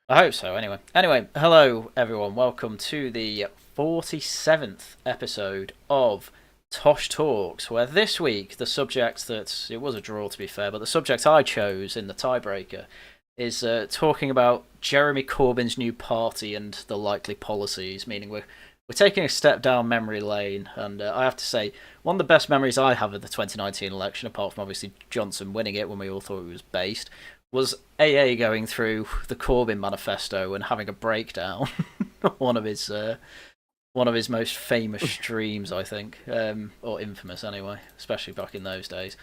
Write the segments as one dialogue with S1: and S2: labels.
S1: I hope so, anyway. Anyway, hello everyone. Welcome to the 47th episode of Tosh Talks, where this week the subject that it was a draw to be fair, but the subject I chose in the tiebreaker is talking about Jeremy Corbyn's new party and the likely policies, meaning we're taking a step down memory lane, and I have to say, one of the best memories I have of the 2019 election, apart from obviously Johnson winning it when we all thought he was based, was AA going through the Corbyn manifesto and having a breakdown. one of his one of his most famous streams, I think, or infamous anyway, especially back in those days.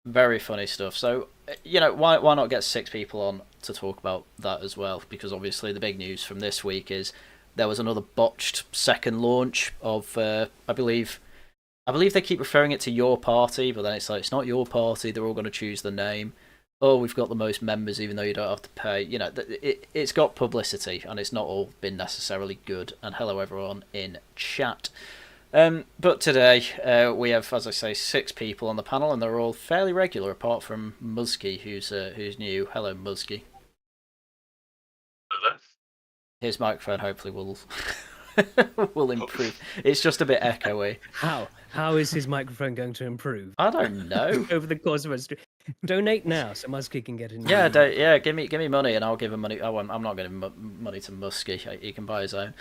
S1: Very funny stuff. So, why not get six people on to talk about that as well? Because obviously the big news from this week is there was another botched second launch of, I believe they keep referring it to your party, but then it's like it's not your party. They're all going to choose the name. Oh, we've got the most members, even though you don't have to pay. It's got publicity, and it's not all been necessarily good. And hello, everyone in chat. But today we have, as I say, six people on the panel, and they're all fairly regular, apart from Muzzkie, who's new. Hello, Muzzkie.
S2: Hello.
S1: His microphone hopefully will will improve. It's just a bit echoey.
S3: How is his microphone going to improve?
S1: I don't know.
S3: Over the course of us, donate now so Muzzkie can get in.
S1: Yeah, give me money and I'll give him money. Oh, I'm not giving money to Muzzkie. He can buy his own.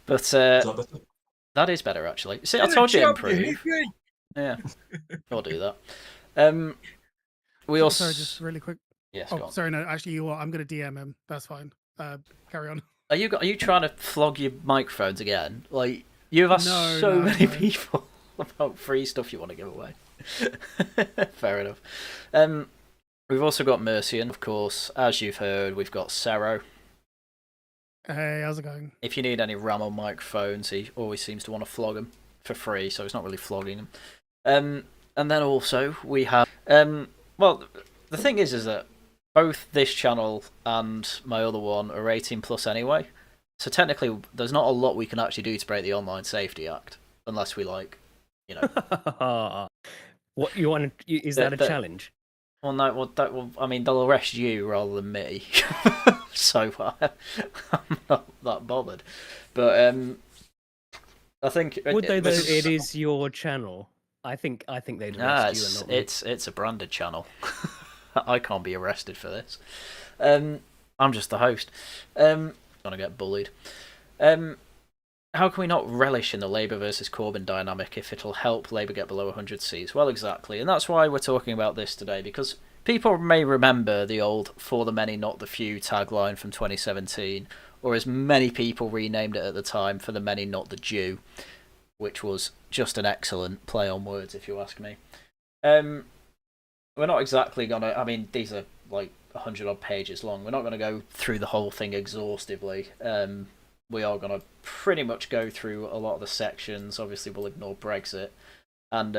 S1: But that is better actually. See, I told you to improve. Yeah, I'll do that. We also
S4: sorry, just really quick.
S1: Yes.
S4: Oh, sorry, no. Actually, you are. I'm going to DM him. That's fine. Carry on.
S1: Are you trying to flog your microphones again? Like you've asked many people about free stuff you want to give away. Fair enough. We've also got Mercian, of course. As you've heard, we've got Sero.
S4: Hey, how's it going?
S1: If you need any RAM on microphones, he always seems to want to flog them for free, so he's not really flogging them. And then also we have well, the thing is that both this channel and my other one are 18 plus anyway. So technically, there's not a lot we can actually do to break the Online Safety Act, unless we like,
S3: What you want? Is that a challenge?
S1: Well, no. I mean, they'll arrest you rather than me. So I'm not that bothered. But I think
S3: Would they though? It is your channel. I think they'd arrest you. And not
S1: it's a branded channel. I can't be arrested for this. I'm just the host. Gonna get bullied. How can we not relish in the Labour versus Corbyn dynamic if it'll help Labour get below 100 seats? Well, exactly, and that's why we're talking about this today, because people may remember the old "for the many, not the few" tagline from 2017, or as many people renamed it at the time, "for the many, not the Jew," which was just an excellent play on words, if you ask me. We're not exactly gonna. I mean, these are like 100 odd pages long. We're not gonna go through the whole thing exhaustively. We are gonna pretty much go through a lot of the sections. Obviously, we'll ignore Brexit and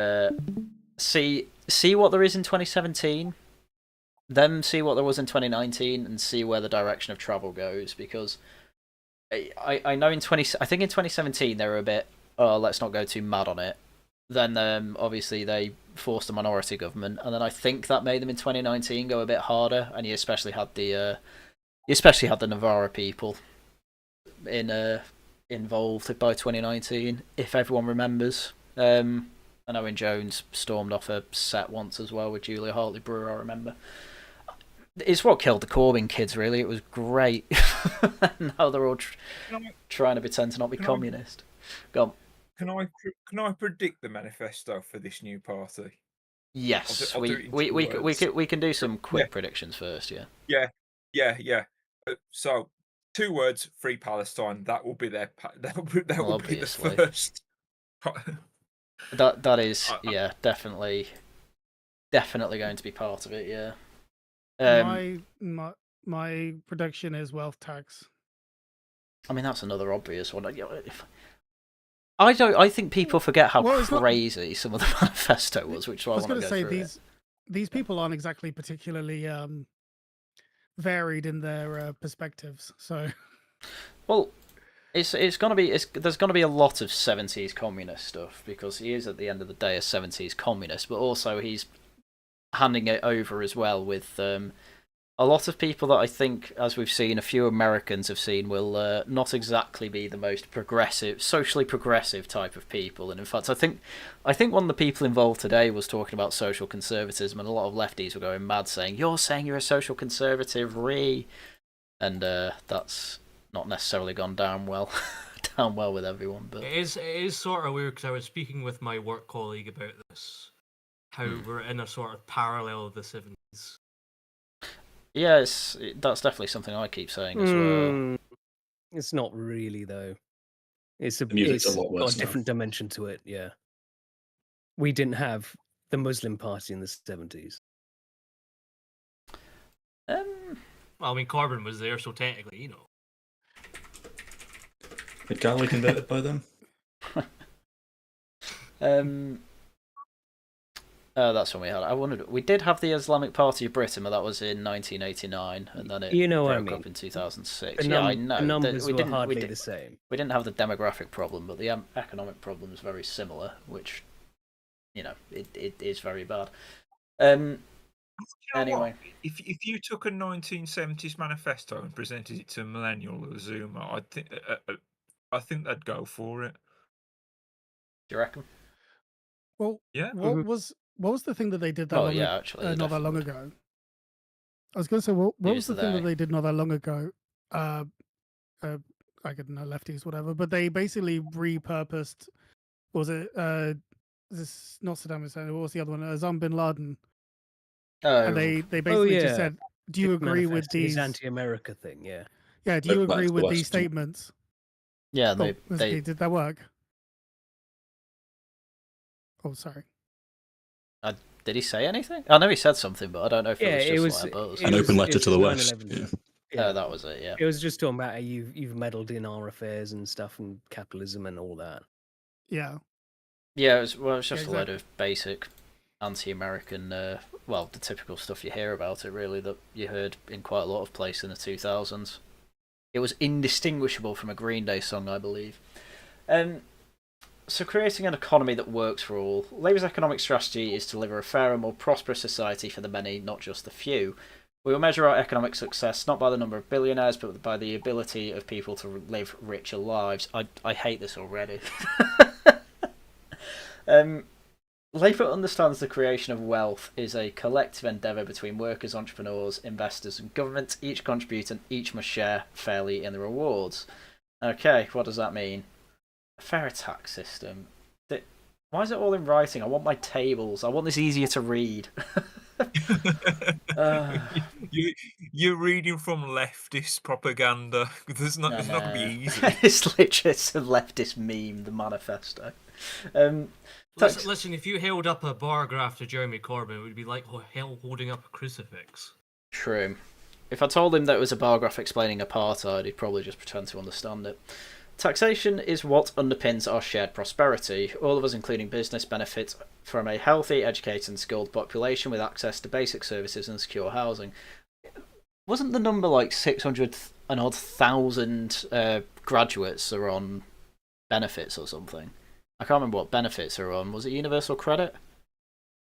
S1: see what there is in 2017. Then see what there was in 2019, and see where the direction of travel goes. Because I know I think in 2017 they were a bit. Oh, let's not go too mad on it. Then obviously they forced a minority government, and then I think that made them in 2019 go a bit harder. And you especially had the Navarra people involved by 2019, if everyone remembers. I know when Jones stormed off a set once as well with Julia Hartley-Brewer, I remember. It's what killed the Corbyn kids, really. It was great. Now they're all trying to pretend to not be communist. Go on.
S2: Can I predict the manifesto for this new party?
S1: Yes,
S2: I'll
S1: we can do some quick predictions first.
S2: Yeah. So 2 words: Free Palestine. That will be their. That will be the first.
S1: That is definitely going to be part of it. Yeah.
S4: My prediction is wealth tax.
S1: I mean, that's another obvious one. I think people forget how crazy some of the manifesto was, which is why I was going to say
S4: these people aren't exactly particularly varied in their perspectives. So,
S1: well, there's going to be a lot of 70s communist stuff, because he is at the end of the day a 70s communist, but also he's handing it over as well with a lot of people that I think, as we've seen, a few Americans have seen, will not exactly be the most progressive, socially progressive type of people. And in fact, I think one of the people involved today was talking about social conservatism, and a lot of lefties were going mad, saying, "You're saying you're a social conservative, and that's not necessarily gone down well, with everyone. But
S5: it is sort of weird because I was speaking with my work colleague about this, how we're in a sort of parallel of the 70s.
S1: Yeah, that's definitely something I keep saying as well.
S3: It's not really though. It's
S6: music's a lot worse
S3: got a different dimension to it. Yeah, we didn't have the Muslim Party in the 70s.
S5: Well, I mean, Corbyn was there, so technically, you know.
S6: Had Galloway converted by them?
S1: That's when we had. I wondered. We did have the Islamic Party of Britain, but that was in 1989, and then it broke up in 2006.
S3: The
S1: yeah, I know.
S3: The numbers
S1: we
S3: were
S1: didn't,
S3: hardly the same.
S1: We didn't have the demographic problem, but the economic problem is very similar, which, it is very bad. Anyway,
S2: if you took a 1970s manifesto and presented it to a millennial or a Zoomer, I think they'd go for it.
S1: Do you reckon?
S4: Well,
S2: yeah.
S4: What was the thing that they did
S1: not that
S4: long ago? I was going to say, what was the thing that they did not that long ago? I don't know, lefties, whatever. But they basically repurposed. Was it this not Saddam Hussein? What was the other one? Osama bin Laden. And they basically just said, "Do you agree with these
S3: anti-America thing?" Yeah.
S4: Yeah. Do you agree with these statements?
S1: Yeah. They
S4: did that work? Oh, sorry.
S1: Did he say anything? I know he said something, but I don't know if it was just like
S6: an open letter to the West.
S3: Yeah.
S1: That was it. Yeah.
S3: It was just talking about how you've meddled in our affairs and stuff, and capitalism and all that.
S4: Yeah.
S1: Yeah. It was just a load of basic anti-American, the typical stuff you hear about it, really, that you heard in quite a lot of places in the 2000s. It was indistinguishable from a Green Day song, I believe. So creating an economy that works for all. Labour's economic strategy is to deliver a fairer, more prosperous society for the many, not just the few. We will measure our economic success not by the number of billionaires, but by the ability of people to live richer lives. I hate this already. Labour understands the creation of wealth is a collective endeavour between workers, entrepreneurs, investors and government. Each contributor, each must share fairly in the rewards. Okay, what does that mean? A fairer tax system. Why is it all in writing? I want my tables. I want this easier to read.
S2: You're reading from leftist propaganda. It's not going to be easy.
S1: It's literally a leftist meme, the manifesto.
S5: Listen, if you held up a bar graph to Jeremy Corbyn, it would be like hell holding up a crucifix.
S1: True. If I told him that it was a bar graph explaining apartheid, he'd probably just pretend to understand it. Taxation is what underpins our shared prosperity. All of us, including business, benefit from a healthy, educated and skilled population with access to basic services and secure housing. Wasn't the number like 600,000 graduates are on benefits or something? I can't remember what benefits are on. Was it universal credit?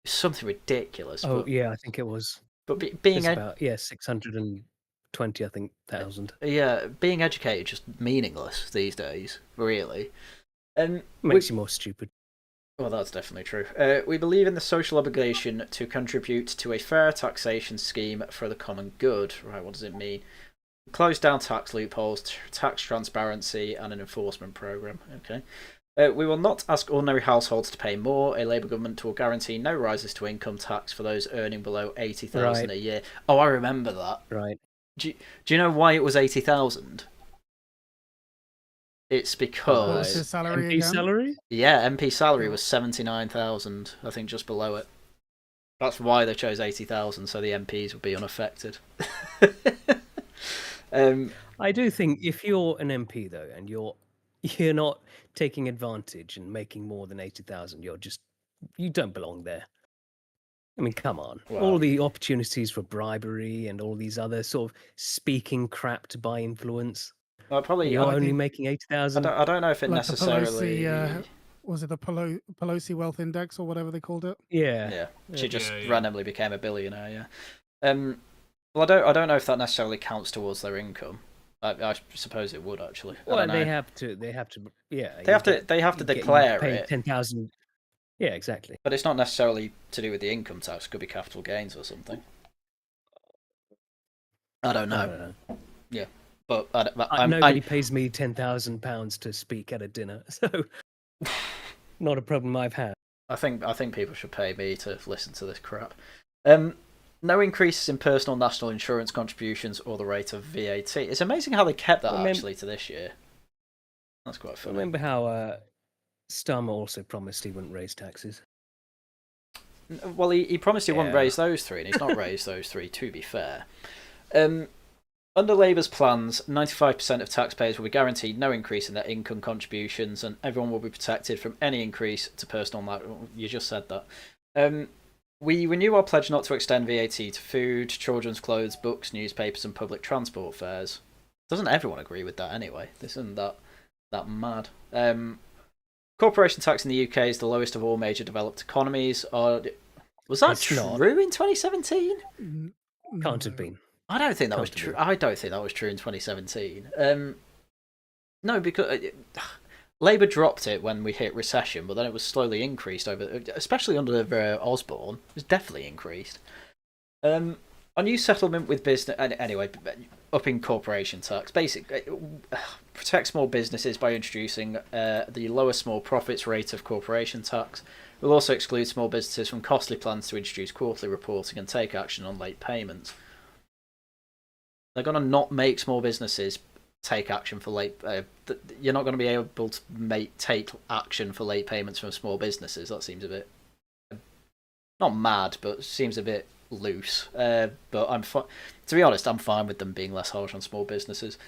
S1: It's something ridiculous.
S3: Oh, yeah, I think it was.
S1: But being
S3: about 620, I think, thousand.
S1: Yeah, being educated just meaningless these days, really.
S3: Makes you more stupid.
S1: Well, that's definitely true. We believe in the social obligation to contribute to a fair taxation scheme for the common good. Right, what does it mean? Close down tax loopholes, tax transparency, and an enforcement program. Okay. We will not ask ordinary households to pay more. A Labour government will guarantee no rises to income tax for those earning below 80,000 a year. Oh, I remember that.
S3: Right.
S1: Do you know why it was 80,000? It's because
S4: what's his salary
S3: MP
S4: again?
S3: salary?
S1: Yeah, MP salary was 79,000. I think just below it. That's why they chose 80,000, so the MPs would be unaffected.
S3: I do think if you're an MP though, and you're not taking advantage and making more than 80,000, you don't belong there. I mean, come on.
S1: Wow.
S3: All the opportunities for bribery and all these other sort of speaking crap to buy influence. You're only making 80,000.
S1: I don't know if it
S4: like
S1: necessarily.
S4: Was it the Pelosi Wealth Index or whatever they called it?
S3: Yeah.
S1: She just randomly became a billionaire. Yeah. Well, I don't know if that necessarily counts towards their income. I suppose it would actually.
S3: Well, they have to. Yeah.
S1: They have to declare it.
S3: 10,000. Yeah, exactly.
S1: But it's not necessarily to do with the income tax. It could be capital gains or something. I don't know. Yeah, but
S3: nobody pays me £10,000 to speak at a dinner, so not a problem I've had.
S1: I think people should pay me to listen to this crap. No increases in personal national insurance contributions or the rate of VAT. It's amazing how they kept that actually to this year. That's quite funny.
S3: Remember how Starmer also promised he wouldn't raise taxes?
S1: Well, he promised he wouldn't raise those three, and he's not raised those three, to be fair. Under Labour's plans, 95% of taxpayers will be guaranteed no increase in their income contributions, and everyone will be protected from any increase to personal. You just said that. We renew our pledge not to extend VAT to food, children's clothes, books, newspapers, and public transport fares. Doesn't everyone agree with that anyway? This isn't that mad. Corporation tax in the UK is the lowest of all major developed economies. Was that true in 2017?
S3: Can't have been.
S1: I don't think that was true. I don't think that was true in 2017. No, because Labour dropped it when we hit recession, but then it was slowly increased especially under Osborne. It was definitely increased. A new settlement with business, anyway, upping corporation tax, basically protects small businesses by introducing the lower small profits rate of corporation tax. Will also exclude small businesses from costly plans to introduce quarterly reporting and take action on late payments. They're going to not make small businesses take action for late. You're not going to be able to take action for late payments from small businesses. That seems a bit not mad, but seems a bit loose. But to be honest, I'm fine with them being less harsh on small businesses.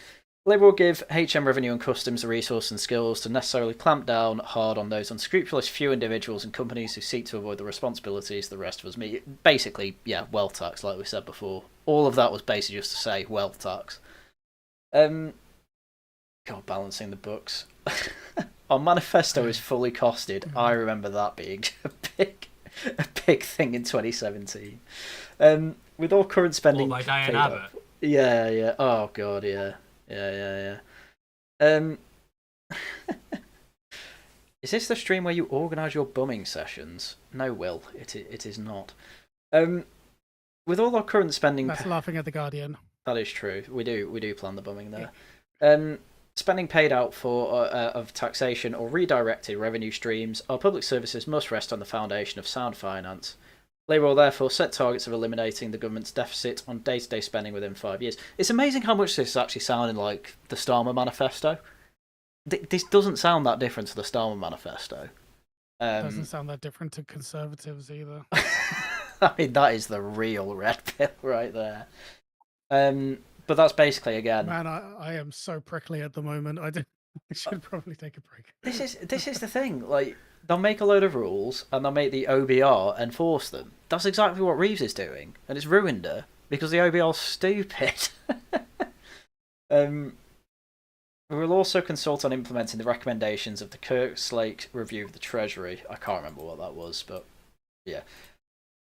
S1: Labour will give HM Revenue and Customs the resource and skills to necessarily clamp down hard on those unscrupulous few individuals and companies who seek to avoid the responsibilities the rest of us meet. Basically, yeah, wealth tax, like we said before. All of that was basically just to say wealth tax. God, balancing the books. Our manifesto is fully costed. I remember that being a big thing in 2017. With all current spending.
S5: By Diane Abbott.
S1: Yeah. Oh god, yeah. Yeah. Is this the stream where you organise your bumming sessions? No, Will. It is not. With all our current spending.
S4: That's laughing at the Guardian.
S1: That is true. We do plan the bumming there. Spending paid out for of taxation or redirected revenue streams, our public services must rest on the foundation of sound finance. Labour will therefore set targets of eliminating the government's deficit on day-to-day spending within 5 years. It's amazing how much this is actually sounding like the Starmer manifesto. This doesn't sound that different to the Starmer manifesto.
S4: Doesn't sound that different to Conservatives either.
S1: I mean, that is the real red pill right there. But that's basically, again...
S4: Man, I am so prickly at the moment. I should probably take a break.
S1: This is the thing. Like, they'll make a load of rules and they'll make the OBR enforce them. That's exactly what Reeves is doing, and it's ruined her because the OBR's stupid. We will also consult on implementing the recommendations of the Kirkslake review of the Treasury. I can't remember what that was, but yeah.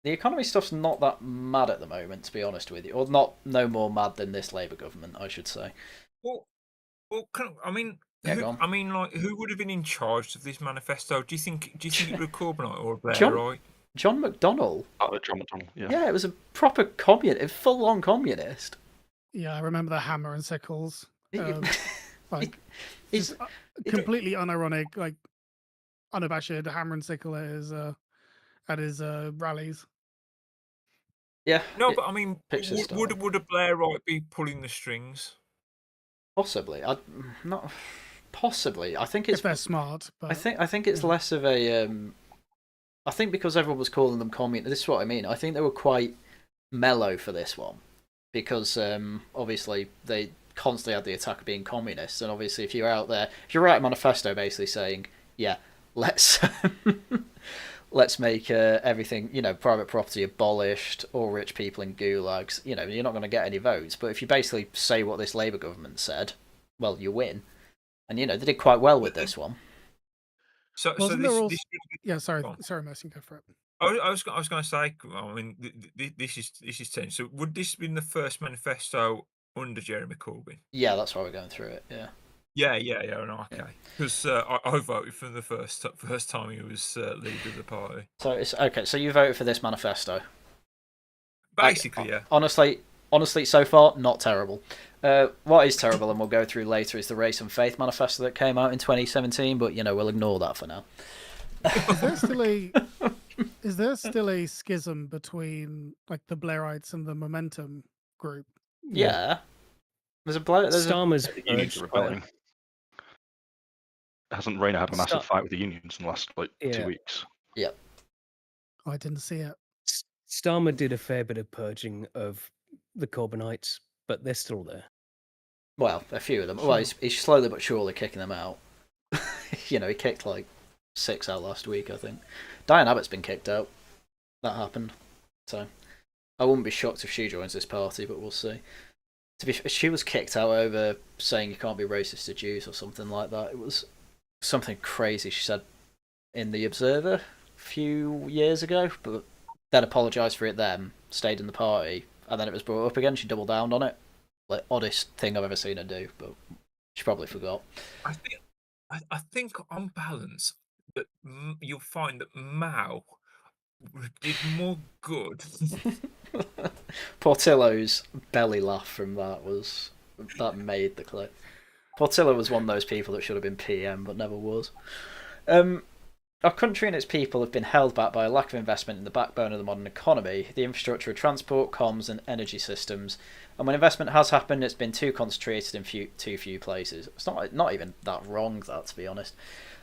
S1: The economy stuff's not that mad at the moment, to be honest with you, or no more mad than this Labour government, I should say.
S2: Well,
S1: Yeah,
S2: who would have been in charge of this manifesto? Do you think it was Corbynite or Blairite?
S1: John McDonnell.
S6: Oh, John McDonnell. Yeah.
S1: Yeah, it was a proper communist, full-on communist.
S4: Yeah, I remember the hammer and sickles.
S1: He's
S4: completely unironic, like unabashed hammer and sickle at his rallies.
S1: Yeah.
S2: No, but I mean, would a Blairite be pulling the strings?
S1: Possibly. Not possibly. I think it's
S4: if they're smart. But,
S1: I think it's less of a. I think because everyone was calling them communist. This is what I mean. I think they were quite mellow for this one because obviously they constantly had the attack of being communists, and obviously if you're out there, if you write a manifesto basically saying, yeah, let's make everything, private property abolished, all rich people in gulags, you're not going to get any votes. But if you basically say what this Labour government said, well, you win. And, they did quite well with this one.
S2: Sorry, Mercian, go for it. I was going to say, I mean, this is tense. So, would this have been the first manifesto under Jeremy Corbyn?
S1: Yeah, that's why we're going through it. Yeah.
S2: Yeah. No, okay. Because I voted for the first time he was leader of the party.
S1: So it's okay. So you voted for this manifesto.
S2: Basically, yeah.
S1: Honestly, so far not terrible. What is terrible, and we'll go through later, is the Race and Faith manifesto that came out in 2017. But we'll ignore that for now.
S4: Is there still a schism between like the Blairites and the Momentum group?
S1: Yeah. There's
S3: Starmer's
S6: unions are rebelling. Hasn't Rayner had a massive fight with the unions in the last 2 weeks?
S1: Yeah.
S4: Oh, I didn't see it.
S3: Starmer did a fair bit of purging of the Corbynites, but they're still there.
S1: Well, a few of them. Well, he's slowly but surely kicking them out. He kicked like 6 out last week, I think. Diane Abbott's been kicked out. That happened. So I wouldn't be shocked if she joins this party, but we'll see. She was kicked out over saying you can't be racist to Jews or something like that. It was something crazy she said in the Observer a few years ago, but then apologised for it then, stayed in the party, and then it was brought up again. She doubled down on it. Like, oddest thing I've ever seen her do, but she probably forgot.
S2: I think on balance that you'll find that Mao did more good.
S1: Portillo's belly laugh from that made the clip. Portillo was one of those people that should have been PM but never was. Our country and its people have been held back by a lack of investment in the backbone of the modern economy, the infrastructure of transport, comms and energy systems. And when investment has happened, it's been too concentrated in too few places. It's not even that wrong, that, to be honest.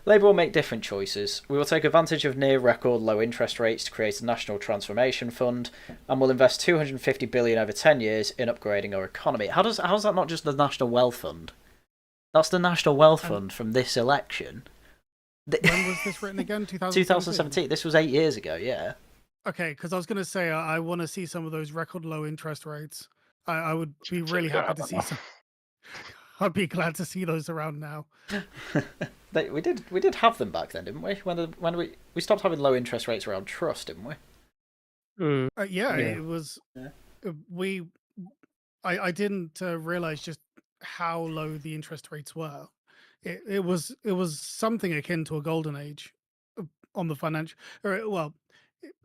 S1: Labour will make different choices. We will take advantage of near record low interest rates to create a national transformation fund, and we'll invest $250 billion over 10 years in upgrading our economy. How's that not just the National Wealth Fund? That's the National Wealth Fund from this election.
S4: When was this written again?
S1: 2017. This was 8 years ago, yeah.
S4: Okay, because I was going to say I want to see some of those record low interest rates. I would be really happy to see some. I'd be glad to see those around now.
S1: We did have them back then, didn't we? When we stopped having low interest rates around trust, didn't we?
S4: Yeah, it was. Yeah. I didn't realize just how low the interest rates were. It was something akin to a golden age on the financial. Well,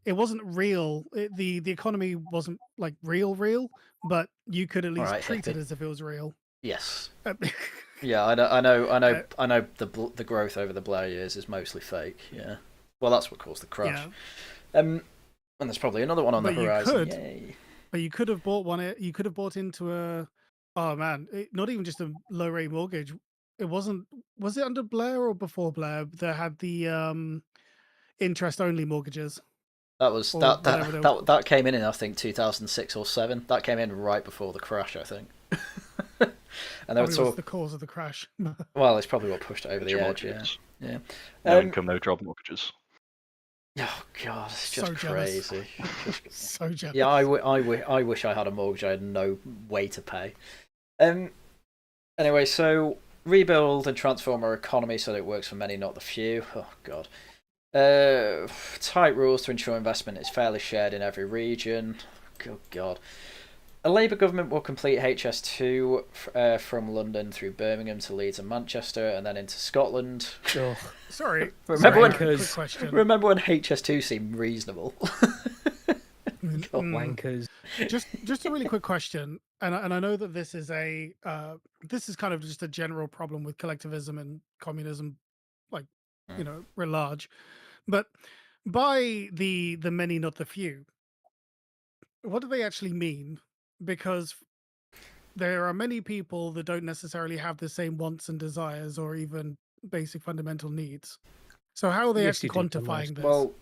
S4: it wasn't real. The economy wasn't like real, but you could at least treat it as if it was real.
S1: Yes. Yeah, I know. The growth over the Blair years is mostly fake. Yeah. Well, that's what caused the crash. Yeah. And there's probably another one on the horizon. Yay.
S4: But you could have bought one. You could have bought into a. Oh man, not even just a low rate mortgage. It wasn't. Was it under Blair or before Blair that had the interest only mortgages?
S1: That was that came in I think 2006 or 7. That came in right before the crash, I think. And they
S4: was the cause of the crash.
S1: Well, it's probably what pushed it over the edge. Yeah.
S6: No income, no job mortgages.
S1: Oh god, it's just so crazy.
S4: So jealous.
S1: Yeah, I wish I had a mortgage. I had no way to pay. Anyway, so rebuild and transform our economy so that it works for many, not the few. Oh god. Tight rules to ensure investment is fairly shared in every region. Good god. A Labour government will complete HS2 from London through Birmingham to Leeds and Manchester and then into Scotland.
S4: Oh, sorry.
S1: Remember when HS2 seemed reasonable?
S3: Wankers.
S4: Just a really quick question, and I know that this is kind of just a general problem with collectivism and communism, like writ large, but by the many, not the few, what do they actually mean? Because there are many people that don't necessarily have the same wants and desires or even basic fundamental needs. So how are they actually quantifying this?
S1: Well,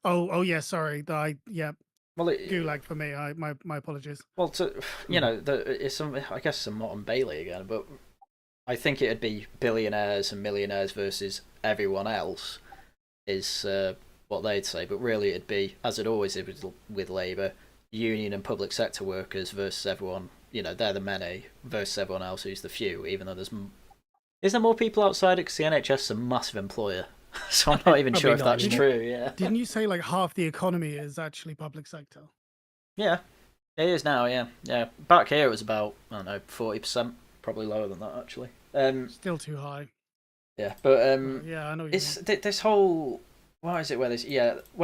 S4: oh yeah, sorry. Well, gulag for me. My apologies.
S1: Well, it's I guess some Mott and Bailey again, but I think it'd be billionaires and millionaires versus everyone else is what they'd say. But really, it'd be, as it always is with Labour, union and public sector workers versus everyone. They're the many versus everyone else who's the few. Even though is there more people outside it? Because the NHS is a massive employer So I'm not even sure if
S3: Probably not
S1: that's
S3: anymore.
S1: true. Yeah.
S4: Didn't you say like half the economy is actually public sector?
S1: Yeah, it is now. Yeah, yeah. Back here it was about, I don't know, 40%, probably lower than that actually.
S4: Still too high.
S1: Yeah, but
S4: Yeah, I know what you
S1: it's this whole. Why is it where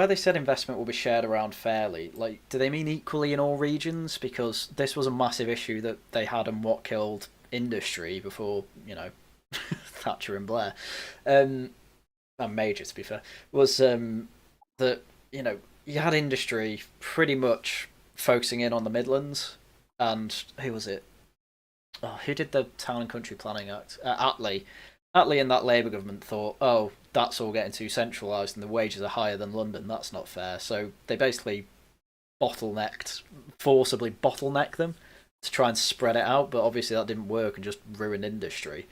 S1: they said investment will be shared around fairly? Like, do they mean equally in all regions? Because this was a massive issue that they had, and what killed industry before, Thatcher and Blair, and Major, to be fair, was that you had industry pretty much focusing in on the Midlands, and who was it? Oh, who did the Town and Country Planning Act? Attlee. Attlee and that Labour government thought, oh, that's all getting too centralised and the wages are higher than London, that's not fair. So they basically forcibly bottlenecked them to try and spread it out, but obviously that didn't work and just ruined industry.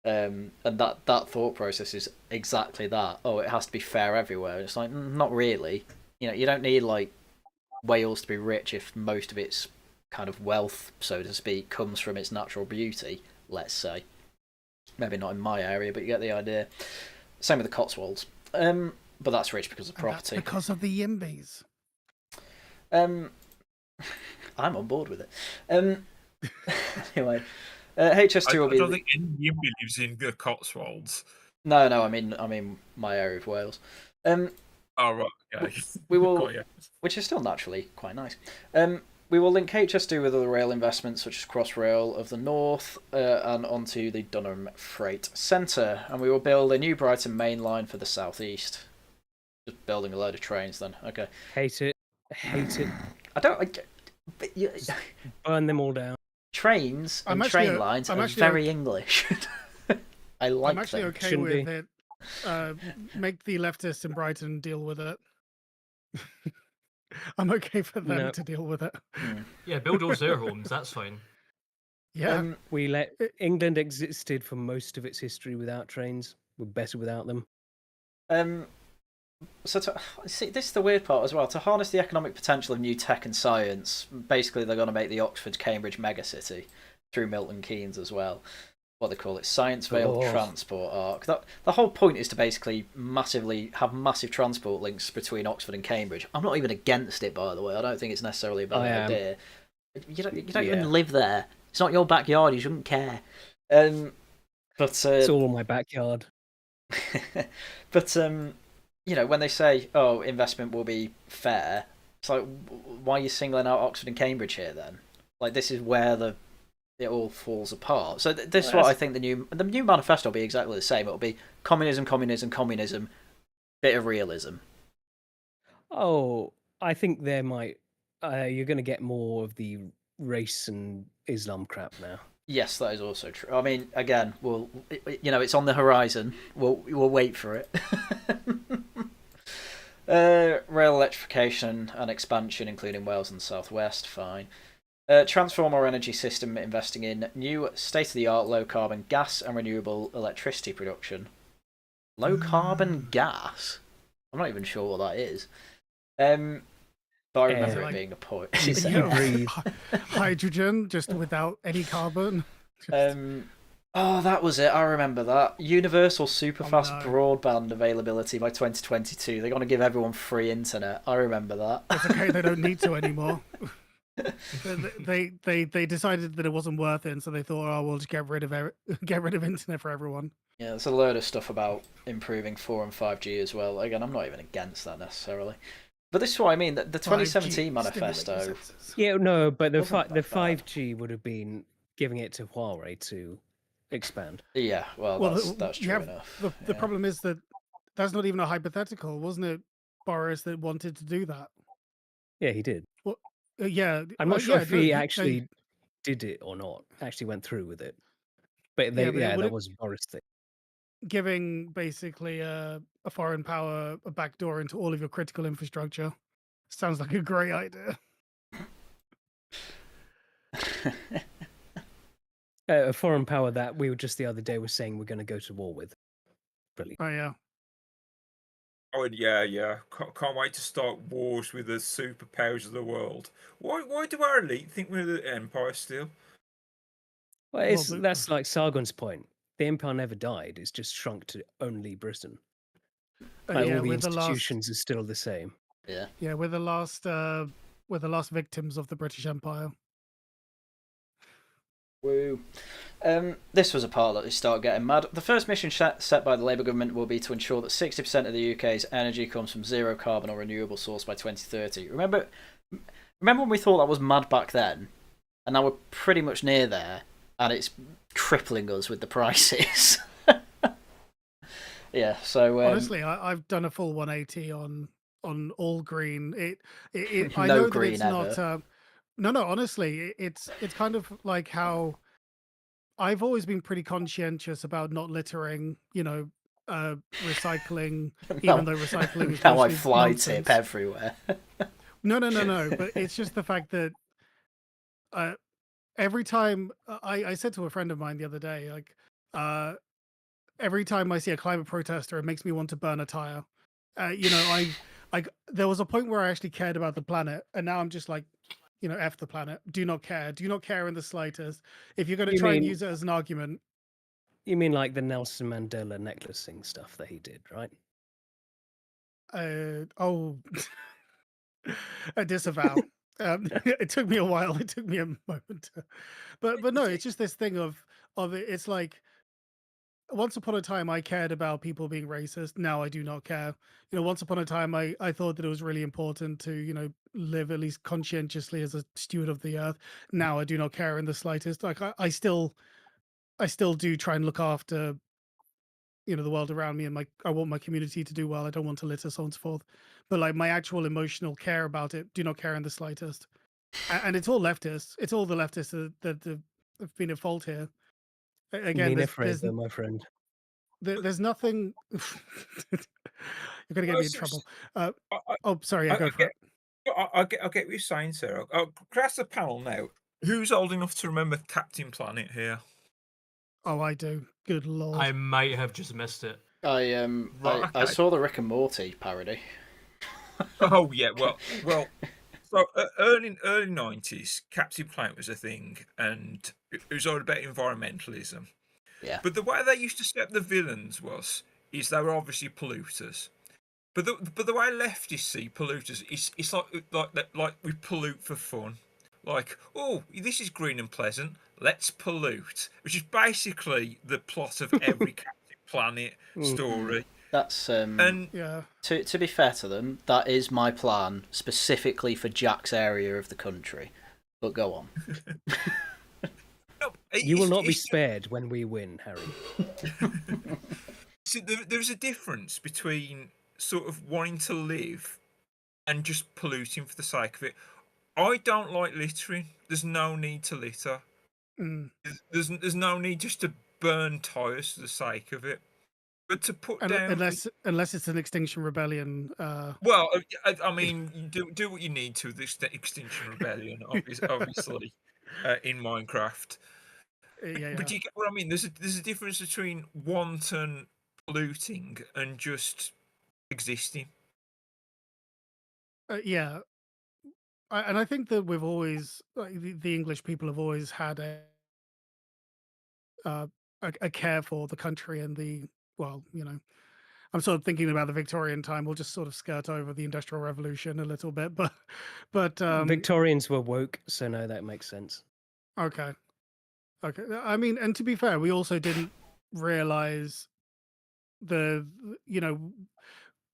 S1: And that thought process is exactly that. Oh, it has to be fair everywhere. It's like, not really. You don't need like Wales to be rich if most of its kind of wealth, so to speak, comes from its natural beauty, let's say. Maybe not in my area, but you get the idea. Same with the Cotswolds. But that's rich because of property.
S4: That's because of the Yimbys.
S1: I'm on board with it. Anyway, HS2 will be.
S2: I don't think any Yimby lives in the Cotswolds.
S1: No, I mean my area of Wales.
S2: Oh right, okay.
S1: We will, which is still naturally quite nice. We will link HS2 with other rail investments such as Crossrail of the North and onto the Dunham Freight Centre, and we will build a new Brighton main line for the South East. Just building a load of trains then. Okay.
S3: Hate it.
S1: I don't.
S3: Burn them all down.
S1: Trains and train lines are very English. I like them.
S4: I'm actually okay with it. Make the leftists in Brighton deal with it. I'm okay for them to deal with it.
S5: Yeah, build all their homes. That's fine.
S4: Yeah,
S3: England existed for most of its history without trains. We're better without them.
S1: So see, this is the weird part as well. To harness the economic potential of new tech and science, basically they're going to make the Oxford-Cambridge megacity through Milton Keynes as well. What they call it, Science Veiled Transport Arc. The whole point is to basically have massive transport links between Oxford and Cambridge. I'm not even against it, by the way. I don't think it's necessarily a bad idea. You don't even live there. It's not your backyard. You shouldn't care. But
S3: it's all in my backyard.
S1: But when they say, "Oh, investment will be fair," it's like, why are you singling out Oxford and Cambridge here then? Like, this is where it all falls apart. So this is what I think the new manifesto will be exactly the same. It'll be communism, bit of realism.
S3: Oh, I think there might. You're going to get more of the race and Islam crap now.
S1: Yes, that is also true. I mean, again, it's on the horizon. We'll wait for it. Rail electrification and expansion, including Wales and the Southwest, fine. Transform our energy system, investing in new state-of-the-art low-carbon gas and renewable electricity production. Low-carbon gas? I'm not even sure what that is. But I remember it being a point.
S4: Hydrogen, just without any carbon.
S1: That was it. I remember that. Universal superfast broadband availability by 2022. They're going to give everyone free internet. I remember that.
S4: It's okay. They don't need to anymore. They decided that it wasn't worth it, and so they thought, oh, we'll just get rid of internet for everyone.
S1: Yeah, there's a load of stuff about improving 4 and 5G as well. Again, I'm not even against that necessarily. But this is what I mean. The 2017 manifesto.
S3: Yeah, no, but the 5G would have been giving it to Huawei to expand.
S1: Yeah, well that's true enough.
S4: The problem is that that's not even a hypothetical, wasn't it? Boris that wanted to do that.
S3: Yeah, he did.
S4: Well, yeah,
S3: I'm not sure if he actually did it or not. Actually went through with it. But that was Boris thing.
S4: Giving basically a foreign power a backdoor into all of your critical infrastructure sounds like a great idea.
S3: A foreign power that we were just the other day were saying we're going to go to war with. Brilliant.
S4: Oh yeah.
S2: Oh yeah. Can't wait to start wars with the superpowers of the world. Why do our elite think we're the empire still?
S3: Well, that's like Sargon's point. The empire never died. It's just shrunk to only Britain. Like,
S4: yeah,
S3: all the
S4: with the last,
S3: institutions are still the same.
S1: Yeah.
S4: yeah, we're the last victims of the British Empire.
S1: Woo. This was a part that they start getting mad. The first mission set by the Labour government will be to ensure that 60% of the UK's energy comes from zero carbon or renewable source by 2030. Remember when we thought that was mad back then? And now we're pretty much near there, and it's crippling us with the prices. Yeah, so
S4: honestly, I've done a full 180 on all green. I
S1: no
S4: know that
S1: green
S4: it's
S1: ever.
S4: not. No, honestly, it's kind of like how I've always been pretty conscientious about not littering. Recycling, even though recycling is
S1: now I
S4: mostly
S1: fly
S4: nonsense.
S1: tip everywhere.
S4: No. But it's just the fact that every time I said to a friend of mine the other day, like, every time I see a climate protester, it makes me want to burn a tire. There was a point where I actually cared about the planet, and now I'm just like, F the planet. Do not care in the slightest. If you're going to try and use it as an argument.
S3: You mean like the Nelson Mandela necklacing stuff that he did, right?
S4: A disavow. It took me a while. It took me a moment. But no, it's just this thing of it. It's like, once upon a time, I cared about people being racist. Now I do not care. Once upon a time, I thought that it was really important to, live at least conscientiously as a steward of the earth. Now I do not care in the slightest. Like, I still do try and look after, the world around me, and I want my community to do well. I don't want to litter, so on and so forth. But like, my actual emotional care about it, do not care in the slightest. And it's all leftists. It's all the leftists that have been at fault here. Again, there's
S3: my friend.
S4: There's nothing. You're gonna get me in trouble. Sorry. Go for it.
S2: I get what you're saying, Sarah. Could I ask the panel now? Who's old enough to remember Captain Planet here?
S4: Oh, I do. Good lord.
S5: I might have just missed it.
S1: I saw the Rick and Morty parody.
S2: Oh yeah, well. So early 90s, Captain Planet was a thing, and it was all about environmentalism.
S1: Yeah.
S2: But the way they used to set the villains is they were obviously polluters. But the way leftists see polluters it's like we pollute for fun. Like, oh, this is green and pleasant, let's pollute, which is basically the plot of every Captain Planet story.
S1: That's
S2: and
S4: yeah.
S1: To be fair to them, that is my plan specifically for Jack's area of the country. But go on.
S3: You will not be spared when we win, Harry.
S2: See, there's a difference between sort of wanting to live and just polluting for the sake of it. I don't like littering. There's no need to litter. There's no need just to burn tyres for the sake of it. But to put down,
S4: unless it's an Extinction Rebellion.
S2: Well, I mean, do what you need to with this Extinction Rebellion, obviously, in Minecraft.
S4: Yeah.
S2: But do you get what I mean? There's a difference between wanton polluting and just existing.
S4: Yeah, and I think that we've always, like, the English people have always had a care for the country and I'm sort of thinking about the Victorian time. We'll just sort of skirt over the Industrial Revolution a little bit, but
S3: Victorians were woke, so no, that makes sense.
S4: Okay. I mean, and to be fair, we also didn't realize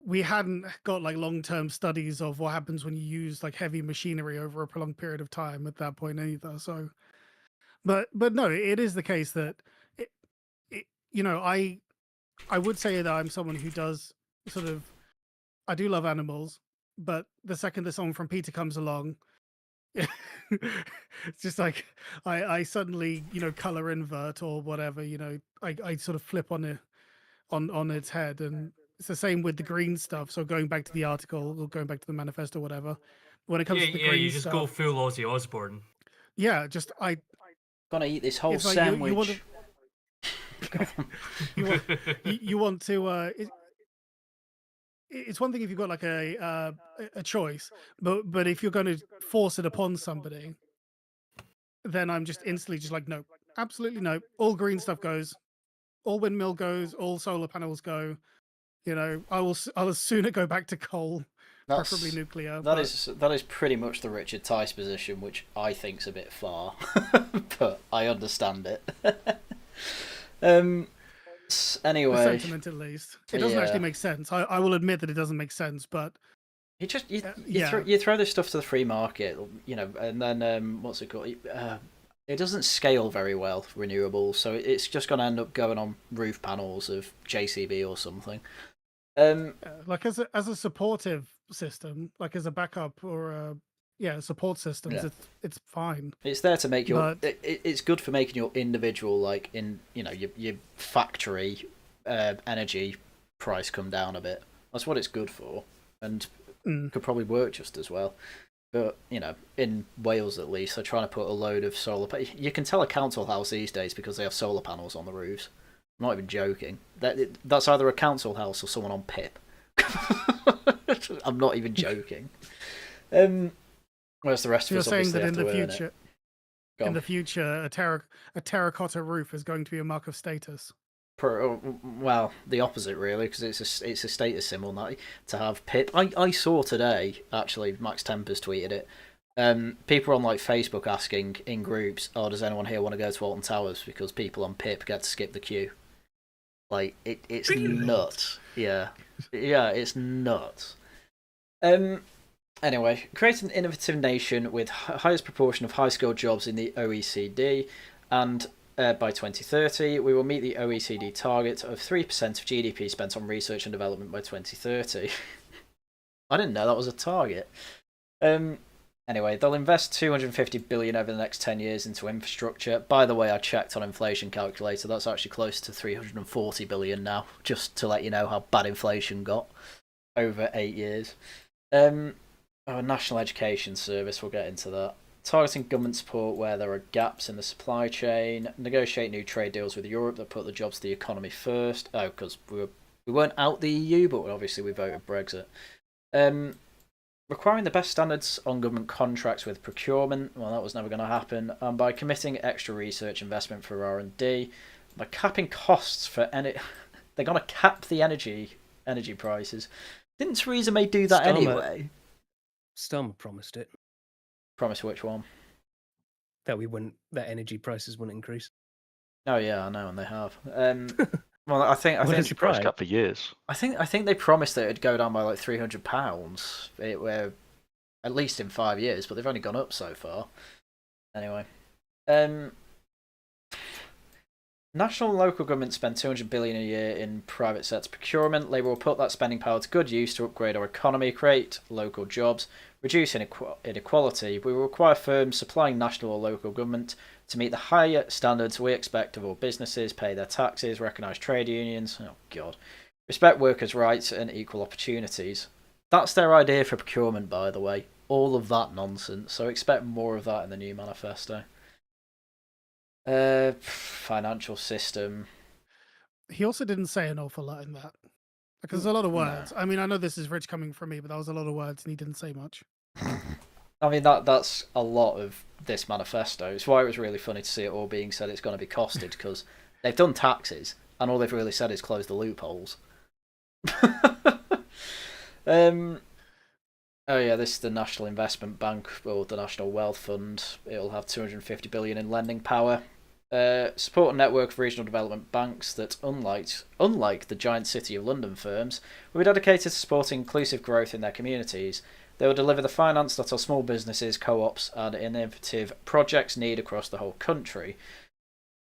S4: we hadn't got like long-term studies of what happens when you use like heavy machinery over a prolonged period of time at that point either. So, but no, it is the case that I would say that I'm someone who does sort of, I do love animals, but the second that someone from PETA comes along, it's just like I suddenly color invert or whatever. I sort of flip on its head, and it's the same with the green stuff. So going back to the article or going back to the manifesto, whatever. When it comes to the green
S5: you just
S4: stuff,
S5: go full Ozzy Osbourne.
S4: Yeah, just
S1: gonna eat this whole
S4: it's like
S1: sandwich.
S4: You want to. It's one thing if you've got like a choice, but if you're going to force it upon somebody, then I'm just instantly just like, no, absolutely no. All green stuff goes, all windmill goes, all solar panels go. I will sooner go back to coal, preferably nuclear.
S1: That is pretty much the Richard Tice position, which I think's a bit far, but I understand it. Anyway,
S4: the sentiment at least. It doesn't actually make sense. I will admit that it doesn't make sense, but
S1: you throw this stuff to the free market, and then what's it called? It doesn't scale very well, renewables, so it's just going to end up going on roof panels of JCB or something.
S4: Like as a supportive system, like as a backup or support systems, it's fine.
S1: It's there to make it's good for making your individual your factory energy price come down a bit. That's what it's good for, and could probably work just as well. But in Wales at least, they're trying to put a load of solar. You can tell a council house these days because they have solar panels on the roofs. I'm not even joking. That's either a council house or someone on PIP. I'm not even joking. Whereas the rest of us
S4: saying that
S1: in
S4: the future, a terracotta roof is going to be a mark of status.
S1: Well, the opposite really, because it's a status symbol now to have PIP. I saw today actually. Max Tempers tweeted it. People on Facebook asking in groups, "Oh, does anyone here want to go to Alton Towers?" Because people on PIP get to skip the queue. It's nuts. Yeah, it's nuts. Anyway, create an innovative nation with highest proportion of high-skilled jobs in the OECD, and by 2030, we will meet the OECD target of 3% of GDP spent on research and development by 2030. I didn't know that was a target. Anyway, they'll invest $250 billion over the next 10 years into infrastructure. By the way, I checked on inflation calculator. That's actually close to $340 billion now, just to let you know how bad inflation got over 8 years. National Education Service, we'll get into that. Targeting government support where there are gaps in the supply chain. Negotiate new trade deals with Europe that put the jobs of the economy first. Oh, because we weren't out the EU, but obviously we voted Brexit. Requiring the best standards on government contracts with procurement. Well, that was never going to happen. And by committing extra research investment for R&D. By capping costs for they're going to cap the energy prices. Didn't Theresa May do that anyway?
S3: Starmer promised it.
S1: Promise which one?
S3: That energy prices wouldn't increase.
S1: Oh yeah, I know, and they have. Well, I think
S6: it's price cap for years.
S1: I think they promised that it'd go down by like £300. Where at least in 5 years, but they've only gone up so far. Anyway, national and local governments spend $200 billion a year in private sector procurement. Labour will put that spending power to good use to upgrade our economy, create local jobs, reduce inequality. We will require firms supplying national or local government to meet the higher standards we expect of all businesses, pay their taxes, recognise trade unions, respect workers' rights and equal opportunities. That's their idea for procurement, by the way. All of that nonsense. So expect more of that in the new manifesto. Financial system.
S4: He also didn't say an awful lot in that. Because there's a lot of words. No. I mean, I know this is rich coming from me, but that was a lot of words and he didn't say much.
S1: I mean, that's a lot of this manifesto. It's why it was really funny to see it all being said it's going to be costed, because they've done taxes, and all they've really said is close the loopholes. Oh yeah, this is the National Investment Bank, or the National Wealth Fund. It'll have $250 billion in lending power. Support a network of regional development banks that, unlike the giant City of London firms, will be dedicated to supporting inclusive growth in their communities. They will deliver the finance that our small businesses, co-ops and innovative projects need across the whole country.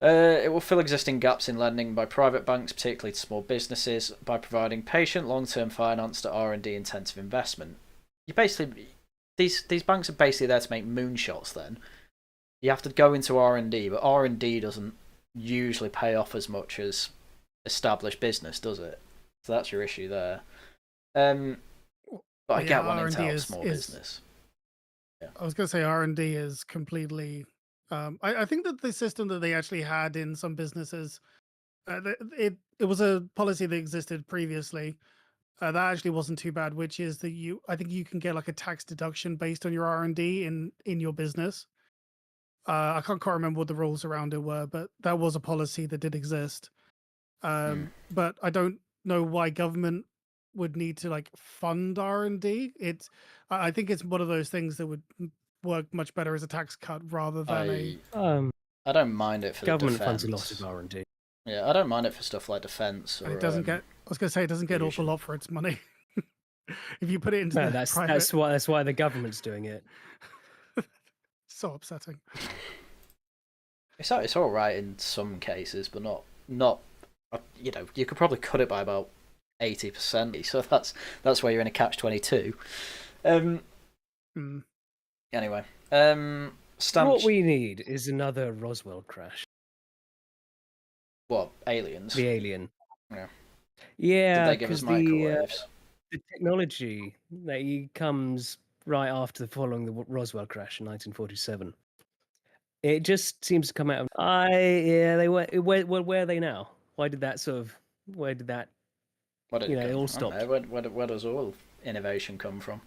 S1: It will fill existing gaps in lending by private banks, particularly to small businesses, by providing patient, long-term finance to R&D intensive investment. These banks are basically there to make moonshots then. You have to go into R&D, but R&D doesn't usually pay off as much as established business, does it? So that's your issue there. But I get wanting to help small business. Yeah.
S4: I was going to say R&D is completely... I think that the system that they actually had in some businesses, it was a policy that existed previously. That actually wasn't too bad, which is that I think you can get like a tax deduction based on your R&D in your business. I can't quite remember what the rules around it were, but that was a policy that did exist. But I don't know why government would need to like fund R&D. I think it's one of those things that would work much better as a tax cut rather than
S1: I don't mind it for
S3: government
S1: the
S3: funds
S1: defense.
S3: a lot of R&D.
S1: Yeah, I don't mind it for stuff like defense.
S4: And it doesn't get. I was going to say it doesn't get an awful lot for its money. If you put it into private...
S3: that's why the government's doing it.
S4: So upsetting.
S1: It's all right in some cases, but not. You know, you could probably cut it by about 80%. So that's where you're in a catch-22. Anyway,
S3: what we need is another Roswell crash.
S1: What, aliens?
S3: The alien.
S1: Yeah.
S3: Yeah.
S1: Did they give us microwaves?
S3: The technology that comes right after following the Roswell crash in 1947. It just seems to come out of. They were. Where are they now? Where did that? It all stopped.
S1: Where does all innovation come from?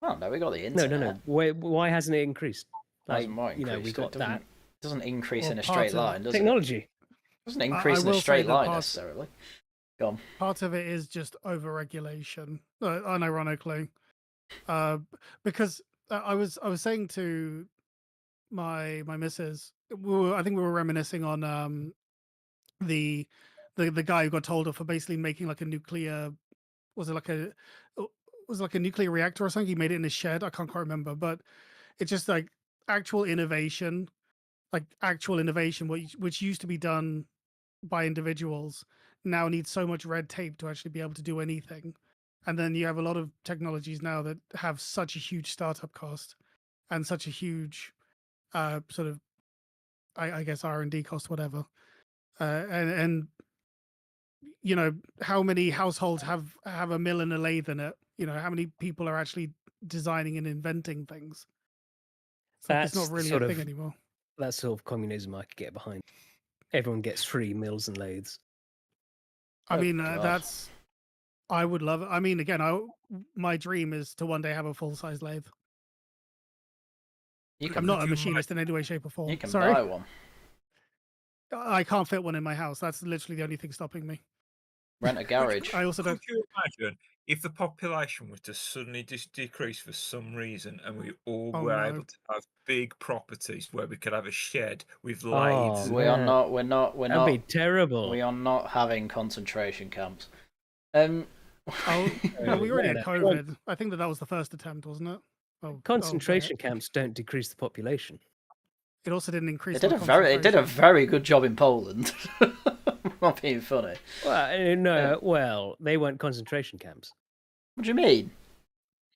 S1: Oh no, we got the internet.
S3: No. Why hasn't it increased?
S1: Like, we got
S3: that.
S1: It doesn't increase in a straight line, does
S3: technology.
S1: It doesn't increase in a straight line necessarily. Go on.
S4: Part of it is just over-regulation, unironically, because I was saying to my missus, I think we were reminiscing on the guy who got told off for basically making like a nuclear, was it like a nuclear reactor or something? He made it in his shed. I can't quite remember, but it's just like actual innovation, which used to be done by individuals, now needs so much red tape to actually be able to do anything. And then you have a lot of technologies now that have such a huge startup cost and such a huge sort of, I guess, R&D cost, whatever. And you know, how many households have a mill and a lathe in it? You know, how many people are actually designing and inventing things? It's not really a thing anymore.
S3: That sort of communism I could get behind. Everyone gets free mills and lathes.
S4: I mean, I would love it. I mean, again, my dream is to one day have a full-size lathe. I'm not a machinist in any way, shape, or form.
S1: You can buy one.
S4: I can't fit one in my house. That's literally the only thing stopping me.
S1: Rent a garage.
S4: I also don't.
S2: Could you imagine if the population was to suddenly decrease for some reason, and we all were able to have big properties where we could have a shed with lathes?
S1: We're not.
S3: That'd be terrible.
S1: We are not having concentration camps.
S4: We already had COVID. I think that was the first attempt, wasn't it?
S3: Concentration camps don't decrease the population.
S4: It also didn't increase.
S1: It did a very good job in Poland. Not being funny.
S3: Well, no. Well, they weren't concentration camps.
S1: What do you mean?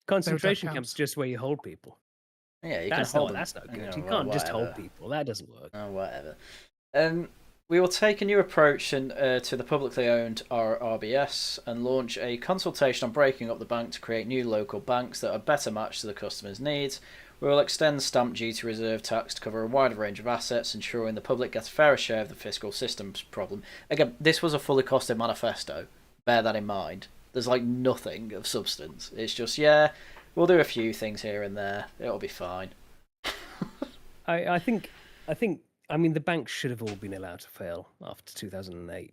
S3: Concentration camps just where you hold people.
S1: Yeah, you
S3: that's
S1: can hold
S3: not.
S1: them.
S3: That's not good.
S1: Yeah,
S3: you can't just hold people. That doesn't work.
S1: Oh, whatever. We will take a new approach to the publicly owned RBS and launch a consultation on breaking up the bank to create new local banks that are better matched to the customer's needs. We will extend stamp duty reserve tax to cover a wider range of assets, ensuring the public gets a fairer share of the fiscal system's problem. Again, this was a fully costed manifesto. Bear that in mind. There's like nothing of substance. It's just, we'll do a few things here and there. It'll be fine.
S3: I think. I mean, the banks should have all been allowed to fail after 2008.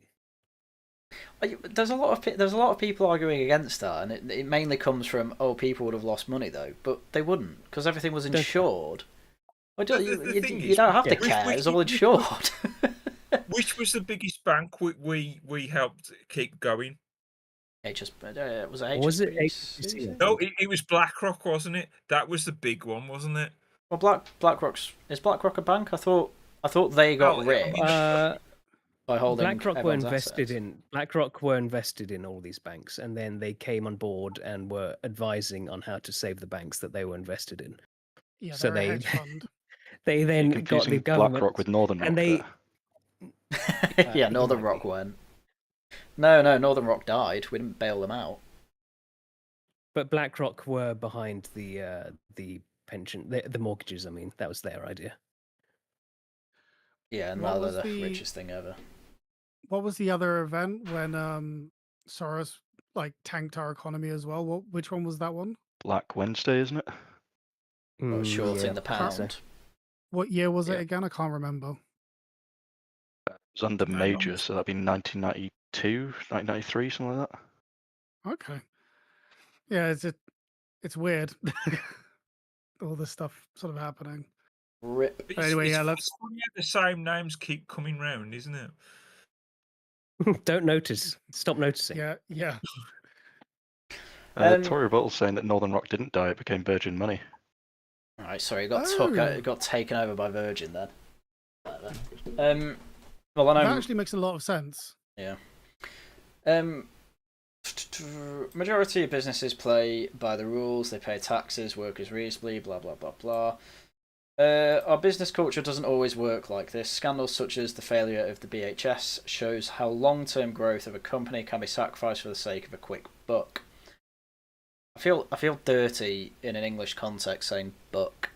S1: There's a lot of people arguing against that, and it mainly comes from people would have lost money though, but they wouldn't because everything was insured. You don't have to care; it's all insured.
S2: Which was the biggest bank we helped keep going?
S1: Was it
S3: HSBC?
S2: No, it was BlackRock, wasn't it? That was the big one, wasn't it?
S1: Well, is BlackRock a bank? I thought they got rich by holding.
S3: BlackRock were invested in all these banks, and then they came on board and were advising on how to save the banks that they were invested in.
S4: Yeah, so they
S3: they then got the government.
S6: BlackRock with Northern Rock.
S3: And they
S1: Northern Rock went. No, Northern Rock died. We didn't bail them out.
S3: But BlackRock were behind the pension, the mortgages. I mean, that was their idea.
S1: Yeah, and now they're the richest thing ever.
S4: What was the other event when Soros tanked our economy as well? Which one was that one?
S6: Black Wednesday, isn't it?
S1: Shorting the pound.
S4: What year was it again? I can't remember.
S6: It was under Major, so that'd be 1990. 1993, something like that.
S4: Okay. Yeah, it's weird. All this stuff sort of happening.
S1: Rip.
S4: Anyway,
S2: it's
S4: yeah, let's.
S2: funny how the same names keep coming round, isn't it?
S3: Don't notice. Stop noticing.
S4: Yeah.
S6: Tory rebuttal saying that Northern Rock didn't die; it became Virgin money.
S1: All right, sorry, it got taken over by Virgin then. Well, I know
S4: That actually makes a lot of sense.
S1: Yeah. Majority of businesses play by the rules. They pay taxes, workers reasonably, blah blah blah blah. Our business culture doesn't always work like this. Scandals such as the failure of the BHS shows how long-term growth of a company can be sacrificed for the sake of a quick buck. I feel dirty in an English context saying buck,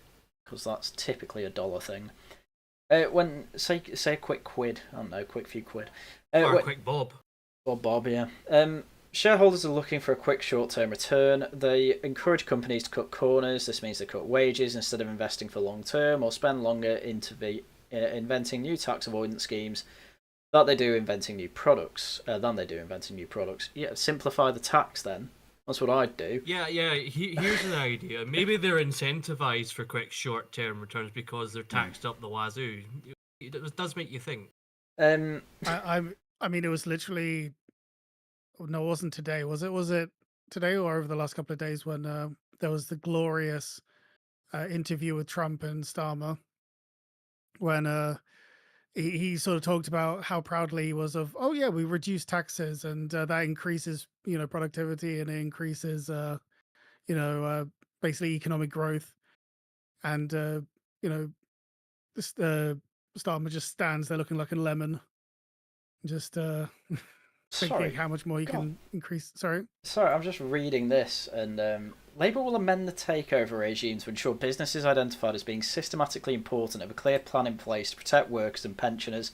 S1: because that's typically a dollar thing. When say a quick quid, I don't know, quick few quid.
S5: Or a quick bob.
S1: Or bob, yeah. Shareholders are looking for a quick short-term return. They encourage companies to cut corners. This means they cut wages instead of investing for long-term, or spend longer inventing new tax avoidance schemes than they do inventing new products. Yeah, simplify the tax then. That's what I'd do.
S5: Yeah. Here's an idea. Maybe they're incentivized for quick short-term returns because they're taxed up the wazoo. It does make you think.
S4: I mean, it was literally. No, it wasn't today. Was it? Was it today or over the last couple of days when there was the glorious interview with Trump and Starmer, when he sort of talked about how proudly he was of, oh yeah, we reduced taxes and that increases productivity and it increases basically economic growth, and this Starmer just stands there looking like a lemon, just thinking how much more you can increase. Sorry,
S1: I'm just reading this, and Labour will amend the takeover regime to ensure businesses identified as being systematically important have a clear plan in place to protect workers and pensioners.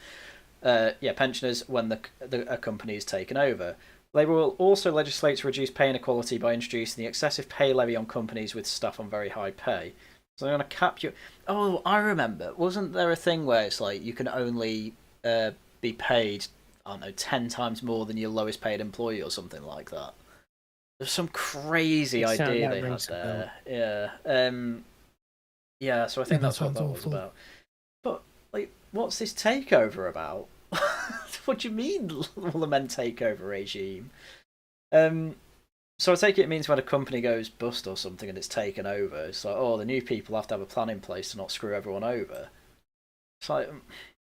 S1: Pensioners when a company is taken over. Labour will also legislate to reduce pay inequality by introducing the excessive pay levy on companies with staff on very high pay. So they're going to cap you. Oh, I remember. Wasn't there a thing where it's like you can only be paid, I don't know, 10 times more than your lowest paid employee or something like that? There's some crazy idea they had there. Yeah. So I think that's what that was about. But like, what's this takeover about? What do you mean will amend takeover regime? So I take it means when a company goes bust or something and it's taken over, it's like, oh, the new people have to have a plan in place to not screw everyone over. It's like,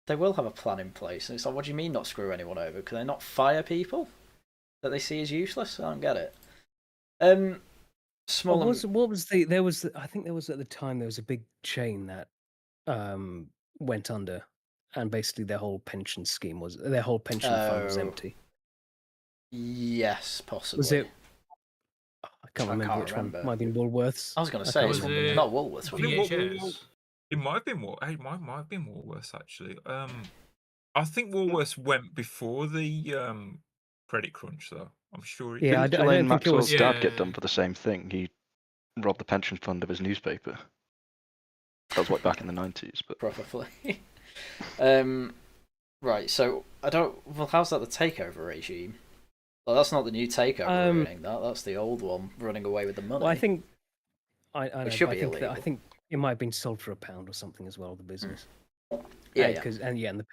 S1: they will have a plan in place, and it's like, what do you mean not screw anyone over? Can they not fire people that they see as useless? I don't get it. I
S3: think there was at the time there was a big chain that went under, and basically their whole pension fund was empty.
S1: Yes, possibly.
S3: Was it? I can't remember which one. Might have been Woolworths.
S1: I was going to say it's not Woolworths.
S2: It might have been might have been Woolworths actually. I think Woolworths went before the credit crunch, though. I'm sure.
S6: I don't think Maxwell's dad get done for the same thing. He robbed the pension fund of his newspaper. That was back in the 90s, but
S1: probably. Right. So I don't. Well, how's that the takeover regime? Well, that's not the new takeover ruining that. That's the old one running away with the money.
S3: Well, I think
S1: it should be illegal.
S3: I think it might have been sold for £1 or something as well. The business.
S1: Yeah.
S3: And the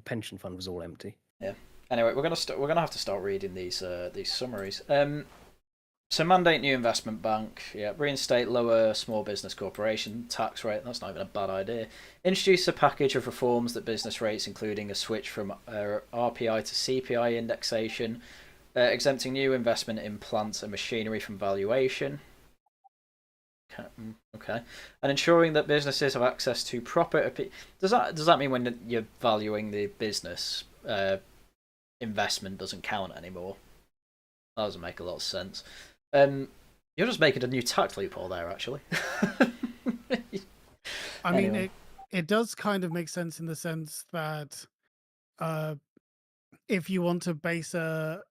S3: pension fund was all empty.
S1: Yeah. Anyway, we're gonna have to start reading these summaries. So mandate new investment bank. Yeah. Reinstate lower small business corporation tax rate. That's not even a bad idea. Introduce a package of reforms that business rates, including a switch from RPI to CPI indexation. Exempting new investment in plants and machinery from valuation. Okay, and ensuring that businesses have access to proper. Does that mean when you're valuing the business, investment doesn't count anymore? That doesn't make a lot of sense. You're just making a new tax loophole there, actually.
S4: I mean, it does kind of make sense in the sense that if you want to base a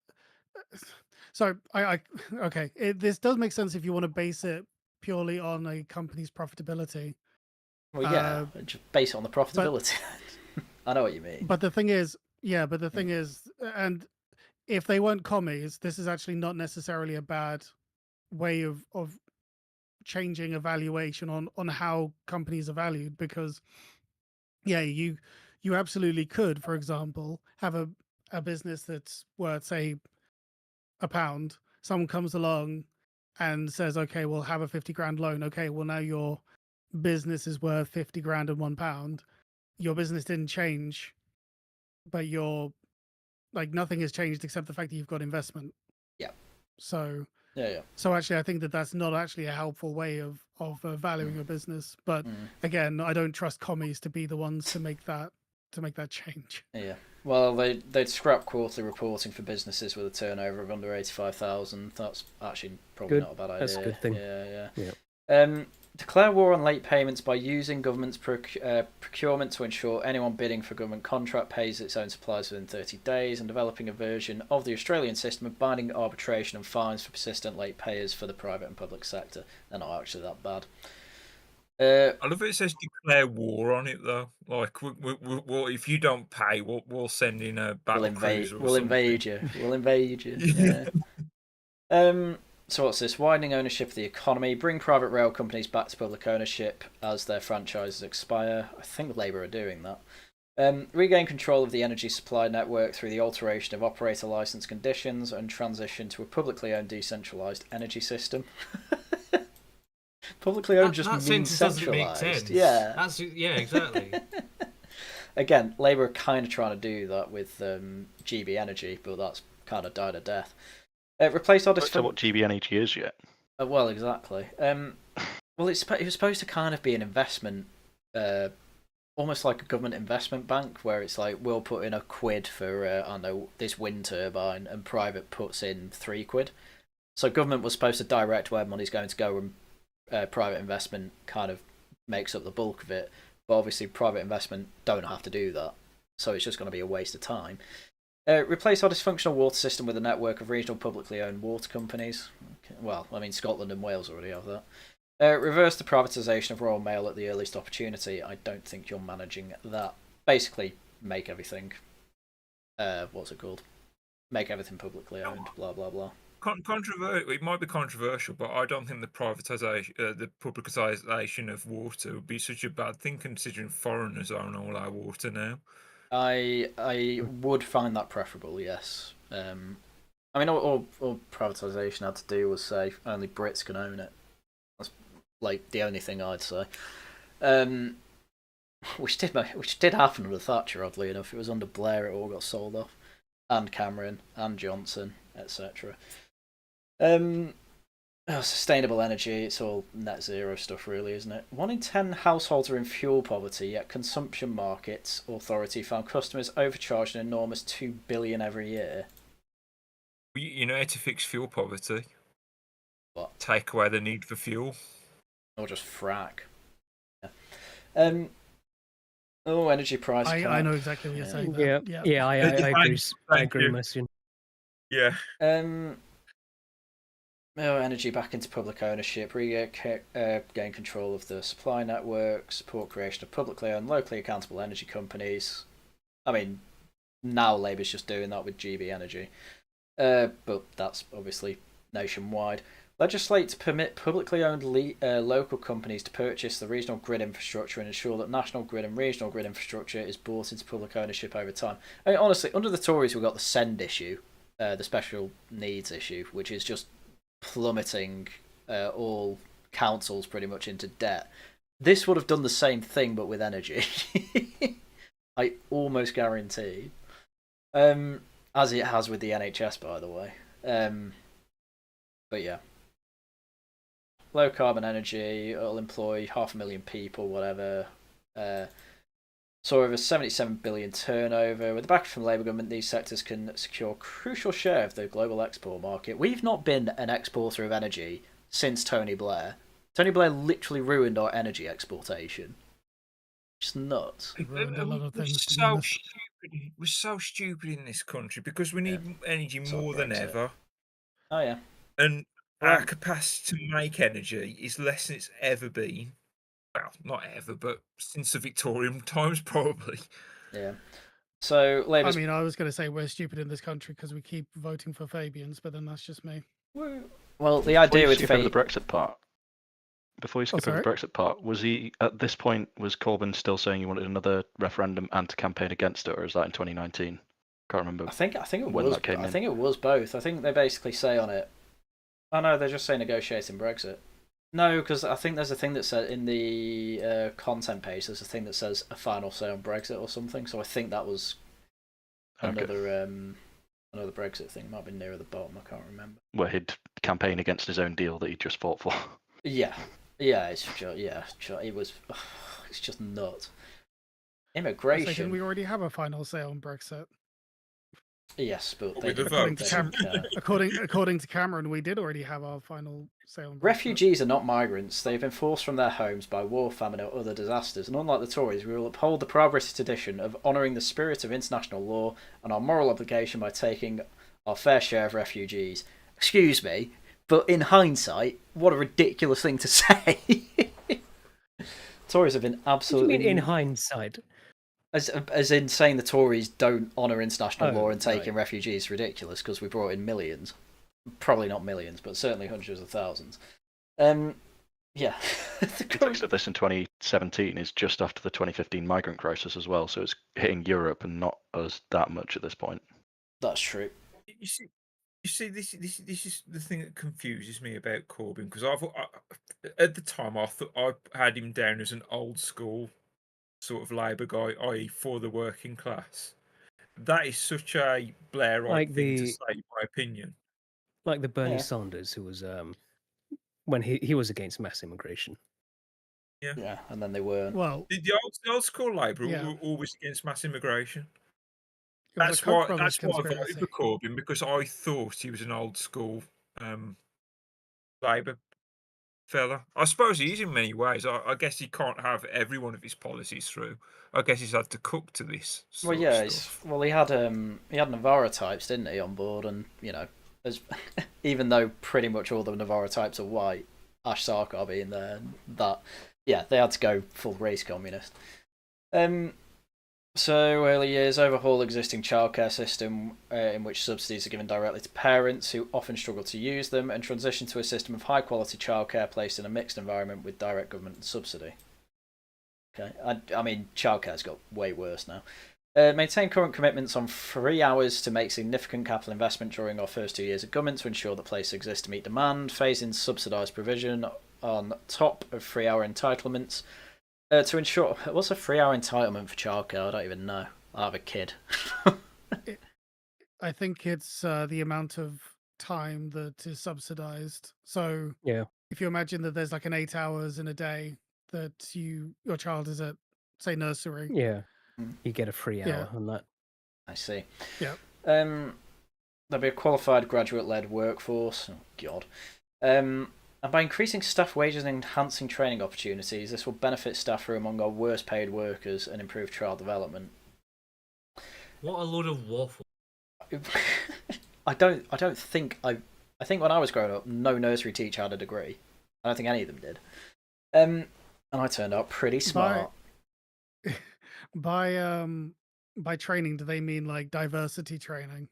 S4: this does make sense if you want to base it purely on a company's profitability.
S1: Well, yeah, just base it on the profitability. I know what you mean.
S4: But the thing is, and if they weren't commies, this is actually not necessarily a bad way of changing evaluation on how companies are valued, because you absolutely could, for example, have a business that's worth, say, £1. Someone comes along and says, okay, we'll have a 50 grand loan. Okay, well, now your business is worth 50 grand and £1. Your business didn't change, but you're like, nothing has changed except the fact that you've got investment.
S1: Yeah.
S4: So
S1: yeah.
S4: So actually, I think that's not actually a helpful way of valuing a business. But again, I don't trust commies to be the ones to make that change.
S1: Yeah. Well, they'd scrap quarterly reporting for businesses with a turnover of under 85,000. That's actually probably not a bad idea.
S3: That's a good thing.
S1: Yeah. Declare war on late payments by using government's procurement to ensure anyone bidding for government contract pays its own supplies within 30 days, and developing a version of the Australian system of binding arbitration and fines for persistent late payers for the private and public sector. They're not actually that bad.
S2: I love it says declare war on it, though. Like, we'll if you don't pay, we'll send in a battle cruiser.
S1: We'll invade you. We'll invade you. Yeah. So what's this? Widening ownership of the economy. Bring private rail companies back to public ownership as their franchises expire. I think Labour are doing that. Regain control of the energy supply network through the alteration of operator licence conditions and transition to a publicly owned decentralised energy system. Publicly owned just means centralised. Doesn't make sense.
S5: Yeah, exactly.
S1: Again, Labour are kind of trying to do that with GB Energy, but that's kind of died a death. Replace our
S6: dysfunction. What GB Energy is yet?
S1: Well, exactly. Well, it was supposed to kind of be an investment, almost like a government investment bank, where it's like, we'll put in £1 for I don't know, this wind turbine, and private puts in £3. So government was supposed to direct where money's going to go, and private investment kind of makes up the bulk of it. But obviously, private investment don't have to do that, so it's just going to be a waste of time. Replace our dysfunctional water system with a network of regional publicly owned water companies. Okay. Well, I mean, Scotland and Wales already have that. Reverse the privatisation of Royal Mail at the earliest opportunity. I don't think you're managing that. Basically, make everything... what's it called? Make everything publicly owned, blah, blah, blah.
S2: It might be controversial, but I don't think the privatisation, the publicisation of water would be such a bad thing, considering foreigners own all our water now.
S1: I would find that preferable, yes. I mean, all privatisation had to do was say only Brits can own it. That's like the only thing I'd say. Which did happen under Thatcher, oddly enough. It was under Blair it all got sold off, and Cameron and Johnson, etc. Sustainable energy, it's all net zero stuff, really, isn't it? 1 in 10 households are in fuel poverty, yet Consumption Markets Authority found customers overcharged an enormous $2 billion every year.
S2: You know how to fix fuel poverty?
S1: What?
S2: Take away the need for fuel.
S1: Or just frack. Yeah. Energy price.
S4: I know exactly what you're saying.
S3: Yeah, I agree, Mercian.
S2: Yeah.
S1: Energy back into public ownership, gain control of the supply network, support creation of publicly owned, locally accountable energy companies. I mean, now Labour's just doing that with GB Energy, but that's obviously nationwide. Legislate to permit publicly owned local companies to purchase the regional grid infrastructure and ensure that national grid and regional grid infrastructure is brought into public ownership over time. I mean, honestly, under the Tories we've got the SEND issue, the special needs issue, which is just plummeting all councils pretty much into debt. This would have done the same thing, but with energy. I almost guarantee. As it has with the NHS, by the way. But yeah. Low carbon energy, it'll employ 500,000 people, whatever. So over 77 billion turnover. With the backing from the Labour government, these sectors can secure a crucial share of the global export market. We've not been an exporter of energy since Tony Blair. Tony Blair literally ruined our energy exportation. Just nuts.
S2: We're so stupid in this country because we need energy more than ever.
S1: Oh yeah.
S2: And our capacity to make energy is less than it's ever been. Well, not ever, but since the Victorian times, probably.
S1: Yeah. So Labour's...
S4: I mean, I was going to say we're stupid in this country because we keep voting for Fabians, but then that's just me.
S1: Well, the idea with
S6: the Brexit part. Before you skip over the Brexit part, was he at this point? Was Corbyn still saying he wanted another referendum and to campaign against it, or is that in 2019? Can't remember.
S1: I think it was. I think it was both. I think they basically say on it. Oh no, they're just saying negotiating Brexit. No, because I think there's a thing that said in the content page. There's a thing that says a final say on Brexit or something. So I think that was another another Brexit thing. It might be nearer the bottom. I can't remember.
S6: Where he'd campaign against his own deal that he just fought for.
S1: Yeah, it's just, it was. It's just nuts. Immigration.
S4: Didn't we already have a final say on Brexit?
S1: Yes, but
S4: according to Cameron, we did already have our final say on Brexit.
S1: Refugees are not migrants. They've been forced from their homes by war, famine, or other disasters. And unlike the Tories, we will uphold the proud British tradition of honouring the spirit of international law and our moral obligation by taking our fair share of refugees. Excuse me, but in hindsight, what a ridiculous thing to say. Tories have been absolutely...
S3: What do you mean in hindsight?
S1: As in saying the Tories don't honour international law and taking refugees is ridiculous because we brought in millions. Probably not millions, but certainly hundreds of thousands. Yeah.
S6: The context of this in 2017 is just after the 2015 migrant crisis as well, so it's hitting Europe and not us that much at this point.
S1: That's true.
S2: You see, this is the thing that confuses me about Corbyn, because at the time I thought I had him down as an old school sort of Labour guy, i.e. for the working class. That is such a Blairite thing to say, in my opinion.
S3: Like the Bernie Sanders, who was when he was against mass immigration.
S1: Yeah, and then they weren't.
S2: Well, the old school Labour were always against mass immigration. That's why I voted for Corbyn, because I thought he was an old school Labour fella. I suppose he is in many ways. I guess he can't have every one of his policies through. I guess he's had to cook to this.
S1: Well, yeah. He had Navarro types, didn't he, on board, and even though pretty much all the Navarro types are white, Ash Sarkar being there, they had to go full race communist. So, early years, overhaul existing childcare system in which subsidies are given directly to parents who often struggle to use them, and transition to a system of high-quality childcare placed in a mixed environment with direct government subsidy. Okay, I mean, childcare's got way worse now. Maintain current commitments on 3 hours to make significant capital investment during our first 2 years of government to ensure that places exist to meet demand, phase in subsidised provision on top of 3 hour entitlements. To ensure, what's a 3 hour entitlement for childcare? I don't even know. I have a kid.
S4: I think it's the amount of time that is subsidized. So if you imagine that there's like an 8 hours in a day that your child is at, say, nursery.
S3: Yeah, you get a free hour on that.
S1: I see.
S4: Yeah.
S1: There'll be a qualified graduate-led workforce. Oh God. And by increasing staff wages and enhancing training opportunities, this will benefit staff who are among our worst paid workers and improve child development.
S5: What a load of waffle.
S1: I think when I was growing up, no nursery teacher had a degree. I don't think any of them did. And I turned out pretty smart.
S4: By training, do they mean like diversity training?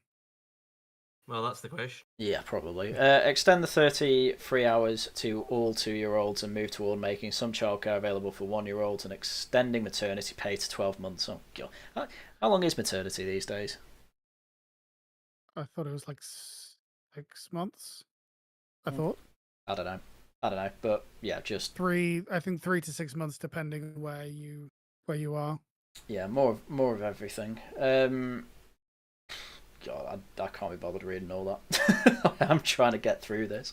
S5: Well, that's the question.
S1: Yeah, probably. Extend the 33 hours to all 2-year-olds and move toward making some childcare available for 1-year-olds and extending maternity pay to 12 months. Oh, God. How long is maternity these days?
S4: I thought it was like 6 months. I thought.
S1: I don't know. But yeah, just
S4: 3 to 6 months, depending where you are.
S1: Yeah, more of everything. God, I can't be bothered reading all that. I'm trying to get through this.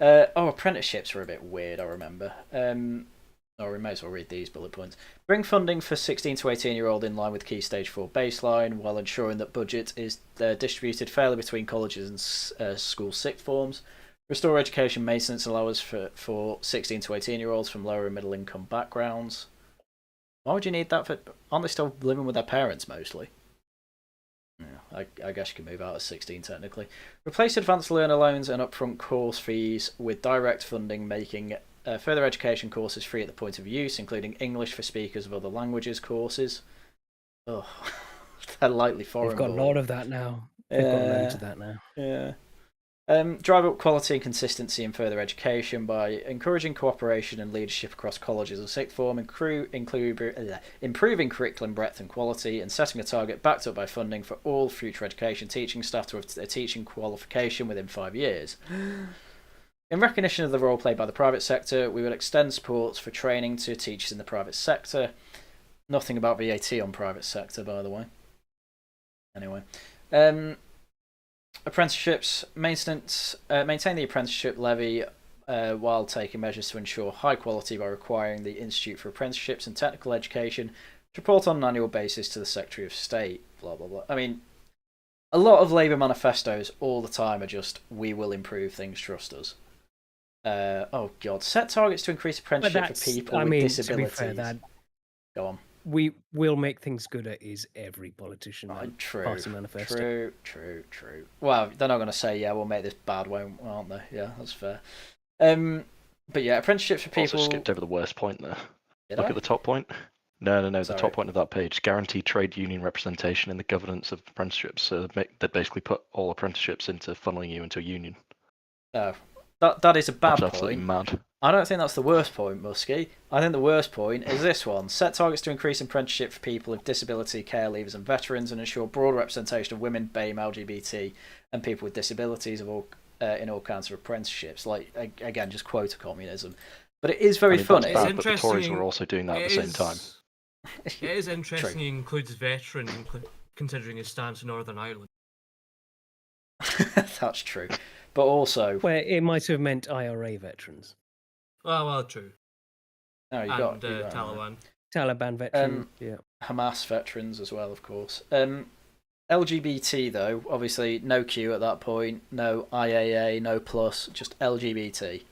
S1: Apprenticeships were a bit weird, I remember. We may as well read these bullet points. Bring funding for 16 to 18-year-old in line with Key Stage 4 baseline, while ensuring that budget is distributed fairly between colleges and school sixth forms. Restore education maintenance allowance for 16 to 18-year-olds from lower and middle income backgrounds. Why would you need that for... Aren't they still living with their parents, mostly? Yeah, I guess you can move out at 16 technically. Replace advanced learner loans and upfront course fees with direct funding, making further education courses free at the point of use, including English for speakers of other languages courses. Oh, They're lightly foreign.
S3: They've got a lot of that now. They've got loads of that now.
S1: Yeah. Drive up quality and consistency in further education by encouraging cooperation and leadership across colleges and sixth form, improving curriculum breadth and quality, and setting a target backed up by funding for all future education teaching staff to have a teaching qualification within 5 years. In recognition of the role played by the private sector, we will extend support for training to teachers in the private sector. Nothing about VAT on private sector, by the way. Anyway. Apprenticeships, maintain the apprenticeship levy while taking measures to ensure high quality by requiring the Institute for Apprenticeships and Technical Education to report on an annual basis to the Secretary of State, blah, blah, blah. I mean, a lot of Labour manifestos all the time are just, we will improve things, trust us. Oh, God. Set targets to increase apprenticeship for people with disabilities.
S3: To be fair,
S1: Go on.
S3: We will make things gooder is every politician party manifesto.
S1: True. Well, they're not going to say, yeah, we'll make this bad, aren't they? Yeah, that's fair. But yeah, apprenticeships for people...
S6: Also skipped over the worst point there. Look at the top point. No.
S1: Sorry.
S6: The top point of that page. Guaranteed trade union representation in the governance of apprenticeships. So they basically put all apprenticeships into funneling you into a union.
S1: Oh, that is a bad point.
S6: Absolutely mad.
S1: I don't think that's the worst point, Muzzkie. I think the worst point is this one. Set targets to increase apprenticeship for people with disability, care leavers and veterans, and ensure broad representation of women, BAME, LGBT and people with disabilities in all kinds of apprenticeships. Like, again, just quota communism. But it is very funny.
S6: Bad, but the Tories were also doing that at the same time.
S5: It is interesting he includes veterans, considering his stance in Northern Ireland.
S1: That's true. But also...
S3: Well, it might have meant IRA veterans.
S5: Well, true.
S1: Oh, you got
S5: Taliban.
S3: Taliban veterans, yeah.
S1: Hamas veterans as well, of course. LGBT, though, obviously no Q at that point, no IAA, no plus, just LGBT.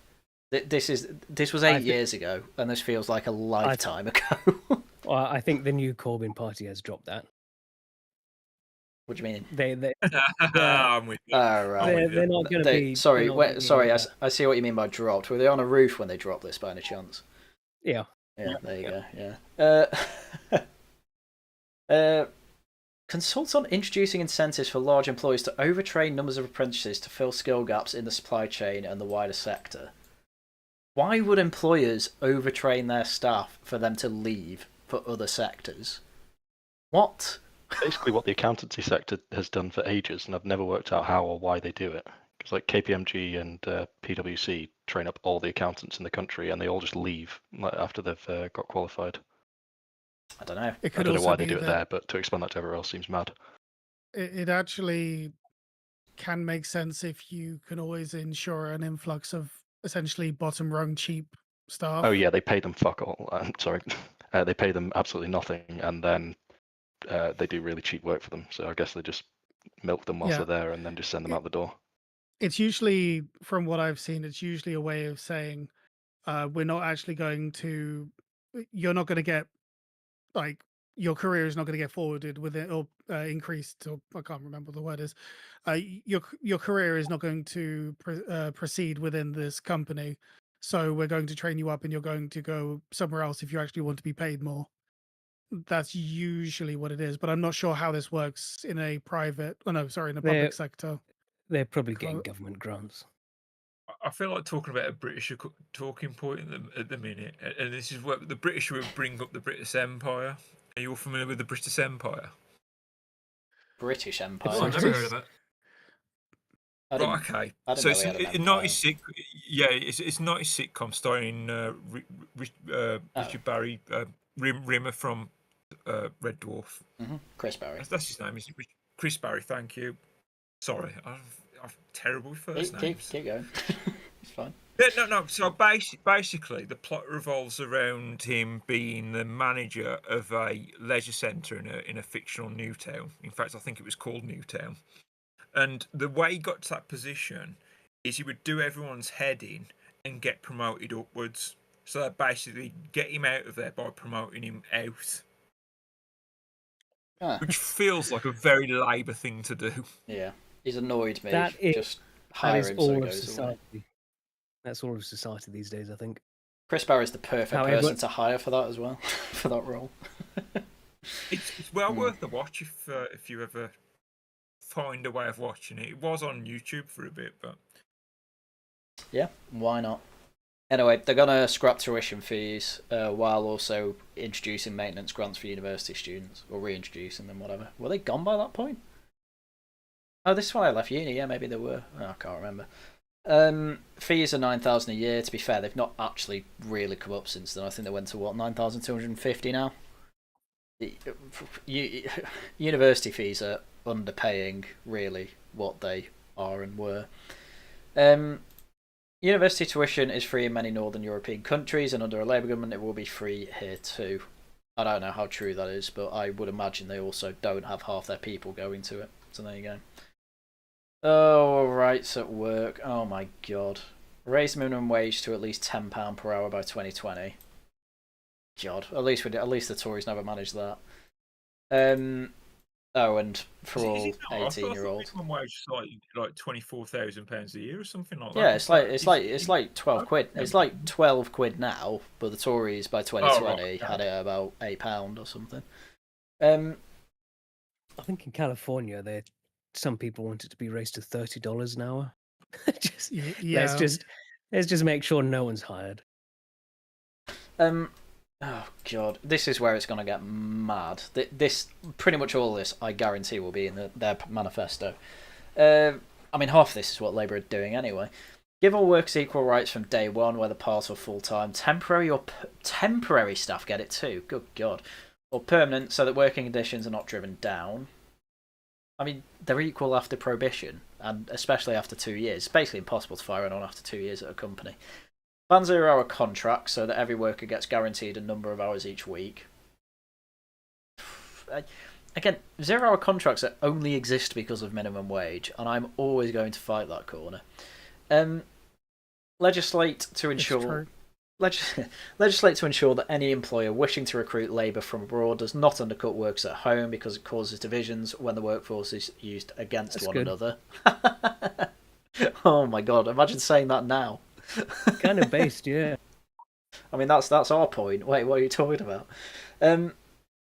S1: This was 8 years ago, and this feels like a lifetime ago.
S3: Well, I think the new Corbyn party has dropped that.
S1: What do you mean?
S2: I'm with you.
S1: Oh, right.
S3: They're not going to be...
S1: Sorry, I see what you mean by dropped. Were they on a roof when they dropped this, by any chance?
S3: Yeah.
S1: Yeah, there you go, yeah. Consults on introducing incentives for large employers to overtrain numbers of apprentices to fill skill gaps in the supply chain and the wider sector. Why would employers overtrain their staff for them to leave for other sectors? What?
S6: Basically what the accountancy sector has done for ages, and I've never worked out how or why they do it. Because like KPMG and PwC train up all the accountants in the country, and they all just leave after they've got qualified.
S1: I don't know.
S6: I don't know why they do it there, but to expand that to everywhere else seems mad.
S4: It actually can make sense if you can always ensure an influx of essentially bottom rung cheap staff.
S6: Oh yeah, they pay them fuck all. I'm sorry, they pay them absolutely nothing, and then they do really cheap work for them. So I guess they just milk them whilst they're there, and then just send them out the door.
S4: It's usually, from what I've seen, it's usually a way of saying, we're not actually going to. You're not going to get, like, your career is not going to get forwarded with it or increased, or I can't remember what the word is. Your career is not going to proceed within this company. So we're going to train you up, and you're going to go somewhere else if you actually want to be paid more. That's usually what it is, but I'm not sure how this works in a private. Oh no, sorry, in a public sector.
S3: They're probably getting government grants.
S2: I feel like talking about a British talking point at the minute, and this is where the British would bring up the British Empire. Are you all familiar with the British Empire?
S1: British Empire.
S5: I've never heard of it.
S2: Right, okay. So it's in 96. Yeah, it's 96 sitcom starring Richard Barry, Rimmer from Red Dwarf.
S1: Mm-hmm. Chris Barry.
S2: That's his name, isn't it? Chris Barry. Thank you. Sorry, I'm terrible with first names.
S1: Keep going. It's fine.
S2: Yeah, no. So basically, the plot revolves around him being the manager of a leisure centre in a fictional Newtown. In fact, I think it was called Newtown. And the way he got to that position is he would do everyone's head in and get promoted upwards. So they basically get him out of there by promoting him out. Which feels like a very Labour thing to do.
S1: Yeah, he's annoyed me. Just
S3: hire
S1: him
S3: all
S1: so he
S3: of
S1: goes
S3: society.
S1: away.
S3: That's all of society these days, I think.
S1: Chris Barry's the perfect person to hire for that as well, for that role.
S2: It's well worth a watch if you ever find a way of watching it. It was on YouTube for a bit, but
S1: yeah, why not? Anyway, they're gonna scrap tuition fees while also introducing maintenance grants for university students, or reintroducing them, whatever. Were they gone by that point? Oh, this is when I left uni. Yeah, maybe they were. Oh, I can't remember. Fees are 9,000 a year. To be fair, they've not actually really come up since then. I think they went to what 9,250 now. University fees are underpaying really what they are and were. University tuition is free in many northern European countries, and under a Labour government it will be free here too. I don't know how true that is, but I would imagine they also don't have half their people going to it. So there you go. Oh, rights at work. Oh my god. Raise the minimum wage to at least £10 per hour by 2020. God, at least the Tories never managed that. Oh, and for all 18-year-olds.
S2: Minimum wage is like £24,000 a year or something like that.
S1: Yeah, it's like 12 quid. It's like 12 quid now, but the Tories by 2020 had it at about £8 or something.
S3: I think in California, some people want it to be raised to $30 an hour. Let's just make sure no one's hired.
S1: Oh god, this is where it's going to get mad. This pretty much all this, I guarantee, will be in their manifesto. I mean, half of this is what Labour are doing anyway. Give all workers equal rights from day one, whether part or full time. Temporary staff get it too. Good god, or permanent, so that working conditions are not driven down. I mean, they're equal after prohibition, and especially after 2 years. It's basically impossible to fire anyone after 2 years at a company. Ban 0-hour contracts so that every worker gets guaranteed a number of hours each week. Again, 0-hour contracts that only exist because of minimum wage, and I'm always going to fight that corner. Legislate to ensure that any employer wishing to recruit labour from abroad does not undercut workers at home because it causes divisions when the workforce is used against one another. Oh my god, imagine saying that now.
S3: Kind of based, yeah.
S1: I mean, that's our point. Wait, what are you talking about?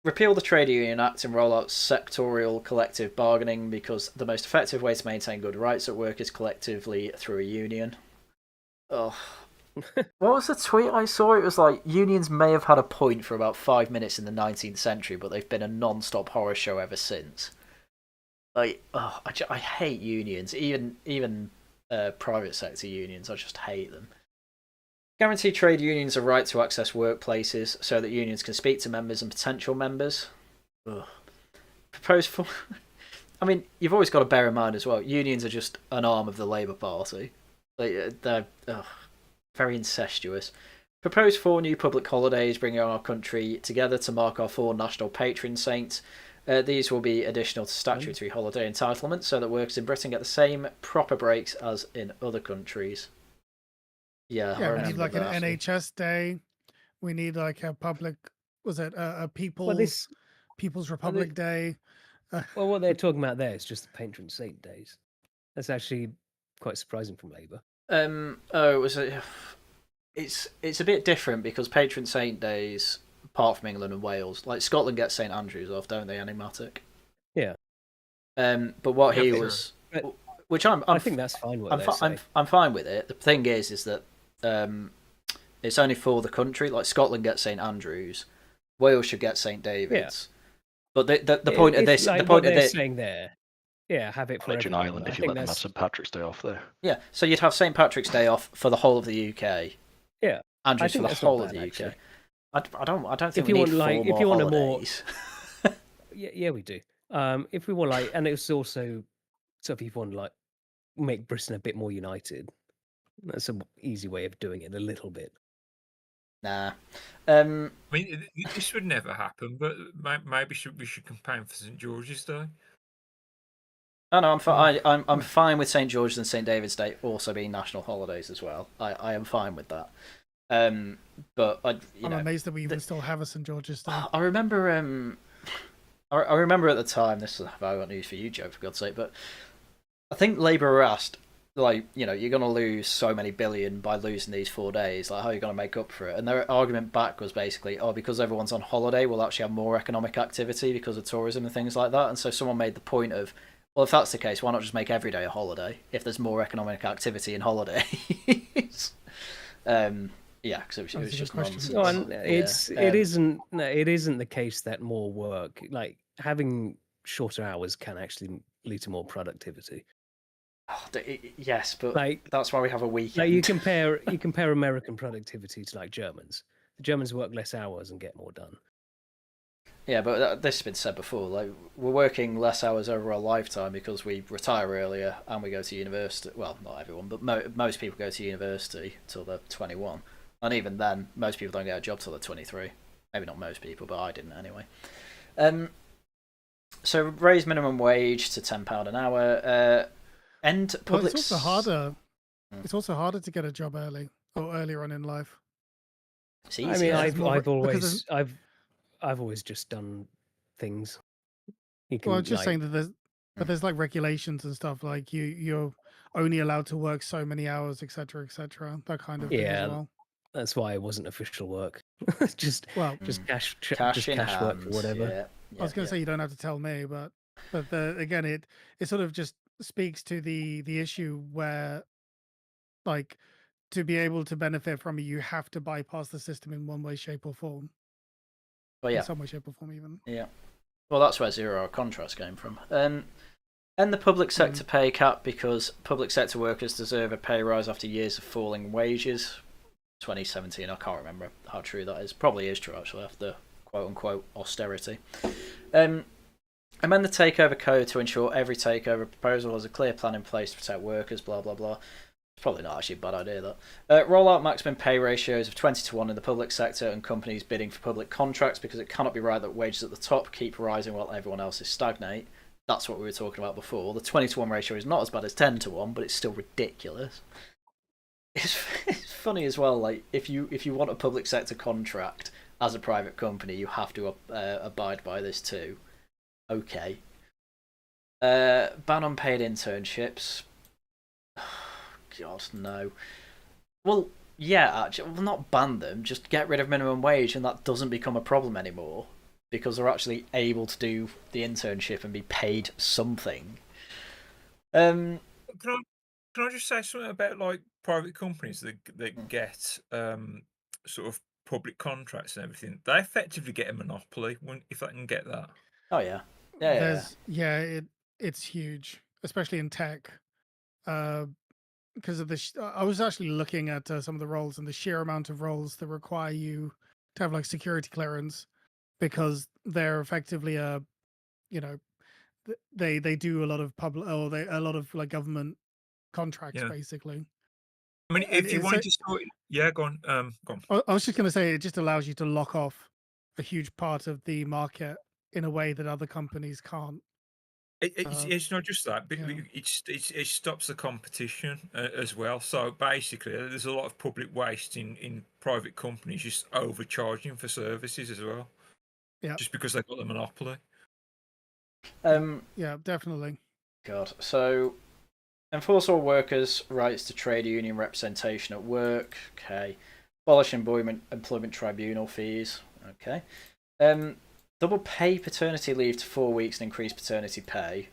S1: Repeal the Trade Union Act and roll out sectorial collective bargaining because the most effective way to maintain good rights at work is collectively through a union. Oh. What was the tweet I saw? It was like, unions may have had a point for about 5 minutes in the 19th century, but they've been a non-stop horror show ever since. Like, I hate unions, even private sector unions. I just hate them. Guarantee trade unions a right to access workplaces so that unions can speak to members and potential members. Ugh. Proposed for... I mean, you've always got to bear in mind as well, unions are just an arm of the Labour Party. They're very incestuous. Proposed 4 new public holidays bringing our country together to mark our 4 national patron saints. These will be additional to statutory holiday entitlements so that workers in Britain get the same proper breaks as in other countries. Yeah,
S4: we need like an NHS day. We need like a public, a People's Republic Day.
S3: Well, what they're talking about there is just the patron saint days. That's actually quite surprising from Labour.
S1: It's a bit different because patron saint days, apart from England and Wales, like Scotland gets St Andrews off, don't they? Enigmatic.
S3: Yeah.
S1: But what he was, which I
S3: think that's fine.
S1: I'm fine with it. The thing is that it's only for the country. Like Scotland gets St Andrews, Wales should get St David's. Yeah. But the point of this,
S3: like
S1: the point of this,
S3: saying there, yeah, have it for
S6: Virgin Island if you let them have St Patrick's Day off there.
S1: Yeah, so you'd have St Patrick's Day off for the whole of the UK.
S3: Yeah,
S1: Andrews for the whole of the UK. I don't think we need 4 more holidays.
S3: Yeah, we do. If we want and it's also so if you want to make Britain a bit more united, that's an easy way of doing it a little bit.
S1: Nah.
S2: I mean, this would never happen, but maybe we should campaign for St George's Day.
S1: Oh no, I'm fine with St George's and St David's Day also being national holidays as well. I am fine with that. But I'm
S4: amazed that we even still have a St George's Day.
S1: I remember I remember at the time, this is how I got news for you, Joe, for God's sake, but I think Labour were asked, like, you know, you're going to lose so many billion by losing these 4 days. Like, how are you going to make up for it? And their argument back was basically, oh, because everyone's on holiday, we'll actually have more economic activity because of tourism and things like that. And so someone made the point of, well, if that's the case, why not just make every day a holiday if there's more economic activity in holidays? Yeah, because it was just nonsense.
S3: No, and it isn't the case that more work, like having shorter hours, can actually lead to more productivity.
S1: Yes, but
S3: like
S1: that's why we have a weekend.
S3: Like you compare American productivity to like Germans. The Germans work less hours and get more done.
S1: Yeah, but this has been said before. Like, we're working less hours over our lifetime because we retire earlier and we go to university. Well, not everyone, but most people go to university till they're 21, and even then, most people don't get a job till they're 23. Maybe not most people, but I didn't anyway. So raise minimum wage to £10 an hour. End public.
S4: Well, it's also harder. It's also harder to get a job early or earlier on in life.
S1: It's easier.
S3: I mean, I've always just done things.
S4: Well, I'm just saying that there's like regulations and stuff, like you're only allowed to work so many hours, etc., that kind of thing as well.
S3: That's why it wasn't official work. just cash work or whatever.
S1: Yeah,
S4: I was going to say you don't have to tell me, but again, it sort of just speaks to the issue where, like, to be able to benefit from it, you have to bypass the system in one way, shape, or form.
S1: Well, yeah,
S4: in some way, shape, or form, even.
S1: Yeah. Well, that's where 0 hour contracts came from. And the public sector pay cap, because public sector workers deserve a pay rise after years of falling wages. 2017, I can't remember how true that is. Probably is true, actually, after quote-unquote austerity. Amend the takeover code to ensure every takeover proposal has a clear plan in place to protect workers, blah, blah, blah. It's probably not actually a bad idea, that. Roll out maximum pay ratios of 20-1 in the public sector and companies bidding for public contracts, because it cannot be right that wages at the top keep rising while everyone else is stagnate. That's what we were talking about before. The 20-1 ratio is not as bad as 10-1, but it's still ridiculous. It's funny as well, like, if you want a public sector contract as a private company, you have to abide by this too. Okay. Ban unpaid internships. God, no. Well, yeah, actually, well, not ban them, just get rid of minimum wage, and that doesn't become a problem anymore, because they're actually able to do the internship and be paid something.
S2: Can I just say something about, like, private companies that get sort of public contracts and everything? They effectively get a monopoly if they can get that.
S1: Oh yeah,
S4: it's huge, especially in tech. Because of I was actually looking at some of the roles and the sheer amount of roles that require you to have like security clearance, because they're effectively they do a lot of a lot of like government contracts, basically.
S2: I mean, if you wanted to start, go on. Go on.
S4: I was just going to say, it just allows you to lock off a huge part of the market in a way that other companies can't.
S2: It's not just that, but it stops the competition as well. So basically, there's a lot of public waste in private companies just overcharging for services as well.
S4: Yeah.
S2: Just because they've got the monopoly.
S4: Yeah, definitely.
S1: God. So, enforce all workers' rights to trade union representation at work. Okay. Abolish employment tribunal fees. Okay. Double pay paternity leave to 4 weeks and increase paternity pay.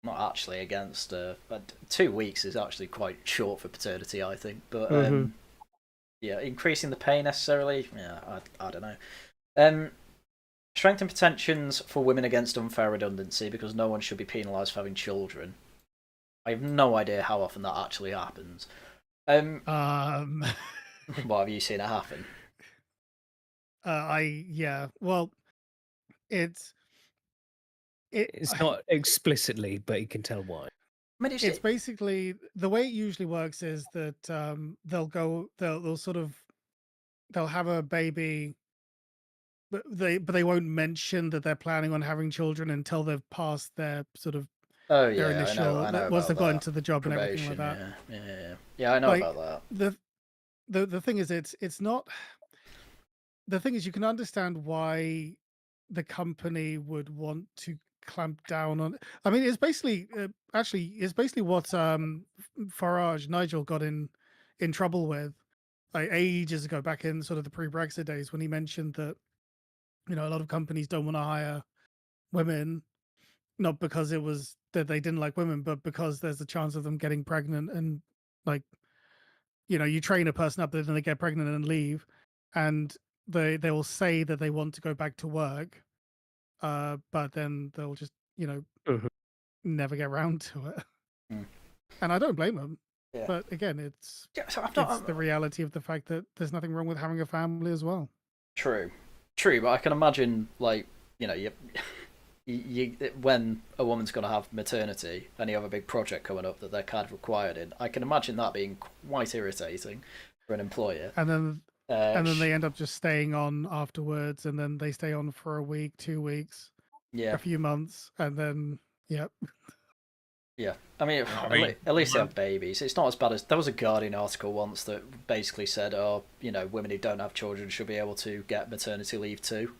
S1: Not actually against. 2 weeks is actually quite short for paternity, I think. But yeah, increasing the pay necessarily. Yeah, I don't know. Strengthen protections for women against unfair redundancy, because no one should be penalised for having children. I have no idea how often that actually happens. What have you seen it happen?
S4: Well, it's
S3: not explicitly, but you can tell why.
S1: I mean,
S4: it's basically the way it usually works is that they'll have a baby, but they won't mention that they're planning on having children until they've passed their sort of their initial,
S1: I know
S4: once they've
S1: that.
S4: got into the job and everything like that.
S1: Yeah, I know about that.
S4: The thing is, it's not. The thing is, you can understand why the company would want to clamp down on. I mean, it's basically it's basically what Farage Nigel got in trouble with, like ages ago, back in sort of the pre-Brexit days, when he mentioned that a lot of companies don't want to hire women, not because it was that they didn't like women, but because there's a chance of them getting pregnant, and like you train a person up, then they get pregnant and leave, and they will say that they want to go back to work, but then they'll just never get around to it. And I don't blame them.
S1: Yeah.
S4: But again, it's
S1: I'm
S4: the reality of the fact that there's nothing wrong with having a family as well.
S1: True, but I can imagine, like, you when a woman's going to have maternity and you have a big project coming up that they're kind of required in, I can imagine that being quite irritating for an employer.
S4: And then they end up just staying on afterwards, and then they stay on for a week, 2 weeks, a few months, and then Yeah.
S1: I mean, at least they have babies. It's not as bad as... There was a Guardian article once that basically said, women who don't have children should be able to get maternity leave too.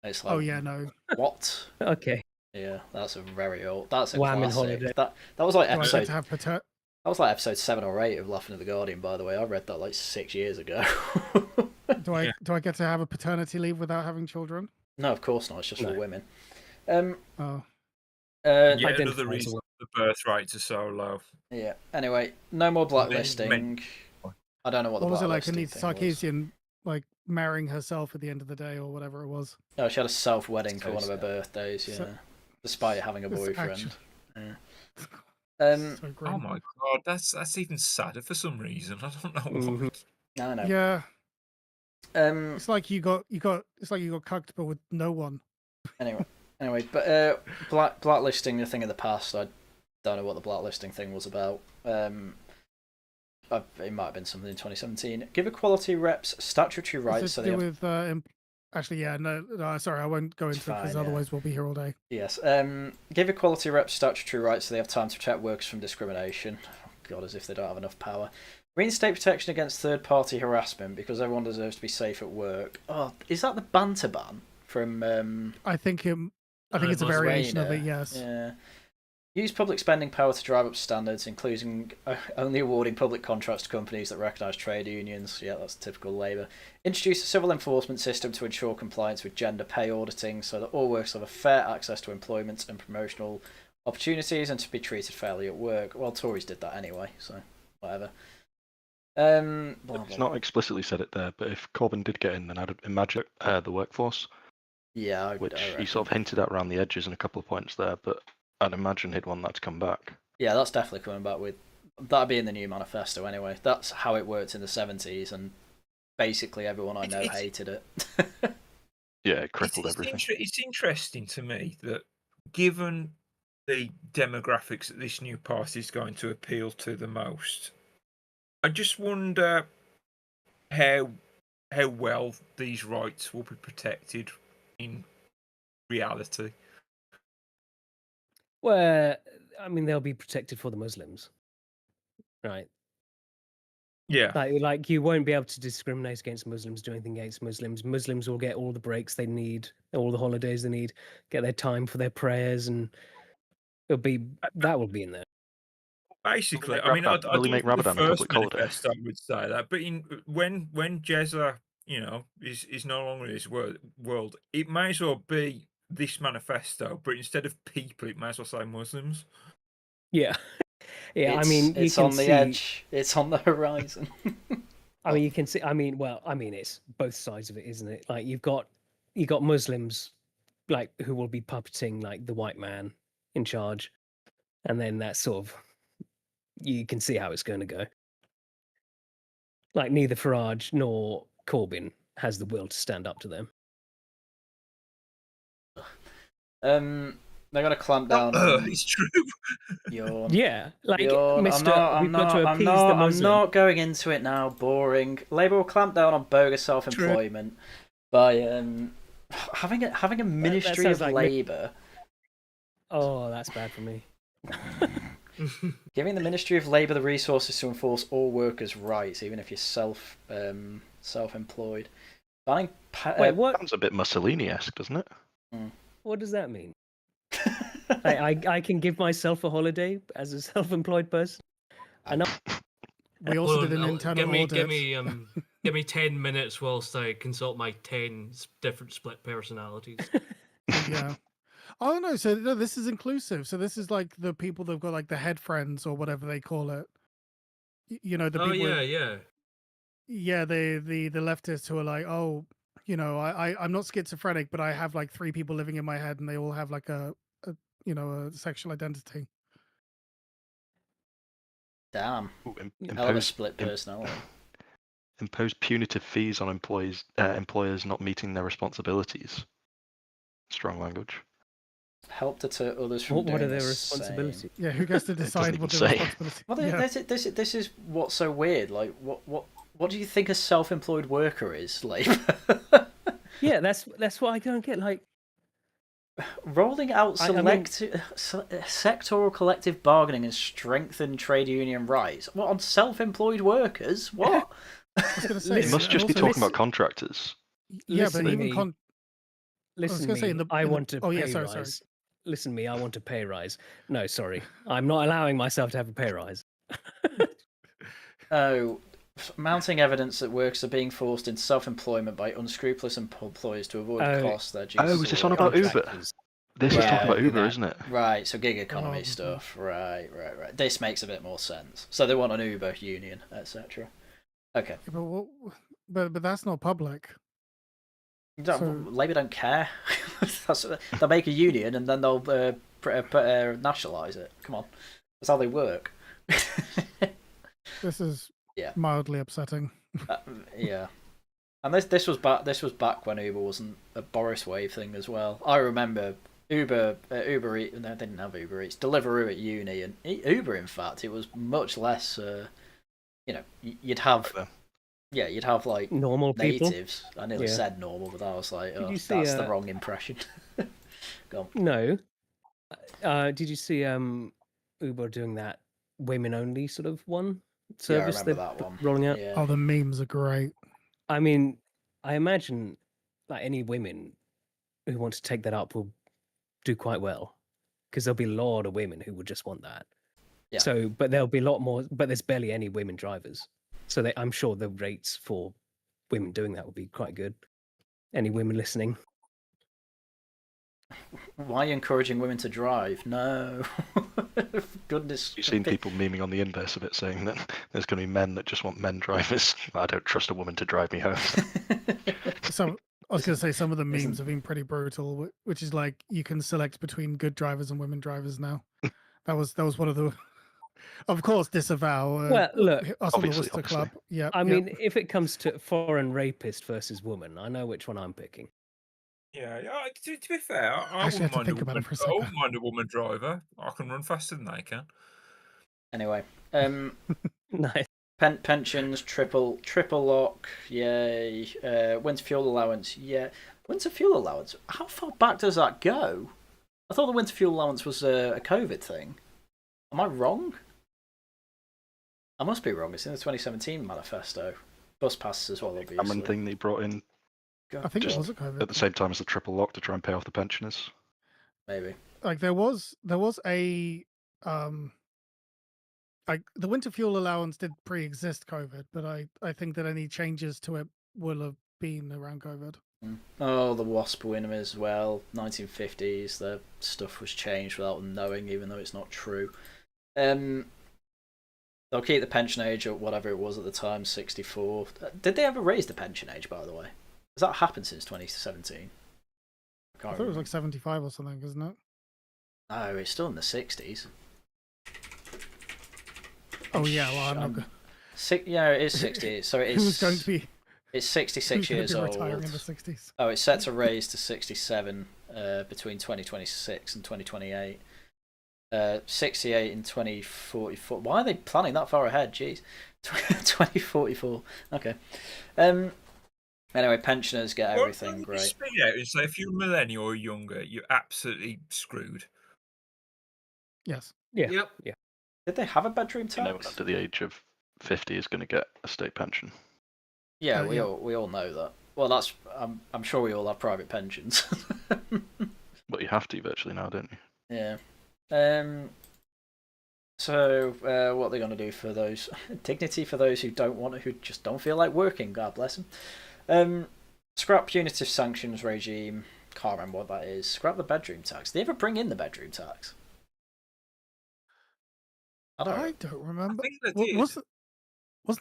S1: It's like,
S4: oh yeah, no.
S1: What?
S3: Okay.
S1: Yeah, that's a very old... That's a
S3: Wham in
S1: classic.
S3: holiday.
S1: That was like episode...
S4: That
S1: was like episode 7 or 8 of Laughing at the Guardian, by the way. I read that like 6 years ago.
S4: Do I get to have a paternity leave without having children?
S1: No, of course not. It's just for women.
S4: Oh.
S2: Another reason the birth rates are so low.
S1: Yeah. Anyway, no more blacklisting. I don't know what the
S4: was it like?
S1: blacklisting
S4: Anita
S1: thing was.
S4: Sarkeesian like marrying herself at the end of the day, or whatever it was.
S1: Oh, she had a self-wedding for one of her birthdays, despite having a boyfriend.
S4: Actually...
S1: Yeah.
S4: So
S2: oh my god, that's even sadder for some reason. I don't know why.
S1: I know.
S4: Yeah. It's like you got cucked, but with no one.
S1: Anyway, but blacklisting, the thing of the past. I don't know what the blacklisting thing was about. It might have been something in 2017. Give equality reps statutory rights.
S4: So they have... with actually, yeah, no, sorry, I won't go into it because otherwise we'll be here all day.
S1: Yes. Give equality reps statutory rights so they have time to protect workers from discrimination. Oh, God, as if they don't have enough power. Reinstate protection against third-party harassment because everyone deserves to be safe at work. Oh, is that the banter ban from? I think
S4: it's a variation of it. Yes.
S1: Yeah. Use public spending power to drive up standards, including only awarding public contracts to companies that recognise trade unions. Yeah, that's typical Labour. Introduce a civil enforcement system to ensure compliance with gender pay auditing so that all workers have a fair access to employment and promotional opportunities and to be treated fairly at work. Well, Tories did that anyway, so whatever.
S6: It's not explicitly said it there, but if Corbyn did get in, then I'd imagine the workforce.
S1: Yeah,
S6: which he sort of hinted at around the edges in a couple of points there, but I'd imagine he'd want that to come back.
S1: Yeah, that's definitely coming back with... That'd be in the new manifesto anyway. That's how it worked in the 70s, and basically everyone I know hated it.
S6: Yeah, it crippled everything.
S2: It's interesting to me that given the demographics that this new party is going to appeal to the most, I just wonder how well these rights will be protected in reality.
S3: Well, I mean, they'll be protected for the Muslims, right?
S2: Yeah.
S3: Like you won't be able to discriminate against Muslims, do anything against Muslims. Muslims will get all the breaks they need, all the holidays they need, get their time for their prayers, and that will be in there.
S2: Basically, I mean, I
S6: make Ramadan a public holiday.
S2: I would say that, but when Jezza, is no longer in this world, it may as well be this manifesto, but instead of people, it may as well say Muslims.
S3: Yeah, yeah.
S1: It's on the edge. It's on the horizon.
S3: I mean, you can see. It's both sides of it, isn't it? Like you got Muslims, like who will be puppeting like the white man in charge, and then that sort of. You can see how it's going to go. Like neither Farage nor Corbyn has the will to stand up to them.
S1: They're going to clamp down.
S2: It's true.
S3: Yeah, like
S1: Mr.
S3: We've got to appease the Muslim.
S1: I'm not going into it now. Boring. Labour will clamp down on bogus self-employment by having a Ministry of Labour.
S3: Oh, that's bad for me.
S1: Giving the Ministry of Labour the resources to enforce all workers' rights, even if you're self-employed. Banning
S3: Wait, what?
S6: Sounds a bit Mussolini-esque, doesn't it?
S3: What does that mean? I can give myself a holiday as a self-employed person.
S4: We also did an internal audit.
S5: Give me 10 minutes whilst I consult my 10 different split personalities.
S4: Yeah. Oh no, so no, this is inclusive. So this is like the people that've got like the head friends or whatever they call it. You know, the
S5: Oh
S4: people.
S5: yeah.
S4: Yeah, the leftists who are like, oh, you know, I'm not schizophrenic, but I have like 3 people living in my head, and they all have like a you know, a sexual identity.
S1: Damn.
S6: Ooh,
S1: Hell of a split personality.
S6: Impose punitive fees on employers not meeting their responsibilities. Strong language.
S1: Help deter others from
S3: What
S1: doing
S3: are their
S1: the
S3: responsibilities?
S1: same.
S4: Yeah, who gets to decide
S6: even
S4: what the
S6: say.
S4: responsibility?
S1: Well,
S4: Yeah.
S1: this is what's so weird. Like, what do you think a self-employed worker is? Like,
S3: Yeah, that's what I don't get. Like,
S1: rolling out sectoral collective bargaining and strengthened trade union rights. What, on self-employed workers? What?
S4: I was going to say,
S6: It must just be talking about contractors.
S4: Yeah,
S3: listen
S4: but
S3: to
S4: even
S3: me. Listen to me. I want a pay
S4: sorry.
S3: rise. Listen to me. I want a pay rise. No, sorry, I'm not allowing myself to have a pay rise.
S1: Oh, mounting evidence that workers are being forced into self-employment by unscrupulous employers to avoid costs. They're due
S6: is this on about Uber? This is talking about Uber, isn't it?
S1: Right, so gig economy stuff. Right. This makes a bit more sense. So they want an Uber union, etc. Okay.
S4: But that's not public.
S1: Labour don't care. They'll make a union and then they'll nationalise it. Come on, that's how they work.
S4: This is mildly upsetting.
S1: Yeah, and this was back when Uber wasn't a Boris Wave thing as well. I remember Uber Eats. No, they didn't have Uber Eats. Deliveroo at uni, and Uber. In fact, it was much less. You know, you'd have. Yeah, you'd have like
S3: normal
S1: natives. I nearly said normal, but I was like, oh, that's the wrong impression. Go on.
S3: No. Did you see Uber doing that women only sort of one service?
S1: Yeah, I remember that one.
S3: Rolling out.
S1: Yeah.
S4: Oh, the memes are great.
S3: I mean, I imagine like any women who want to take that up will do quite well, because there'll be a lot of women who would just want that.
S1: Yeah.
S3: So, but there'll be a lot more. But there's barely any women drivers. So I'm sure the rates for women doing that would be quite good. Any women listening?
S1: Why are you encouraging women to drive? No. Goodness.
S6: You've seen people memeing on the inverse of it, saying that there's going to be men that just want men drivers. I don't trust a woman to drive me home.
S4: So I was going to say some of the memes have been pretty brutal, which is like you can select between good drivers and women drivers now. That was one of the. Of course, disavow.
S3: Well, look,
S4: us on the Worcester Club. Yeah.
S3: I mean, if it comes to foreign rapist versus woman, I know which one I'm picking.
S2: Yeah. To be fair, I
S4: Actually,
S2: wouldn't
S4: have to think about it for a second.
S2: I wouldn't mind a woman driver. I can run faster than they can.
S1: Anyway,
S3: nice.
S1: Pensions, triple lock, yay. Winter fuel allowance, yeah. Winter fuel allowance. How far back does that go? I thought the winter fuel allowance was a COVID thing. Am I wrong? I must be wrong. It's in the 2017 manifesto. Bus passes as well, obviously.
S6: Cameron thing they brought in.
S4: I think it was a COVID.
S6: At the same time as the triple lock to try and pay off the pensioners.
S1: Maybe.
S4: Like there was a like the winter fuel allowance did pre-exist COVID, but I think that any changes to it will have been around COVID.
S1: Oh, the WASP winner as well. 1950s, the stuff was changed without them knowing, even though it's not true. They'll keep the pension age at whatever it was at the time, 64. Did they ever raise the pension age, by the way? Has that happened since 2017?
S4: I thought it was like 75 or something, isn't it?
S1: No, it's still in the 60s.
S4: Oh yeah, well I'm not good.
S1: Yeah, it is 60. So it is.
S4: Who's going to be?
S1: It's 66 years old.
S4: Retiring in the 60s.
S1: Oh, it's set to raise to 67 between 2026 and 2028. 68 in 2044. Why are they planning that far ahead? Jeez. 2044. Okay. Anyway, pensioners get everything great.
S2: Yeah, so if you're millennial or younger, you're absolutely screwed.
S4: Yes.
S3: Yeah.
S5: Yep.
S3: Yeah.
S1: Did they have a bedroom tax?
S6: No one under the age of 50 is going to get a state pension.
S1: Yeah, we all know that. Well, that's I'm sure we all have private pensions.
S6: But you have to virtually now, don't you?
S1: Yeah. So, what are they going to do for those? Dignity for those who just don't feel like working, God bless them. Scrap punitive sanctions regime. Can't remember what that is. Scrap the bedroom tax. Did they ever bring in the bedroom tax? I
S4: don't remember.
S2: I think they did.
S4: Wasn't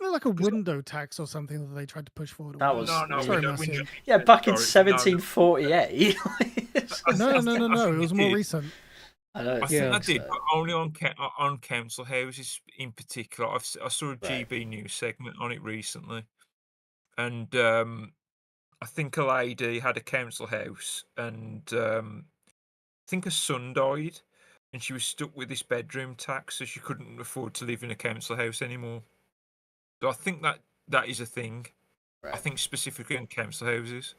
S4: there like a window tax or something that they tried to push forward?
S1: That was
S4: Sorry, Mercian.
S1: yeah, back in 1748.
S4: No. It was more recent.
S2: I think I did, but only on council houses in particular. I saw a GB News segment on it recently, and I think a lady had a council house, and I think a son died, and she was stuck with this bedroom tax, so she couldn't afford to live in a council house anymore. So I think that is a thing. Right. I think specifically on council houses.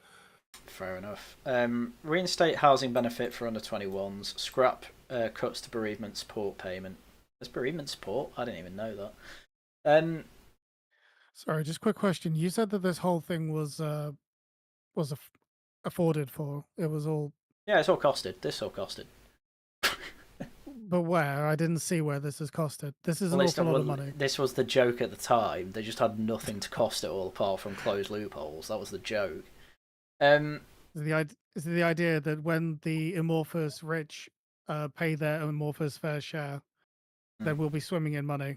S1: Fair enough. Reinstate housing benefit for under 21s. Scrap cuts to bereavement support payment. There's bereavement support? I didn't even know that.
S4: Sorry, just quick question. You said that this whole thing was afforded for. It was all.
S1: Yeah, it's all costed. This all costed.
S4: But where? I didn't see where this is costed. This is an awful lot of money.
S1: This was the joke at the time. They just had nothing to cost it all apart from closed loopholes. That was the joke.
S4: Is the idea that when the amorphous rich pay their amorphous fair share, then we'll be swimming in money?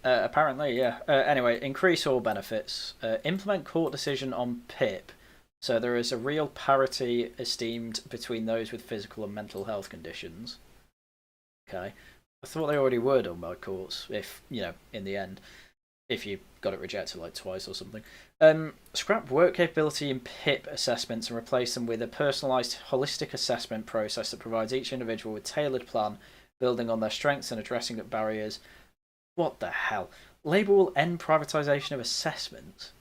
S1: Apparently, yeah. Anyway, increase all benefits. Implement court decision on PIP. So there is a real parity esteemed between those with physical and mental health conditions. Okay. I thought they already were done by courts, if, in the end, if you got it rejected like twice or something. Scrap work capability in PIP assessments and replace them with a personalised holistic assessment process that provides each individual with a tailored plan, building on their strengths and addressing barriers. What the hell? Labour will end privatisation of assessment.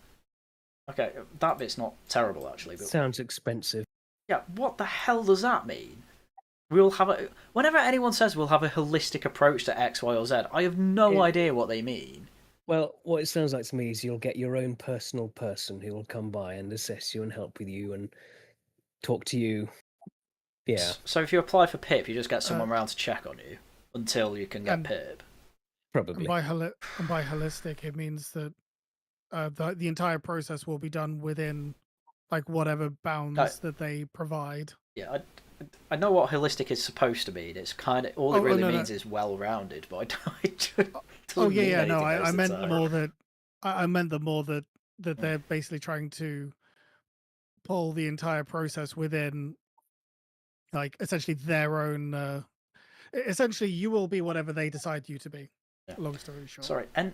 S1: Okay, that bit's not terrible actually. But...
S3: Sounds expensive.
S1: Yeah, what the hell does that mean? We'll have whenever anyone says we'll have a holistic approach to X, Y, or Z, I have no idea what they mean.
S3: Well, what it sounds like to me is you'll get your own personal person who will come by and assess you and help with you and talk to you. Yeah.
S1: So if you apply for PIP, you just get someone around to check on you until you can get PIP.
S3: Probably.
S4: And by holistic, it means that the entire process will be done within like whatever bounds that they provide.
S1: Yeah, I know what holistic is supposed to mean. It's kind of all it really means is well-rounded, but
S4: I meant more that they're basically trying to pull the entire process within, like, essentially their own. Essentially, you will be whatever they decide you to be. Yeah. Long story short.
S1: Sorry, and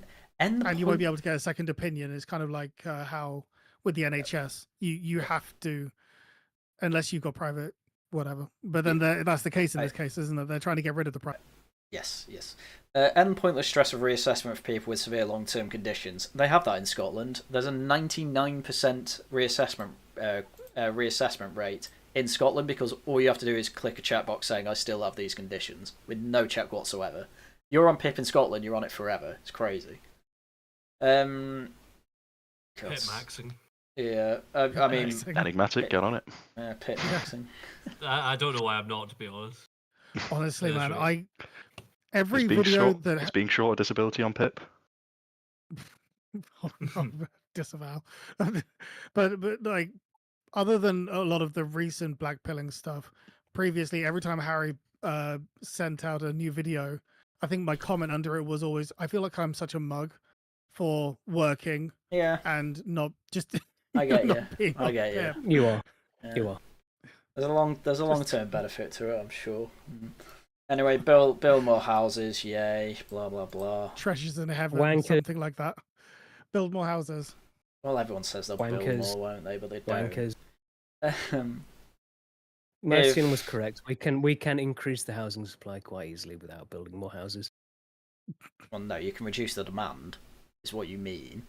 S4: you won't be able to get a second opinion. It's kind of like how with the NHS, you have to, unless you've got private. Whatever, but then that's the case in this case, isn't it? They're trying to get rid of the price.
S1: Yes. End pointless stress of reassessment for people with severe long-term conditions. They have that in Scotland. There's a 99% reassessment rate in Scotland because all you have to do is click a checkbox saying I still have these conditions with no check whatsoever. You're on PIP in Scotland. You're on it forever. It's crazy.
S5: PIP maxing.
S1: Yeah, I mean...
S6: Enigmatic, get on it.
S1: PIP maxing.
S5: I don't know why I'm not, to be honest.
S4: Honestly, man, every video that...
S6: Is being short a disability on PIP?
S4: Disavow. but like, other than a lot of the recent blackpilling stuff, previously, every time Harry sent out a new video, I think my comment under it was always, I feel like I'm such a mug for working and not just...
S1: I get you. I get you.
S3: You are. Yeah. You are.
S1: There's a long-term benefit to it, I'm sure. Anyway, build more houses, yay, blah blah blah.
S4: Treasures in heaven, something like that. Build more houses.
S1: Well, everyone says they'll build more, won't they? But they don't.
S3: Wankers. Mercian was correct. We can increase the housing supply quite easily without building more houses.
S1: Well, no, you can reduce the demand. Is what you mean.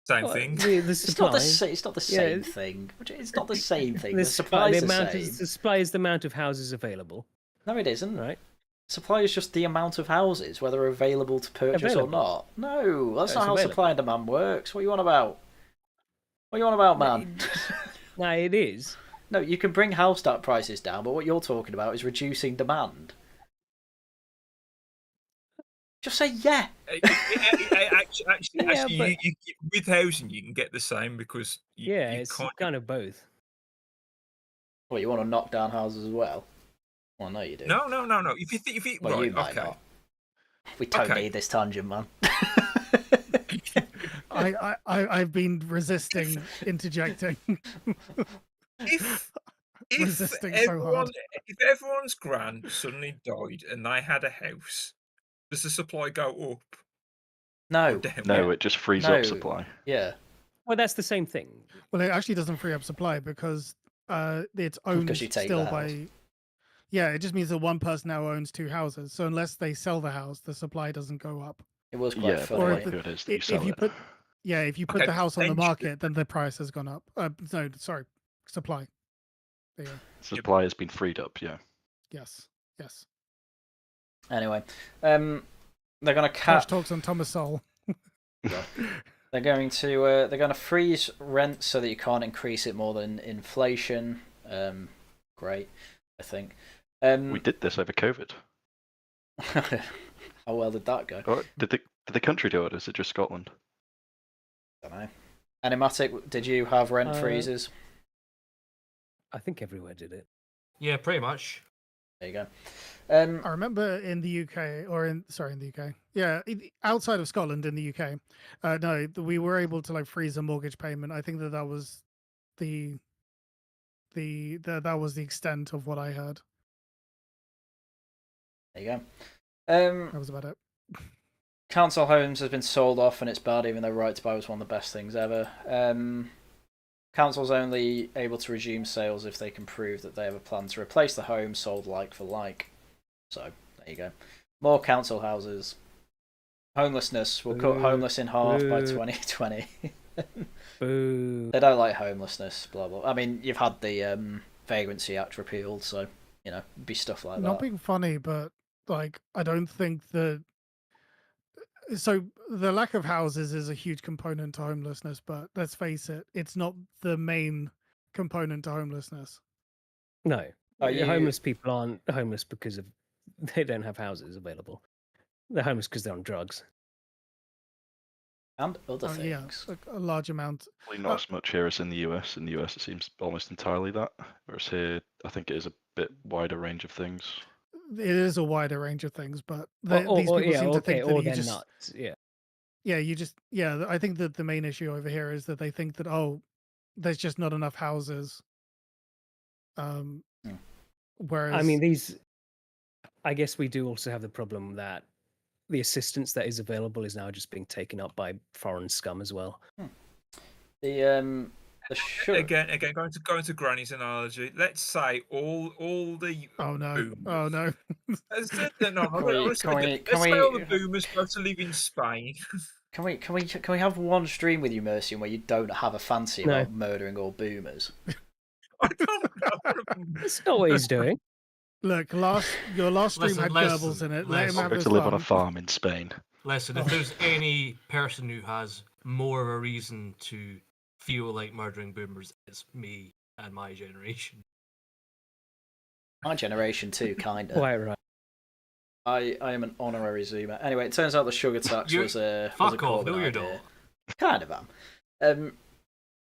S2: Same thing.
S1: It's not the same thing. It's not the same thing. The supply is the same.
S3: The supply is the amount of houses available.
S1: No, it isn't. Right. Supply is just the amount of houses, whether available to purchase or not. No, that's not how supply and demand works. What are you on about? What are you on about, man?
S3: No, it is.
S1: No, you can bring house prices down, but what you're talking about is reducing demand. Just say yeah.
S2: Actually, you, with housing, you can get the same because you
S3: it's
S2: can't.
S3: kind of both.
S1: Well, you want to knock down houses as well? Well, no, you do.
S2: No. If you
S1: Well,
S2: right,
S1: you might
S2: okay.
S1: not. We don't need this tangent, man.
S4: I've been resisting interjecting.
S2: If
S4: Resisting so hard.
S2: if everyone's gran suddenly died and they had a house, does the supply go up?
S1: No.
S2: Down?
S6: No, it just frees up supply.
S1: Yeah.
S3: Well, that's the same thing.
S4: Well, it actually doesn't free up supply because it's owned
S1: Because you take
S4: still
S1: the
S4: by.
S1: house.
S4: Yeah, it just means that one person now owns 2 houses. So unless they sell the house, the supply doesn't go up.
S1: It was quite
S6: Yeah,
S1: funny.
S4: Or
S6: but
S4: if
S6: the
S4: the-
S6: good is that you sell
S4: if you
S6: it.
S4: put, yeah, if you put
S2: Okay,
S4: the house on the
S2: potentially.
S4: market, then the price has gone up. No, sorry, supply. There you go.
S6: Supply has been freed up, yeah.
S4: Yes.
S1: Anyway, they're going to
S4: Tosh
S1: cap.
S4: talks on Thomas Sowell.
S1: They're going to freeze rent so that you can't increase it more than inflation. Great, I think.
S6: We did this over COVID.
S1: How well did that go?
S6: Or did the country do it, or is it just Scotland?
S1: I don't know. Enigmatic, did you have rent freezes?
S3: I think everywhere did it.
S5: Yeah, pretty much.
S1: There you go.
S4: I remember in the UK, in the UK, yeah, outside of Scotland in the UK, no, we were able to freeze a mortgage payment. I think that was that was the extent of what I heard.
S1: There you go.
S4: That was about it.
S1: Council homes has been sold off and it's bad, even though Right to Buy was one of the best things ever. Council's only able to resume sales if they can prove that they have a plan to replace the home sold like for like. So, there you go. More council houses. Homelessness. We'll cut homeless in half by 2020.
S3: Boo.
S1: They don't like homelessness, blah, blah. I mean, you've had the Vagrancy Act repealed, so, it'd be stuff like that.
S4: Not being funny, but, I don't think that... So, the lack of houses is a huge component to homelessness, but let's face it, it's not the main component to homelessness.
S3: No. Homeless people aren't homeless because they don't have houses available. They're homeless because they're on drugs.
S1: And other things.
S4: Yeah, a large amount.
S6: Probably not as much here as in the US. In the US, it seems almost entirely that. Whereas here, I think it is a bit wider range of things.
S4: It is a wider range of things, but these people seem to think that you just...
S3: nuts. Yeah.
S4: Yeah, I think that the main issue over here is that they think that, there's just not enough houses. Whereas...
S3: I mean, I guess we do also have the problem that the assistance that is available is now just being taken up by foreign scum as well.
S1: The
S2: Again, going to Granny's analogy. Let's say all the
S4: Oh no!
S2: boomers.
S4: Oh no!
S2: Let's say all the boomers go to live in Spain.
S1: Can we have one stream with you, Mercian, where you don't have a fancy about murdering all boomers?
S2: I don't know.
S3: That's not what he's doing.
S4: Look, your last stream had Goebbels in it. Let him have his
S6: to live on a
S4: fun.
S6: farm in Spain.
S5: Listen, if there's any person who has more of a reason to feel like murdering boomers, it's me and my generation.
S1: My generation too, kind of.
S3: Quite right.
S1: I am an honorary Zoomer. Anyway, it turns out the sugar tax was a
S5: off, no,
S1: Corbyn
S5: you
S1: idea.
S5: don't.
S1: Kind of am.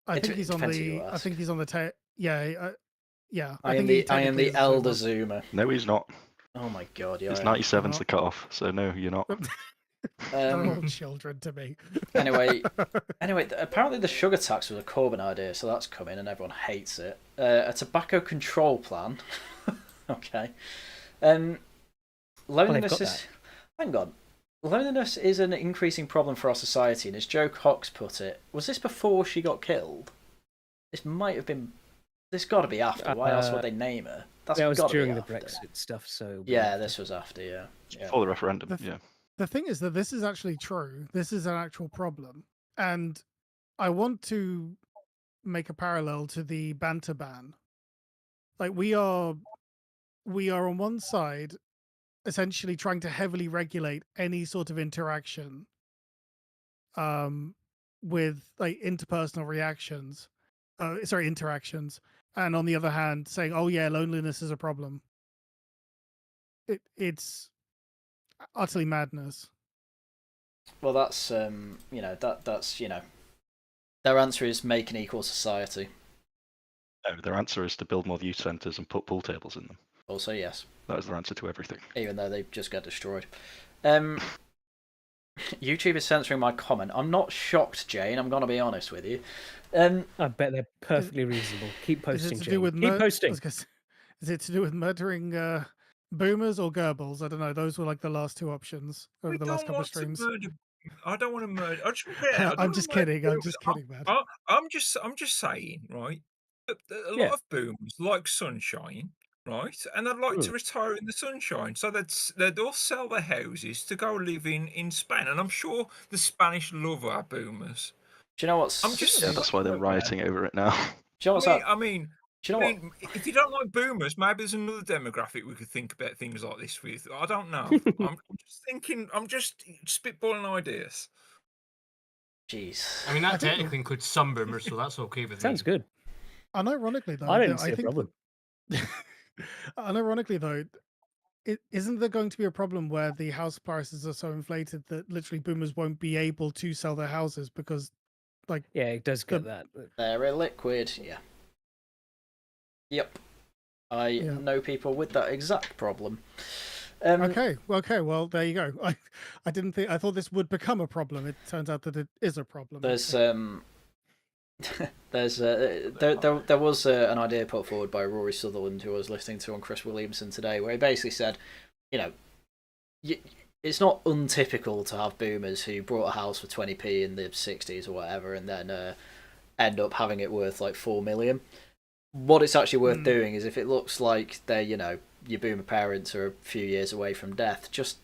S4: I think he's on the. Yeah.
S1: I am the elder Zoomer.
S6: No, he's not.
S1: Oh my god, yeah.
S6: It's 97's the cutoff, so no, you're not.
S4: They're all children to me.
S1: Anyway, apparently the sugar tax was a Corbyn idea, so that's coming and everyone hates it. A tobacco control plan. Okay. Loneliness is... Hang on. Loneliness is an increasing problem for our society, and as Joe Cox put it, was this before she got killed? This might have been... This got to be after. Why else would they name her?
S3: That was during the
S1: after.
S3: Brexit stuff, so...
S1: Yeah, this was after, yeah.
S6: Before the referendum, yeah.
S4: The thing is that this is actually true. This is an actual problem. And I want to make a parallel to the banter ban. We are on one side essentially trying to heavily regulate any sort of interaction with interpersonal interactions, and on the other hand saying, "Oh yeah, loneliness is a problem." It's utterly madness.
S1: Well, that's that's their answer is make an equal society.
S6: No, their answer is to build more youth centres and put pool tables in them.
S1: Also, yes.
S6: That is their answer to everything.
S1: Even though they just get destroyed. YouTube is censoring my comment. I'm not shocked, Jane. I'm going to be honest with you.
S3: I bet they're perfectly reasonable. Keep posting, Jane. Keep posting.
S4: Is it to do with murdering boomers or Goebbels? I don't know. Those were like the last two options over the last couple of streams.
S2: I don't want to murder.
S4: I'm just kidding. I'm just kidding, man.
S2: I'm just saying, right? A lot of boomers like sunshine, right? And they'd like to retire in the sunshine, so they'd all sell their houses to go live in Spain. And I'm sure the Spanish love our boomers.
S1: Do you know what's?
S6: That's why they're rioting over it now.
S1: Do you know what's
S2: I mean, if you don't like boomers, maybe there's another demographic we could think about things like this with. I don't know. I'm just thinking. I'm just spitballing ideas.
S1: Jeez.
S5: I mean, that technically includes some boomers, so that's okay with me.
S3: Sounds good.
S4: Unironically, though,
S3: I don't see a problem.
S4: Unironically, though, isn't there going to be a problem where the house prices are so inflated that literally boomers won't be able to sell their houses because, like,
S3: it does get that.
S1: They're illiquid, yeah. Yep. I know people with that exact problem.
S4: Okay, well, there you go. I didn't think. I thought this would become a problem. It turns out that it is a problem.
S1: There's there was an idea put forward by Rory Sutherland, who I was listening to on Chris Williamson today, where he basically said, it's not untypical to have boomers who bought a house for 20p in the 60s or whatever, and then end up having it worth like 4 million. What it's actually worth doing is, if it looks like they're, your boomer parents are a few years away from death, just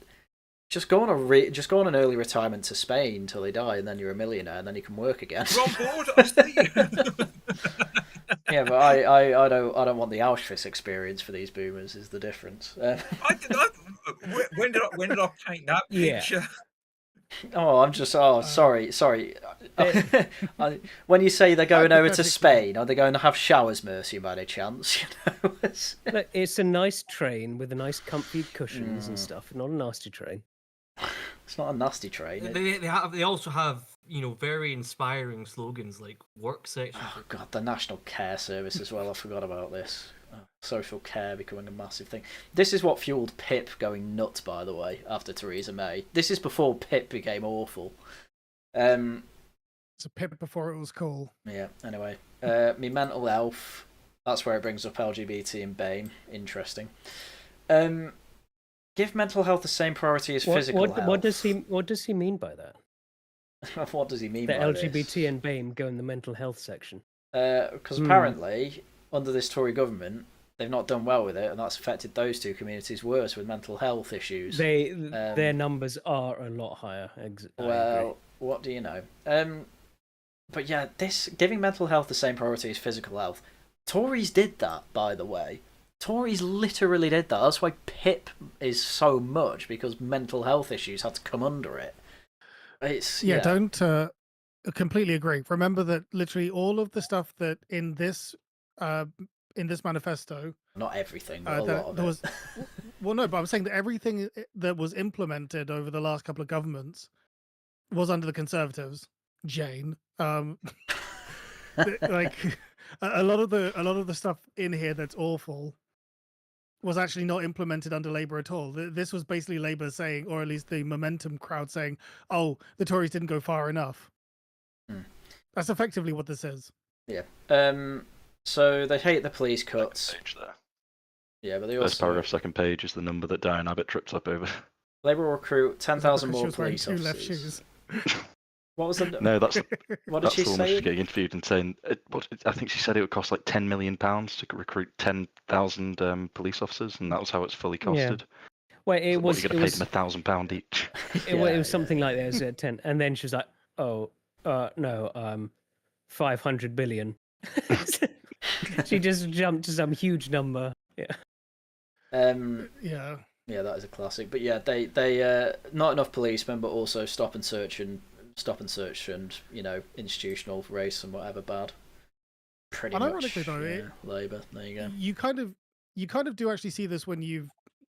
S1: go on an early retirement to Spain until they die, and then you're a millionaire, and then you can work again.
S2: You're on board, I see.
S1: Yeah, but I don't want the Auschwitz experience for these boomers. Is the difference?
S2: When did I paint that picture?
S1: Oh, I'm just. Oh, sorry. When you say they're going over to Spain, are they going to have showers, Mercy, by any chance?
S3: Look, it's a nice train with a nice comfy cushions and stuff. Not a nasty train.
S1: It's not a nasty train.
S5: They also have very inspiring slogans like work section.
S1: Oh god, the National Care Service as well. I forgot about this. Social care becoming a massive thing. This is what fueled Pip going nuts, by the way, after Theresa May. This is before Pip became awful.
S4: It's a Pip before it was cool.
S1: Yeah, anyway. Me mental health, that's where it brings up LGBT and BAME. Interesting. Give mental health the same priority as physical health.
S3: What does he mean by that?
S1: What does he mean
S3: by
S1: this?
S3: LGBT and BAME go in the mental health section?
S1: Because apparently, under this Tory government, they've not done well with it, and that's affected those two communities worse with mental health issues.
S3: Their numbers are a lot higher.
S1: Well, what do you know? But yeah, this giving mental health the same priority as physical health. Tories did that, by the way. Tories literally did that. That's why PIP is so much, because mental health issues had to come under it.
S4: Don't completely agree. Remember that literally all of the stuff that in this manifesto,
S1: not everything, but a lot of it.
S4: Well, no, but I'm saying that everything that was implemented over the last couple of governments was under the Conservatives. Jane, like a lot of the stuff in here that's awful was actually not implemented under Labour at all. This was basically Labour saying, or at least the Momentum crowd saying, "Oh, the Tories didn't go far enough." That's effectively what this is.
S1: Yeah. So they hate the police cuts.
S6: Page there.
S1: Yeah, but they also...
S6: First paragraph, second page is the number that Diane Abbott trips up over.
S1: Labour will recruit 10,000 more police officers.
S4: Left shoes.
S1: What was the...
S6: No, that's
S1: what did she
S6: the one
S1: say?
S6: she's getting interviewed and saying. I think she said it would cost like £10 million to recruit 10,000 police officers, and that was how it's fully costed.
S3: Yeah. Well, it was.
S6: You're going to pay them £1,000 each.
S3: It was something like that. It was 10, and then she was like, "Oh, no, 500 billion." She just jumped to some huge number. Yeah.
S4: Yeah.
S1: Yeah, that is a classic. But yeah, they not enough policemen, but also stop and search and institutional race and whatever bad. pretty
S4: Ironically,
S1: much
S4: though,
S1: Labour. There you go.
S4: you kind of do actually see this when you've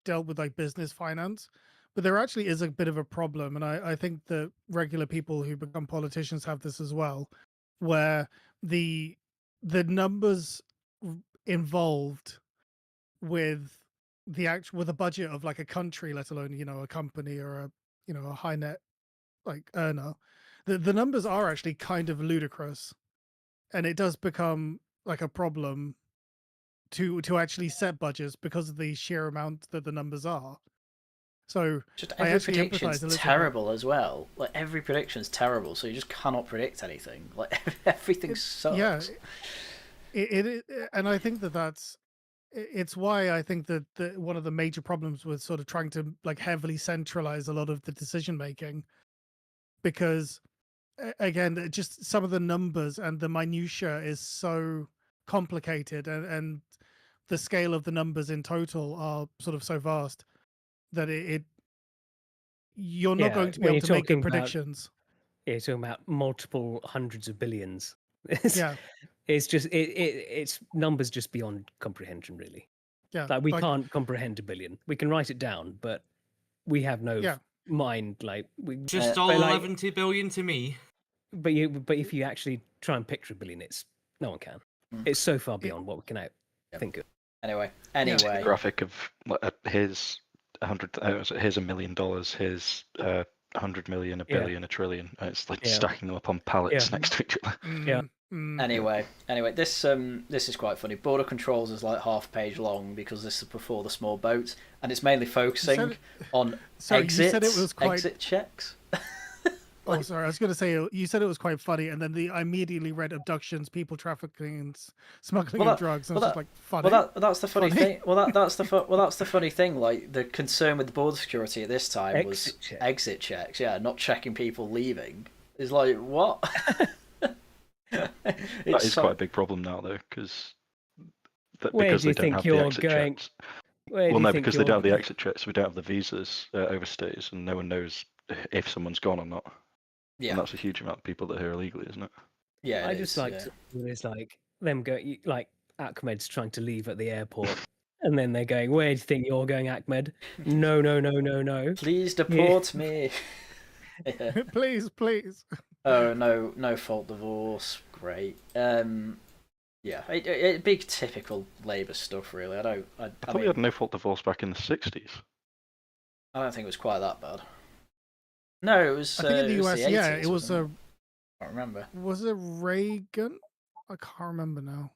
S4: dealt with like business finance, but there actually is a bit of a problem, and I think that regular people who become politicians have this as well, where the numbers involved with with a budget of like a country, let alone a company or a high net like earner, the numbers are actually kind of ludicrous, and it does become like a problem to actually set budgets because of the sheer amount that the numbers are. So
S1: just
S4: I
S1: every
S4: actually
S1: prediction's
S4: empathize a little
S1: terrible as well. Like every prediction's terrible, so you just cannot predict anything. Like everything sucks.
S4: Yeah, and I think it's why I think that one of the major problems with sort of trying to like heavily centralize a lot of the decision making, because again, just some of the numbers and the minutia is so complicated, and the scale of the numbers in total are sort of so vast that you're not going to be
S3: when
S4: able
S3: you're
S4: to make good
S3: talking about
S4: predictions.
S3: you're talking about multiple hundreds of billions. It's,
S4: Yeah,
S3: it's just it's numbers just beyond comprehension, really.
S4: yeah.
S3: Like we can't comprehend a billion. We can write it down, but we have no
S4: Yeah.
S3: mind. Like
S5: Just all
S3: but, like,
S5: 11 billion to me.
S3: But if you actually try and picture a billion, no one can. It's so far beyond what we can think of.
S1: Anyway.
S6: Graphic of here's here's $1 million, here's 100 million, a billion, a trillion. It's like stacking them up on pallets next to each other.
S3: Yeah.
S1: Anyway, this is quite funny. Border controls is like half a page long because this is before the small boats, and it's mainly focusing on exit checks.
S4: Oh, sorry. I was going to say you said it was quite funny, and then I immediately read abductions, people trafficking, and smuggling of drugs. And I was just like, funny.
S1: Well, that's the funny thing. That's the funny thing. Like the concern with the border security at this time was exit checks. Yeah, not checking people leaving. Is like what?
S6: That is quite a big problem now, though, because
S3: they don't have the exit
S6: checks. Well, no, because they don't have the exit checks, we don't have the visas overstays, and no one knows if someone's gone or not. Yeah, and that's a huge amount of people that are here illegally, isn't it?
S1: Yeah,
S3: I just like it's like them going like Ahmed's trying to leave at the airport, and then they're going, "Where do you think you're going, Ahmed? No.
S1: Please deport me.
S4: Please.
S1: Oh no fault divorce. Great. Yeah, it'd be typical Labour stuff, really. I
S6: thought we had no fault divorce back in the 60s.
S1: I don't think it was quite that bad. No, it was.
S4: I think in the US,
S1: 80s,
S4: it was
S1: I can't remember.
S4: Was it Reagan? I can't remember now.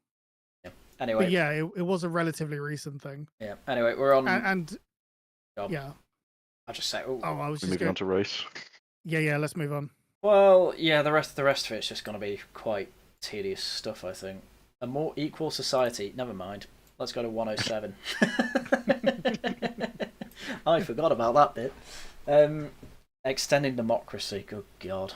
S1: Yeah. Anyway.
S4: But yeah, it was a relatively recent thing.
S1: Yeah. Anyway, we're on.
S4: And yeah.
S1: I'll just say.
S4: I was just
S6: moving on to race.
S4: Yeah. Let's move on.
S1: Well, yeah. The rest of it's just going to be quite tedious stuff, I think. A more equal society. Never mind. Let's go to 107. I forgot about that bit. Extending democracy. Good God.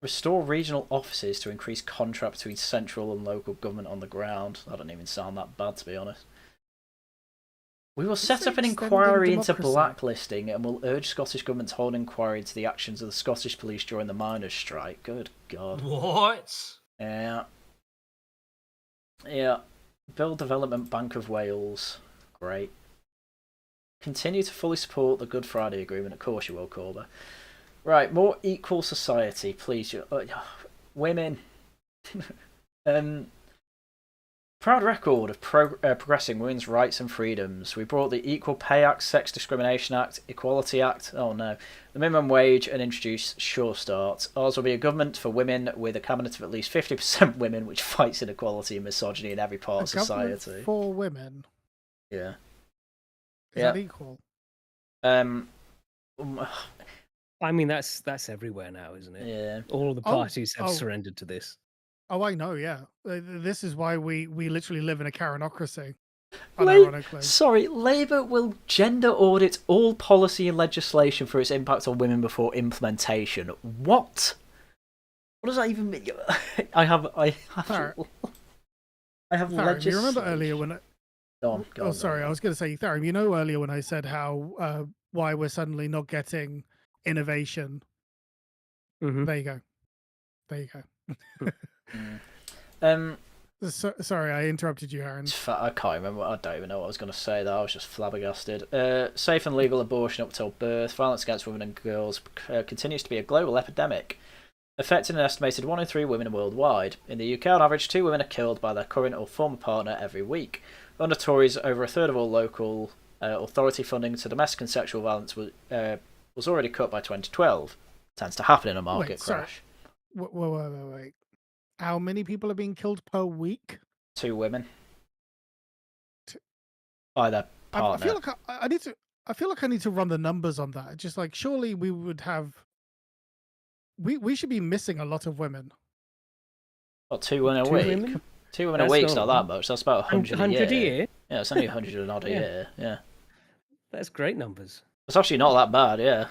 S1: Restore regional offices to increase contract between central and local government on the ground. That doesn't even sound that bad, to be honest. We will set up an inquiry into blacklisting and will urge Scottish Government to hold an inquiry into the actions of the Scottish police during the miners' strike. Good God.
S5: What?
S1: Yeah. Build Development Bank of Wales. Great. Continue to fully support the Good Friday Agreement. Of course you will, Corbyn. Right, more equal society, please. Women. Proud record of progressing women's rights and freedoms. We brought the Equal Pay Act, Sex Discrimination Act, Equality Act, the minimum wage, and introduced Sure Start. Ours will be a government for women with a cabinet of at least 50% women, which fights inequality and misogyny in every part of society.
S4: For women?
S1: Yeah.
S4: Is that equal?
S3: I mean, that's everywhere now, isn't it?
S1: Yeah.
S3: All the parties have surrendered to this.
S4: Oh, I know, yeah. This is why we literally live in a Karenocracy, unironically.
S1: Sorry, Labour will gender audit all policy and legislation for its impact on women before implementation. What? What does that even mean? I have legislation.
S4: You remember earlier when...
S1: Go on,
S4: sorry, I was going to say, Tharium, you know earlier when I said how why we're suddenly not getting innovation?
S3: Mm-hmm.
S4: There you go. Sorry, I interrupted you, Aaron.
S1: I can't remember. I don't even know what I was going to say there. I was just flabbergasted. Safe and legal abortion up till birth, violence against women and girls continues to be a global epidemic, affecting an estimated 1 in 3 women worldwide. In the UK, on average, 2 women are killed by their current or former partner every week. Under Tories, over a third of all local authority funding to domestic and sexual violence was already cut by 2012. Tends to happen in a market crash.
S4: Wait. How many people are being killed per week?
S1: 2 women. By their partner.
S4: I feel like I feel like I need to run the numbers on that. Just like surely we would have. We should be missing a lot of women.
S1: What, 2 women a
S3: 2
S1: week?
S3: women?
S1: 2 women a week's not that much. That's about 100 a year.
S3: 100 a year?
S1: Yeah, it's only 100 and odd a year. Yeah.
S3: That's great numbers.
S1: It's actually not that bad, yeah.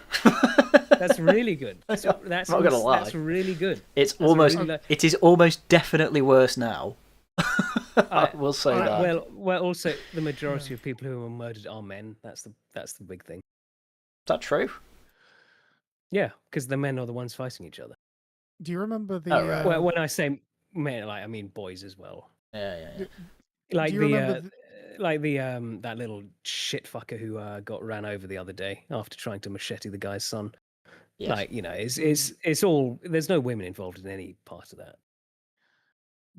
S3: That's really good. That's
S1: not gonna lie.
S3: That's really good.
S1: It's
S3: That's
S1: almost.
S3: really
S1: It is almost definitely worse now. I will say that.
S3: Well, also the majority of people who are murdered are men. That's the big thing.
S1: Is that true?
S3: Yeah, because the men are the ones fighting each other.
S4: Do you remember the?
S1: Oh, right.
S3: Well, when I say men, I mean boys as well.
S1: Yeah.
S3: Like
S4: Do you remember
S3: that little shit fucker who got ran over the other day after trying to machete the guy's son.
S1: Yes.
S3: Like, you know, it's all. There's no women involved in any part of that.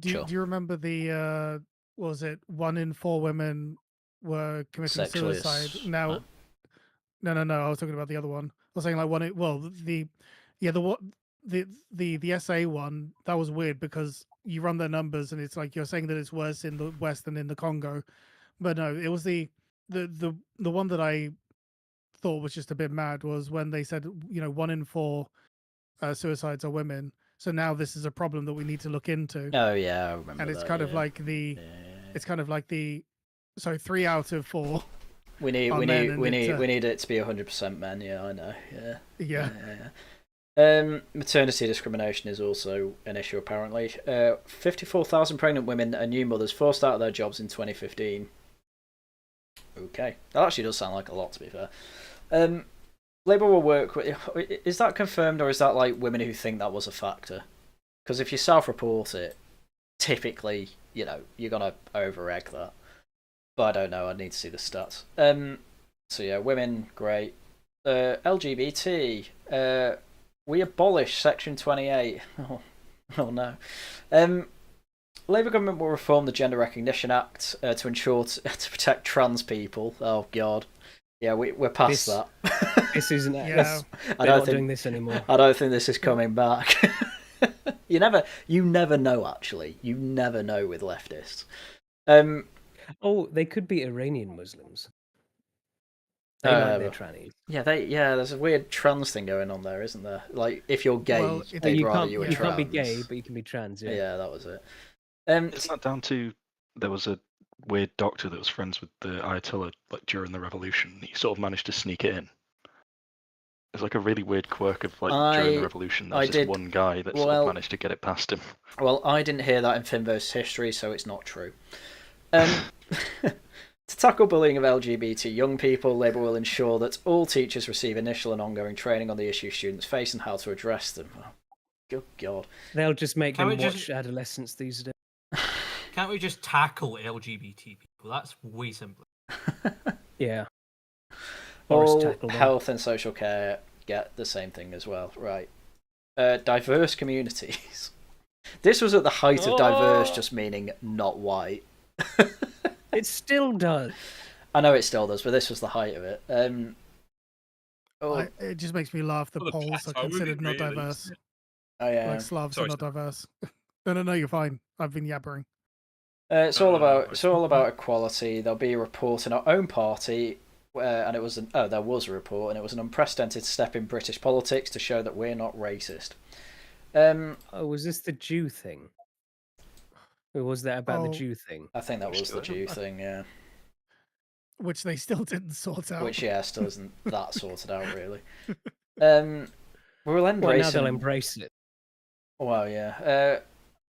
S4: Do you remember the? Was it 1 in 4 women were committing
S1: Sexually
S4: suicide? Now, no. I was talking about the other one. I was saying like the SA one, that was weird because you run their numbers and it's like you're saying that it's worse in the West than in the Congo, but no, it was the one that I thought was just a bit mad was when they said 1 in 4 suicides are women. So now this is a problem that we need to look into.
S1: Oh yeah, I remember.
S4: And it's
S1: that,
S4: kind of
S1: yeah.
S4: like it's kind of like so 3 out of 4.
S1: We need it to be 100% men. Yeah, I know. Yeah. Maternity discrimination is also an issue apparently. 54,000 pregnant women and new mothers forced out of their jobs in 2015. Okay, that actually does sound like a lot, to be fair. Labour will work with. Is that confirmed, or is that like women who think that was a factor? Because if you self-report it, typically, you're gonna over-egg that. But I don't know. I need to see the stats. So yeah, women, great. LGBT. We abolish Section 28. Oh no. Labour government will reform the Gender Recognition Act to ensure to protect trans people. Oh god. Yeah, we're past that.
S3: This isn't.
S4: Yeah.
S3: I don't think doing this anymore.
S1: I don't think this is coming back. You never know. Actually, you never know with leftists.
S3: Oh, they could be Iranian Muslims. They like their trannies.
S1: Yeah, there's a weird trans thing going on there, isn't there? Like, if you're gay, they'd rather you were trans.
S3: You can't be gay, but you can be trans.
S1: Yeah, that was it.
S6: It's not down to there was a weird doctor that was friends with the Ayatollah like during the revolution. He sort of managed to sneak it in. It's like a really weird quirk of during the revolution. There's this one guy that sort of managed to get it past him.
S1: Well, I didn't hear that in Finvo's history, so it's not true. To tackle bullying of LGBT young people, Labour will ensure that all teachers receive initial and ongoing training on the issues students face and how to address them. Oh, good God.
S3: They'll just make them watch adolescents these days.
S5: Can't we just tackle LGBT people? That's way simpler.
S3: Yeah.
S1: All health and social care get the same thing as well. Right. Diverse communities. This was at the height of diverse just meaning not white.
S3: It still does.
S1: I know it still does, but this was the height of it.
S4: It just makes me laugh. The Poles are considered not diverse.
S1: Oh yeah,
S4: like Slavs are not diverse. No, you're fine. I've been yabbering.
S1: It's all about equality. There'll be a report in our own party, and there was a report, and it was an unprecedented step in British politics to show that we're not racist.
S3: Was this the Jew thing? Or was that about the Jew thing?
S1: I think that was the Jew thing, yeah.
S4: Which they still didn't sort out.
S1: Which, still isn't that sorted out, really. We will end racism.
S3: Now they'll embrace it.
S1: Well, yeah.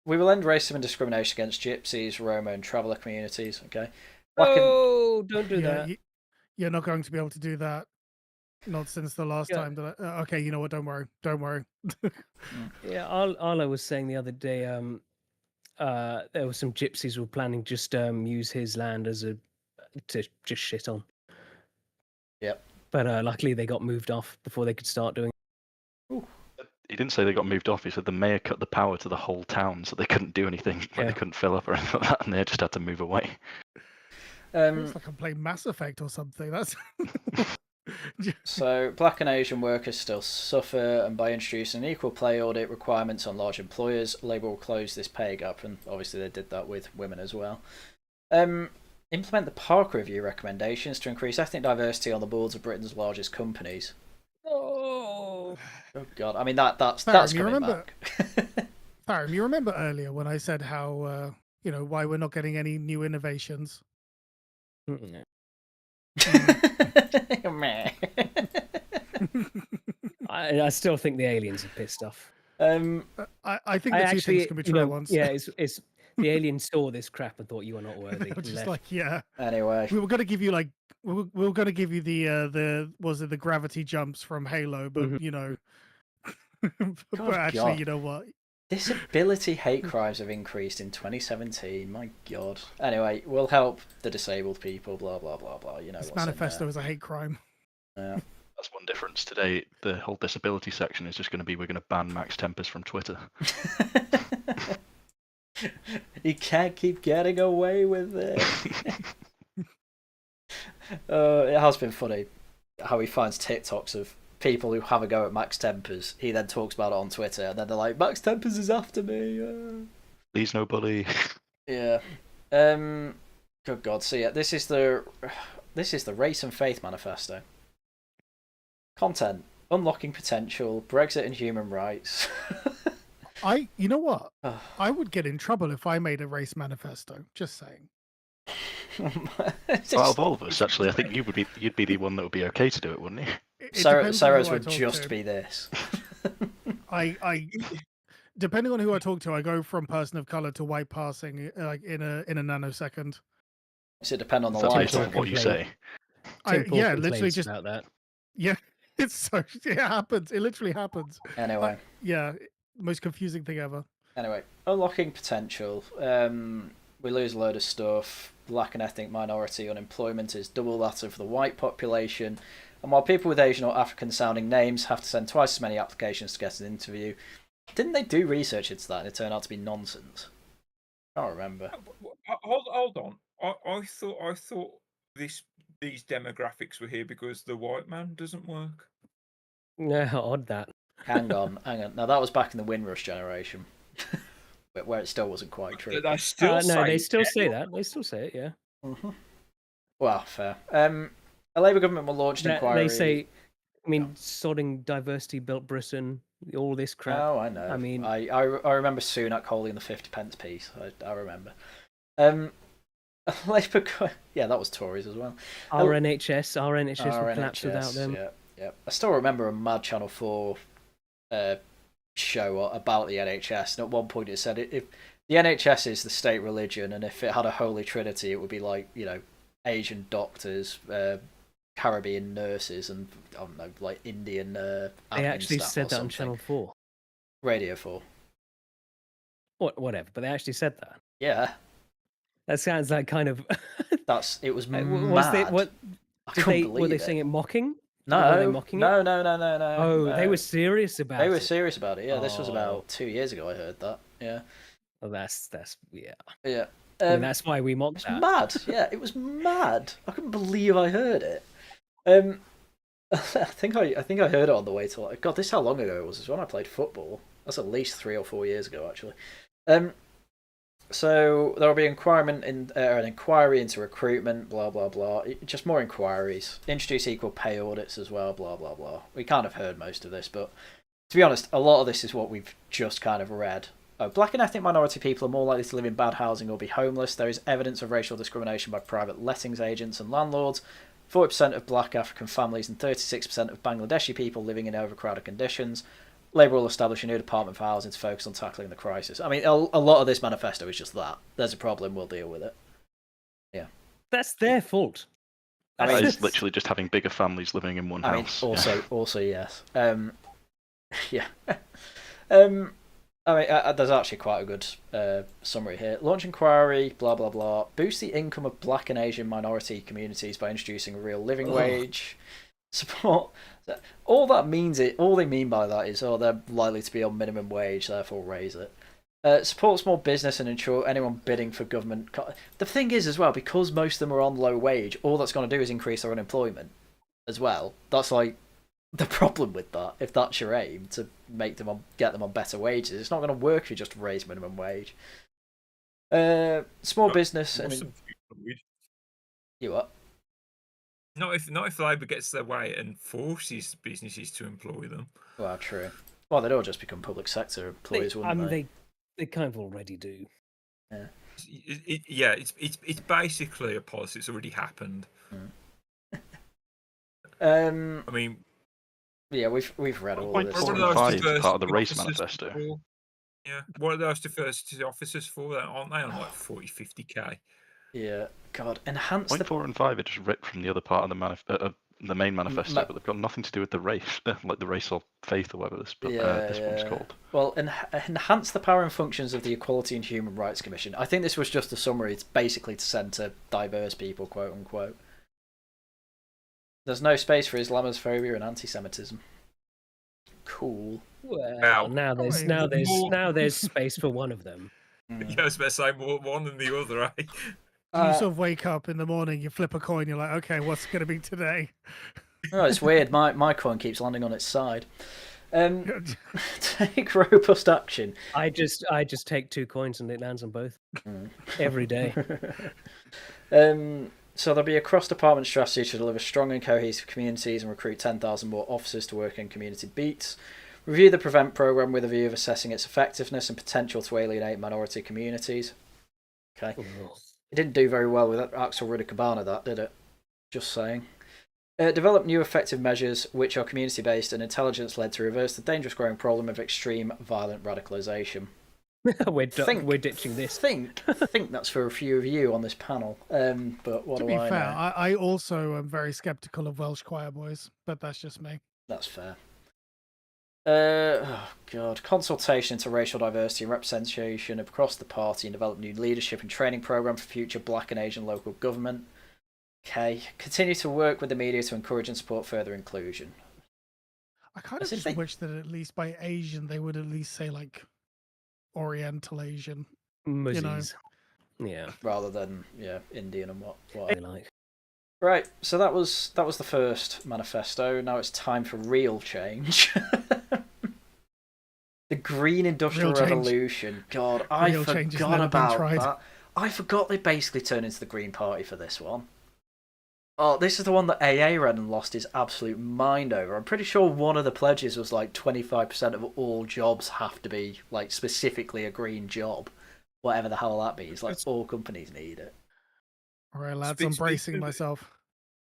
S1: We will end racism and discrimination against gypsies, Roma, and traveller communities, okay?
S3: Don't do that.
S4: You're not going to be able to do that. Not since the last time that okay, you know what? Don't worry.
S3: Yeah, all I was saying the other day, there were some gypsies who were planning just use his land to just shit on.
S1: Yep.
S3: But luckily they got moved off before they could start doing.
S6: He didn't say they got moved off. He said the mayor cut the power to the whole town, so they couldn't do anything. Like they couldn't fill up or anything like that, and they just had to move away.
S4: It's like I'm playing Mass Effect or something. That's
S1: So Black and Asian workers still suffer, and by introducing equal pay audit requirements on large employers, Labour will close this pay gap, and obviously they did that with women as well. Implement the Park Review recommendations to increase ethnic diversity on the boards of Britain's largest companies. Oh God! I mean that's coming back.
S4: Tharium, you remember earlier when I said how why we're not getting any new innovations?
S3: I still think the aliens are pissed off.
S4: I think the two things can be true at once.
S3: Yeah, it's the aliens saw this crap and thought you are not worthy.
S4: Just like, yeah.
S1: Anyway,
S4: we were going to give you the gravity jumps from Halo, but but actually,
S1: God.
S4: you know what?
S1: Disability hate crimes have increased in 2017. My God. Anyway, we'll help the disabled people. Blah blah blah blah. You know,
S4: this manifesto is a hate crime.
S1: Yeah.
S6: That's one difference. Today, the whole disability section is just going to be we're going to ban Max Tempest from Twitter.
S1: You can't keep getting away with it. It has been funny how he finds TikToks of people who have a go at Max Tempers. He then talks about it on Twitter, and then they're like, "Max Tempers is after me."
S6: Please, no bully.
S1: Yeah. Good God. So yeah, this is the Race and Faith Manifesto. Content: unlocking potential, Brexit and human rights.
S4: You know what? I would get in trouble if I made a race manifesto. Just saying.
S6: Out of all of us, actually, I think you'd be the one that would be okay to do it, wouldn't you?
S1: Sarah's would just be this.
S4: I depending on who I talk to, I go from person of color to white passing like in a nanosecond.
S1: Does it depend on the
S6: That's
S1: light?
S6: based on what you say.
S4: Yeah, literally just
S3: about that.
S4: Yeah, it happens. It literally happens.
S1: Anyway.
S4: Yeah, most confusing thing ever.
S1: Anyway, unlocking potential. We lose a load of stuff. Black and ethnic minority unemployment is double that of the white population. And while people with Asian or African sounding names have to send twice as many applications to get an interview, didn't they do research into that and it turned out to be nonsense? I can't remember.
S2: Hold on. I thought these demographics were here because the white man doesn't work.
S3: No, odd that.
S1: Hang on. Now that was back in the Windrush generation. Where it still wasn't quite true.
S2: They still
S3: they still say that. They still say it, yeah.
S1: Mm-hmm. Well, fair. A Labour government will launch an inquiry.
S3: They say, sodding diversity built Britain, all this crap.
S1: Oh, I know.
S3: I mean,
S1: I remember Sunak calling the 50p piece. I remember. Labour, yeah, that was Tories as well.
S3: Our NHS will collapse without them.
S1: Yeah. I still remember a mad Channel 4 show about the NHS, and at one point it said if the NHS is the state religion, and if it had a holy trinity, it would be like, Asian doctors, Caribbean nurses, and I don't know, like Indian admin
S3: they actually
S1: staff
S3: said
S1: or
S3: that on
S1: something.
S3: Channel 4.
S1: Radio 4.
S3: Whatever, but they actually said that.
S1: Yeah.
S3: That sounds like kind of.
S1: It was mad.
S3: Were they saying it mocking?
S1: No,
S3: were they mocking
S1: no.
S3: Oh, they were serious about it.
S1: They were serious about it. Yeah, this was about 2 years ago. I heard that. Yeah.
S3: Well, that's yeah.
S1: Yeah.
S3: That's why we mocked that.
S1: Mad. Yeah, it was mad. I couldn't believe I heard it. I think I heard it on the way to. God, this is how long ago it was. It's when I played football. That's at least 3 or 4 years ago, actually. So there will be an inquiry into recruitment, blah blah blah. Just more inquiries. Introduce equal pay audits as well, blah blah blah. We kind of heard most of this, but to be honest, a lot of this is what we've just kind of read. Black and ethnic minority people are more likely to live in bad housing or be homeless. There is evidence of racial discrimination by private lettings agents and landlords. 40% of black African families and 36% of Bangladeshi people living in overcrowded conditions. Labour will establish a new department for housing to focus on tackling the crisis. I mean, a lot of this manifesto is just that. There's a problem, we'll deal with it. Yeah.
S3: That's their fault.
S6: It's literally just having bigger families living in one house.
S1: Also, yes. Yeah. I mean, there's actually quite a good summary here. Launch inquiry, blah blah blah. Boost the income of Black and Asian minority communities by introducing a real living wage. Support. All that means all they mean by that is, they're likely to be on minimum wage, therefore raise it. Support small business and ensure anyone bidding for government. The thing is, as well, because most of them are on low wage, all that's going to do is increase their unemployment as well. That's like the problem with that. If that's your aim, to get them on better wages, it's not going to work if you just raise minimum wage. Small business and you what?
S2: Not if Labour gets their way and forces businesses to employ them.
S1: Well, true. Well, they'd all just become public sector employees, wouldn't they?
S3: They kind of already do.
S1: Yeah.
S2: It's basically a policy that's already happened.
S1: I
S2: mean,
S1: yeah, we've read all this.
S6: 1.45 part of the race manifesto.
S2: Yeah, what are those diversity officers for? Aren't they on like 40-50k?
S1: Yeah, God, enhance
S6: 0.4 and 5 are just ripped from the other part of the main manifesto, but they've got nothing to do with the race, like the race or faith or whatever this one's called.
S1: Well, enhance the power and functions of the Equality and Human Rights Commission. I think this was just a summary. It's basically to send to diverse people, quote unquote. There's no space for Islamophobia and anti-Semitism. Cool.
S3: Well, now there's space for one of them.
S2: Yeah, I was about to say more one than the other, eh?
S4: You sort of wake up in the morning, you flip a coin, you're like, okay, what's going to be today?
S1: Oh, it's weird. My coin keeps landing on its side. Take robust action.
S3: I just take 2 coins and it lands on both every day.
S1: So there'll be a cross-department strategy to deliver strong and cohesive communities and recruit 10,000 more officers to work in community beats. Review the Prevent programme with a view of assessing its effectiveness and potential to alienate minority communities. Okay. It didn't do very well with Axel Rudikabana, that, did it? Just saying. Develop new effective measures which are community-based and intelligence-led to reverse the dangerous growing problem of extreme violent radicalisation.
S3: We're ditching this.
S1: I think that's for a few of you on this panel. But what
S4: to
S1: do
S4: be
S1: I
S4: fair,
S1: know?
S4: I also am very sceptical of Welsh choir boys, but that's just me.
S1: That's fair. Oh God! Consultation into racial diversity and representation across the party and develop new leadership and training program for future Black and Asian local government. Okay. Continue to work with the media to encourage and support further inclusion.
S4: I kind of just wish that at least by Asian they would at least say like Oriental Asian.
S3: Muzzies. Yeah.
S1: Rather than Indian and what
S3: I like.
S1: Right, so that was the first manifesto. Now it's time for real change. The Green Industrial Revolution. God, I forgot about that. I forgot they basically turned into the Green Party for this one. Oh, this is the one that AA ran and lost his absolute mind over. I'm pretty sure one of the pledges was like 25% of all jobs have to be like specifically a green job. Whatever the hell that means. Like all companies need it.
S4: All right, lads, I'm bracing myself.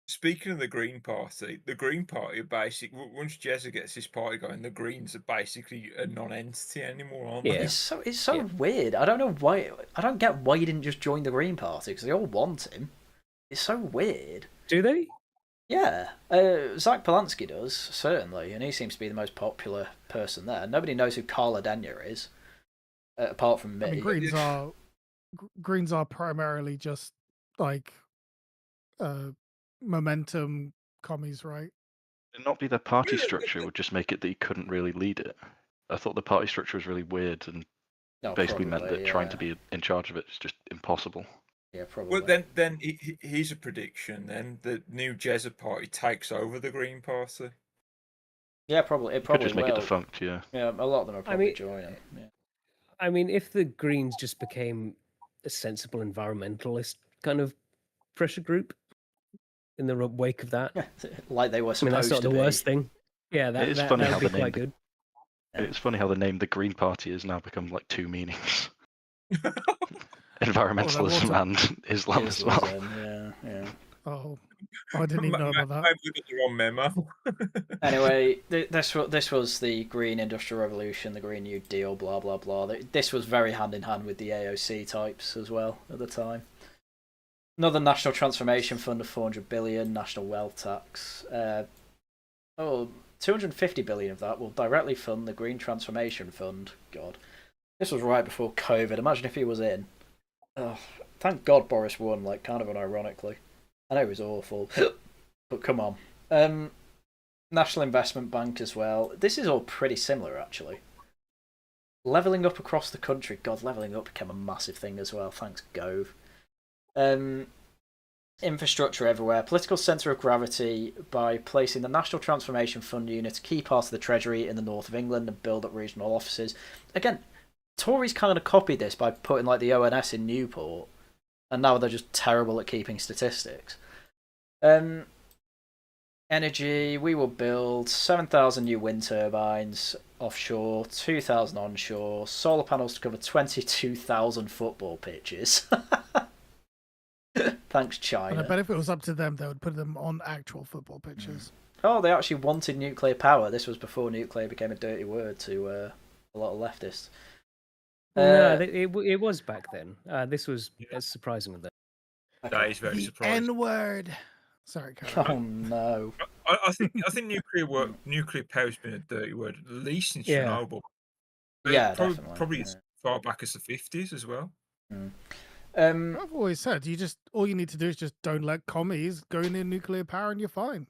S2: Speaking of the Green Party basically, once Jezza gets his party going, the Greens are basically a non-entity anymore, aren't they?
S1: It's so weird. I don't know why. I don't get why he didn't just join the Green Party because they all want him. It's so weird.
S3: Do they?
S1: Yeah. Zach Polanski does, certainly, and he seems to be the most popular person there. Nobody knows who Carla Denyer is, apart from me.
S4: I mean, Greens are primarily just like momentum commies, right?
S6: It'd not be their party structure would just make it that he couldn't really lead it. I thought the party structure was really weird and basically meant that trying to be in charge of it is just impossible.
S1: Yeah, probably.
S2: Well, then here's a prediction. Then the new Jezza party takes over the Green Party.
S1: Yeah, probably. It probably
S6: could just make it defunct. Yeah.
S1: Yeah, a lot of them are probably joining. Yeah.
S3: I mean, if the Greens just became a sensible environmentalist kind of pressure group in the wake of that,
S1: like they were supposed to be.
S3: That's not the worst thing. Yeah, that would be quite good.
S6: It's funny how the name the Green Party has now become like 2 meanings. Environmentalism and Islam as well.
S1: Yeah.
S4: Oh, I didn't even know about that.
S2: I've looked at the wrong memo.
S1: Anyway, this was the Green Industrial Revolution, the Green New Deal, blah blah blah. This was very hand in hand with the AOC types as well at the time. Another National Transformation Fund of 400 billion, National Wealth Tax. 250 billion of that will directly fund the Green Transformation Fund. God, this was right before COVID. Imagine if he was in. Oh, thank God Boris won, like kind of unironically. I know it was awful, but come on. National Investment Bank as well. This is all pretty similar, actually. Levelling up across the country. God, levelling up became a massive thing as well. Thanks, Gove. Infrastructure everywhere. Political centre of gravity by placing the National Transformation Fund unit to key parts of the Treasury in the north of England and build up regional offices. Again, Tories kind of copied this by putting like the ONS in Newport, and now they're just terrible at keeping statistics. Energy, we will build 7,000 new wind turbines offshore, 2,000 onshore, solar panels to cover 22,000 football pitches. Thanks, China.
S4: And I bet if it was up to them, they would put them on actual football pitches.
S1: Oh, they actually wanted nuclear power. This was before nuclear became a dirty word to a lot of leftists.
S3: No, it was back then. This was surprising with that.
S2: That is very surprising.
S4: N-word. Sorry, Carol.
S1: Oh no.
S2: I think nuclear power's been a dirty word at least since Chernobyl.
S1: Yeah,
S2: probably
S1: definitely.
S2: as far back as the 50s as well.
S4: I've always said all you need to do is just don't let commies go near nuclear power and you're fine.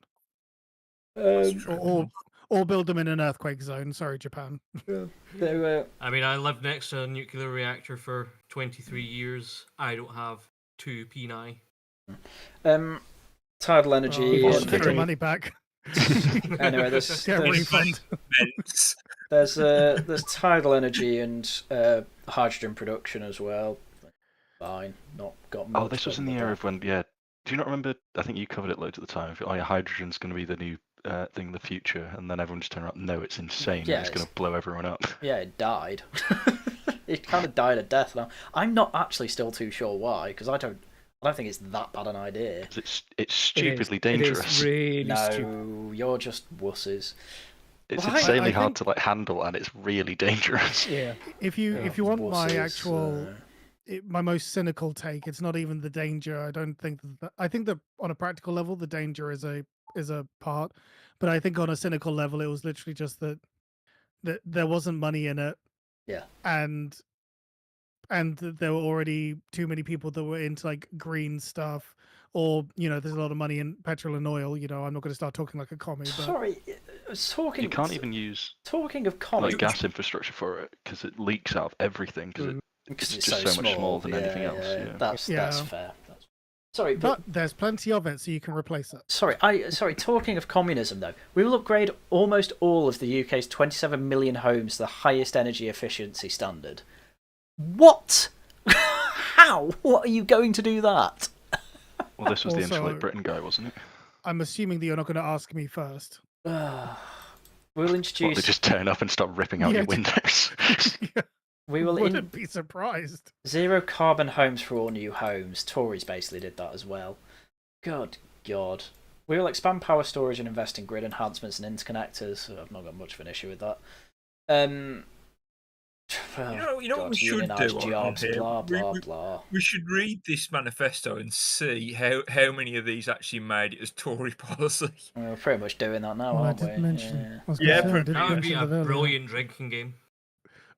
S4: Or build them in an earthquake zone. Sorry, Japan.
S5: I mean, I lived next to a nuclear reactor for 23 years. I don't have 2 peni.
S1: Tidal energy.
S4: Take your money back.
S1: Anyway, there's tidal energy and hydrogen production as well. Fine, not got much.
S6: Oh, this was in the era of when, do you not remember? I think you covered it loads at the time. Hydrogen's going to be the new thing in the future, and then everyone just turned around. No, it's insane.
S1: Yeah,
S6: it's going to blow everyone up.
S1: Yeah, it died. It kind of died a death now. I'm not actually still too sure why, because I don't think it's that bad an idea.
S6: It's stupidly dangerous.
S3: It is really stupid.
S1: No, you're just wusses.
S6: It's insanely hard to handle, and it's really dangerous.
S3: Yeah.
S4: If you want my actual, my most cynical take, it's not even the danger. I don't think I think that on a practical level, the danger is a part, but I think on a cynical level, it was literally just that there wasn't money in it.
S1: Yeah.
S4: And there were already too many people that were into like green stuff, or there's a lot of money in petrol and oil. I'm not going to start talking like a commie. But...
S1: Sorry,
S6: you can't even use
S1: talking of commies,
S6: like gas infrastructure for it because it leaks out of everything because it's just so much smaller than anything else. Yeah.
S1: That's fair. Sorry,
S4: but there's plenty of it, so you can replace it.
S1: Sorry. Talking of communism, though, we will upgrade almost all of the UK's 27 million homes to the highest energy efficiency standard. What? How? What are you going to do that?
S6: Well, this was the Insulate Britain guy, wasn't it?
S4: I'm assuming that you're not going to ask me first.
S1: We'll introduce.
S6: Well, they just turn up and start ripping out your windows.
S1: We will
S4: wouldn't be surprised.
S1: Zero carbon homes for all new homes. Tories basically did that as well. Good God. We will expand power storage and invest in grid enhancements and interconnectors. I've not got much of an issue with that.
S2: You know what we should do
S1: jobs,
S2: here?
S1: blah.
S2: We should read this manifesto and see how many of these actually made it as Tory policy.
S1: We're pretty much doing that now, aren't we?
S5: That would be a brilliant drinking game.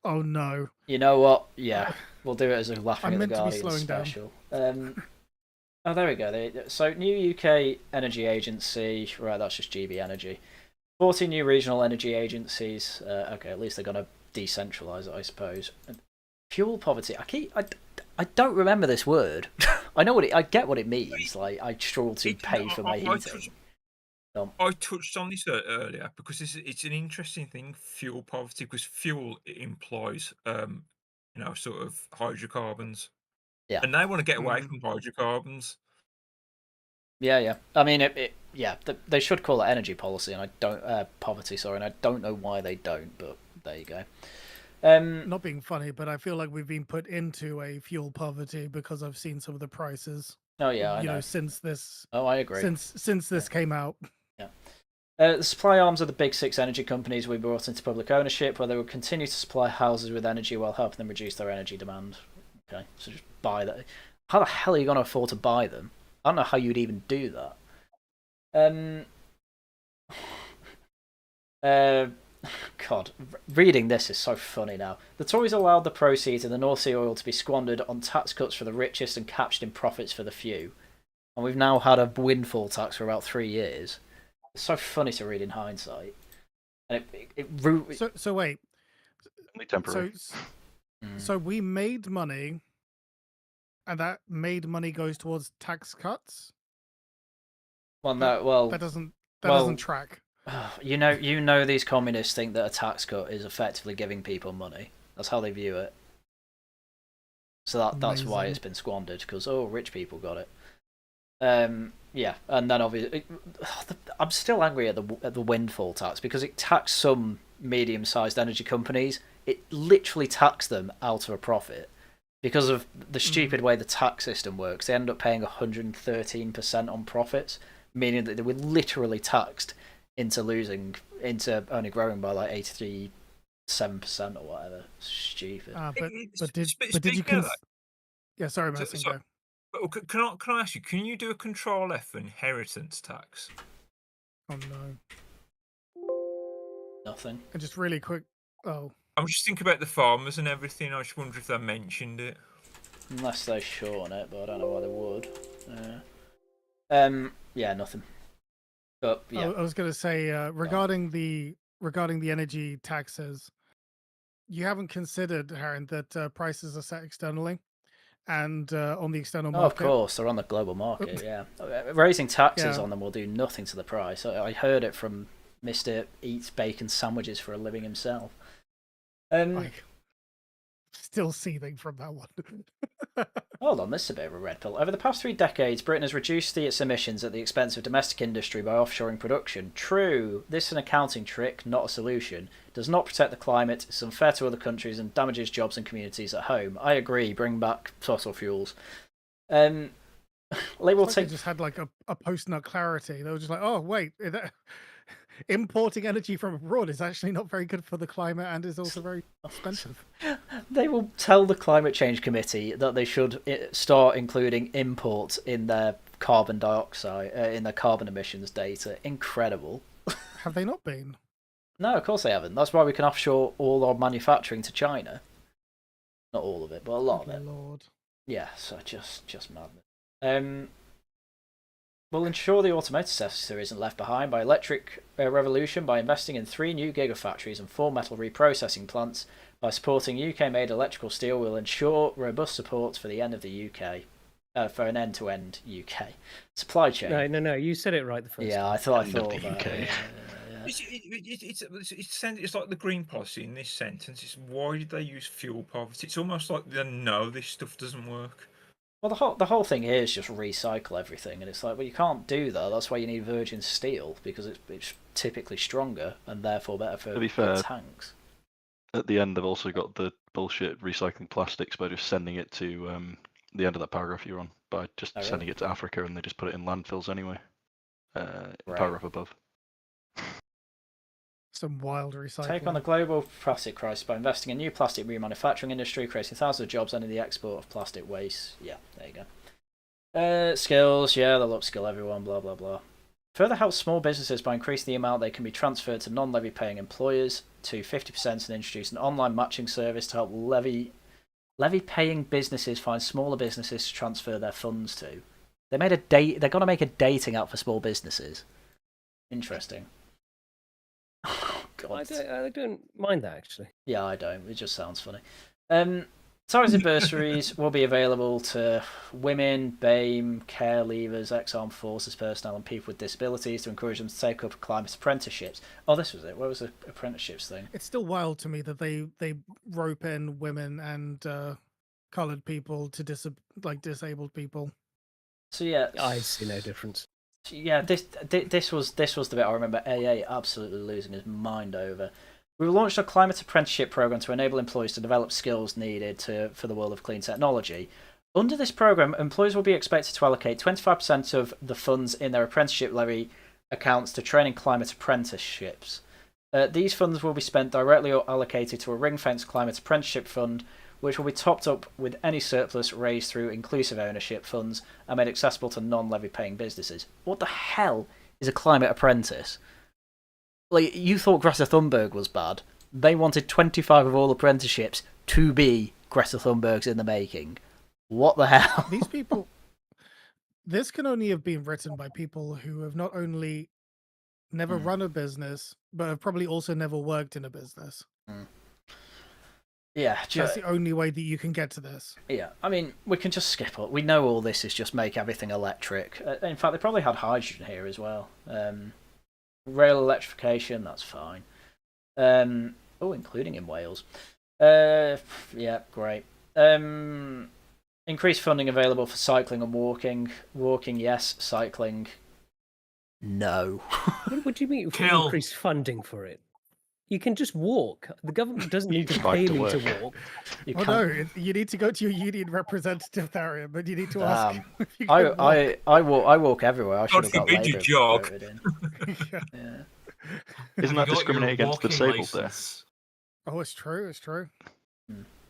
S4: Oh no!
S1: You know what? Yeah, we'll do it as a Laughing
S4: I'm
S1: at the
S4: meant to be
S1: Guardian
S4: slowing
S1: special. Oh, there we go. So, new UK energy agency. Right, that's just GB Energy. 40 new regional energy agencies. Okay, at least they're going to decentralise it, I suppose. Fuel poverty. I don't remember this word. I get what it means. Like, I struggle to pay for my heating.
S2: I touched on this earlier because it's an interesting thing, fuel poverty, because fuel implies, sort of hydrocarbons.
S1: Yeah.
S2: And they want to get away from hydrocarbons.
S1: Yeah. I mean, they should call it energy policy, and I don't poverty. Sorry, and I don't know why they don't, but there you go.
S4: Not being funny, but I feel like we've been put into a fuel poverty because I've seen some of the prices.
S1: Oh yeah, I know.
S4: Since this.
S1: Oh, I agree.
S4: Since this came out.
S1: Yeah. The supply arms of the big six energy companies we brought into public ownership, where they will continue to supply houses with energy while helping them reduce their energy demand. Okay, so just buy that. How the hell are you going to afford to buy them? I don't know how you'd even do that. God, reading this is so funny now. The Tories allowed the proceeds of the North Sea oil to be squandered on tax cuts for the richest and captured in profits for the few. And we've now had a windfall tax for about 3 years. It's so funny to read in hindsight. And
S4: So wait.
S6: Only temporary.
S4: So we made money, and that made money goes towards tax cuts.
S1: Well, no, well
S4: that doesn't track.
S1: You know, these communists think that a tax cut is effectively giving people money. That's how they view it. So that's why it's been squandered, because rich people got it. Yeah, and then obviously, I'm still angry at the windfall tax because it taxed some medium-sized energy companies. It literally taxed them out of a profit because of the stupid way the tax system works. They end up paying 113% on profits, meaning that they were literally taxed into only growing by like 87% or whatever. Stupid.
S4: But did you Yeah, sorry, Mercian.
S2: So, can I ask you? Can you do a Control F for inheritance tax?
S4: Oh no.
S1: Nothing.
S4: And just really quick. Oh.
S2: I'm just thinking about the farmers and everything. I just wonder if they mentioned it.
S1: Unless they shorten it, but I don't know why they would. Yeah, nothing. But yeah,
S4: I was going to say regarding the energy taxes, you haven't considered, Harren, that prices are set externally and on the external market.
S1: of course, they're on the global market. Yeah, raising taxes on them will do nothing to the price. I heard it from Mr. Eats Bacon Sandwiches for a living himself.
S4: Still seething from that one.
S1: Hold on, this is a bit of a red pill. Over the past 3 decades, Britain has reduced its emissions at the expense of domestic industry by offshoring production. True, this is an accounting trick, not a solution. It does not protect the climate, it's unfair to other countries, and damages jobs and communities at home. I agree, bring back fossil fuels. They
S4: just had like a post-nut clarity. They were just like, oh, wait, importing energy from abroad is actually not very good for the climate and is also very expensive.
S1: They will tell the Climate Change Committee that they should start including imports in their carbon dioxide, in their carbon emissions data. Incredible.
S4: Have they not been?
S1: No, of course they haven't. That's why we can offshore all our manufacturing to China. Not all of it, but a lot of it.
S4: Lord.
S1: Yeah, so just madness. We'll ensure the automotive sector isn't left behind by electric revolution by investing in 3 new gigafactories and 4 metal reprocessing plants. By supporting UK-made electrical steel, we'll ensure robust support for the end of the UK, for an end-to-end UK supply chain.
S3: No, you said it right the first time.
S1: I thought that.
S6: UK.
S2: It's like the green policy in this sentence. It's why did they use fuel poverty? It's almost like they know this stuff doesn't work.
S1: Well, the whole thing here is just recycle everything, and it's like, well, you can't do that. That's why you need virgin steel, because it's typically stronger and therefore better for tanks.
S6: At the end, they've also got the bullshit recycling plastics by just sending it to the end of that paragraph you're on, by just sending it to Africa, and they just put it in landfills anyway. Paragraph above.
S4: Some wild recycling.
S1: Take on the global plastic crisis by investing in new plastic remanufacturing industry, creating thousands of jobs and in the export of plastic waste. Yeah, there you go. Skills, they'll upskill everyone, blah, blah, blah. Further help small businesses by increasing the amount they can be transferred to non-levy paying employers to 50% and introduce an online matching service to help levy paying businesses find smaller businesses to transfer their funds to. They're going to make a dating app for small businesses. Interesting. Oh, God.
S3: I don't mind that, actually.
S1: Yeah, I don't. It just sounds funny. Salaries and bursaries will be available to women, BAME, care leavers, ex-armed forces personnel, and people with disabilities to encourage them to take up climate apprenticeships. Oh, this was it. What was the apprenticeships thing?
S4: It's still wild to me that they rope in women and coloured people to disabled people.
S1: So yeah,
S3: I see no difference.
S1: Yeah, this was the bit I remember AA absolutely losing his mind over. We launched a climate apprenticeship program to enable employees to develop skills needed for the world of clean technology. Under this program, employees will be expected to allocate 25% of the funds in their apprenticeship levy accounts to training climate apprenticeships. These funds will be spent directly or allocated to a ring-fenced climate apprenticeship fund, which will be topped up with any surplus raised through inclusive ownership funds and made accessible to non-levy paying businesses. What the hell is a climate apprentice? like, you thought Greta Thunberg was bad. They wanted 25 of all apprenticeships to be Greta Thunbergs in the making. What the hell?
S4: These people. This can only have been written by people who have not only never run a business, but have probably also never worked in a business.
S1: Yeah,
S4: that's the only way that you can get to this.
S1: Yeah, I mean, we can just skip it. We know all this is just make everything electric. In fact, they probably had hydrogen here as well. Rail electrification, that's fine. Including in Wales. Yeah, great. Increased funding available for cycling and walking. Walking, yes. Cycling, no.
S3: What do you mean increased funding for it? You can just walk. The government doesn't need to pay me to walk.
S4: No, you need to go to your union representative, Tharium, but you need to ask.
S1: I walk everywhere. I should have got Labour voted in.
S4: Yeah.
S6: Isn't that discriminate against the disabled there?
S4: Oh, it's true. It's true.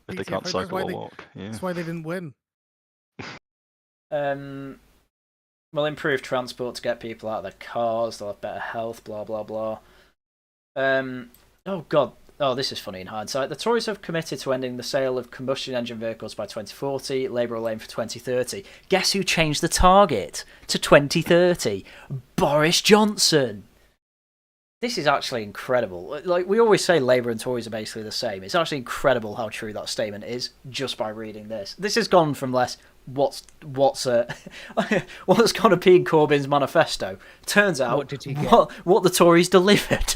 S6: If they can't cycle or walk, yeah.
S4: That's why they didn't win.
S1: Will improve transport to get people out of their cars. They'll have better health. Blah blah blah. Oh god. Oh, this is funny in hindsight. The Tories have committed to ending the sale of combustion engine vehicles by 2040. Labour will aim for 2030. Guess who changed the target to 2030? Boris Johnson. This is actually incredible. Like, we always say Labour and Tories are basically the same. It's actually incredible how true that statement is just by reading this. This has gone from what's going to be in Corbyn's manifesto. Turns out
S3: what did he get?
S1: What the Tories delivered.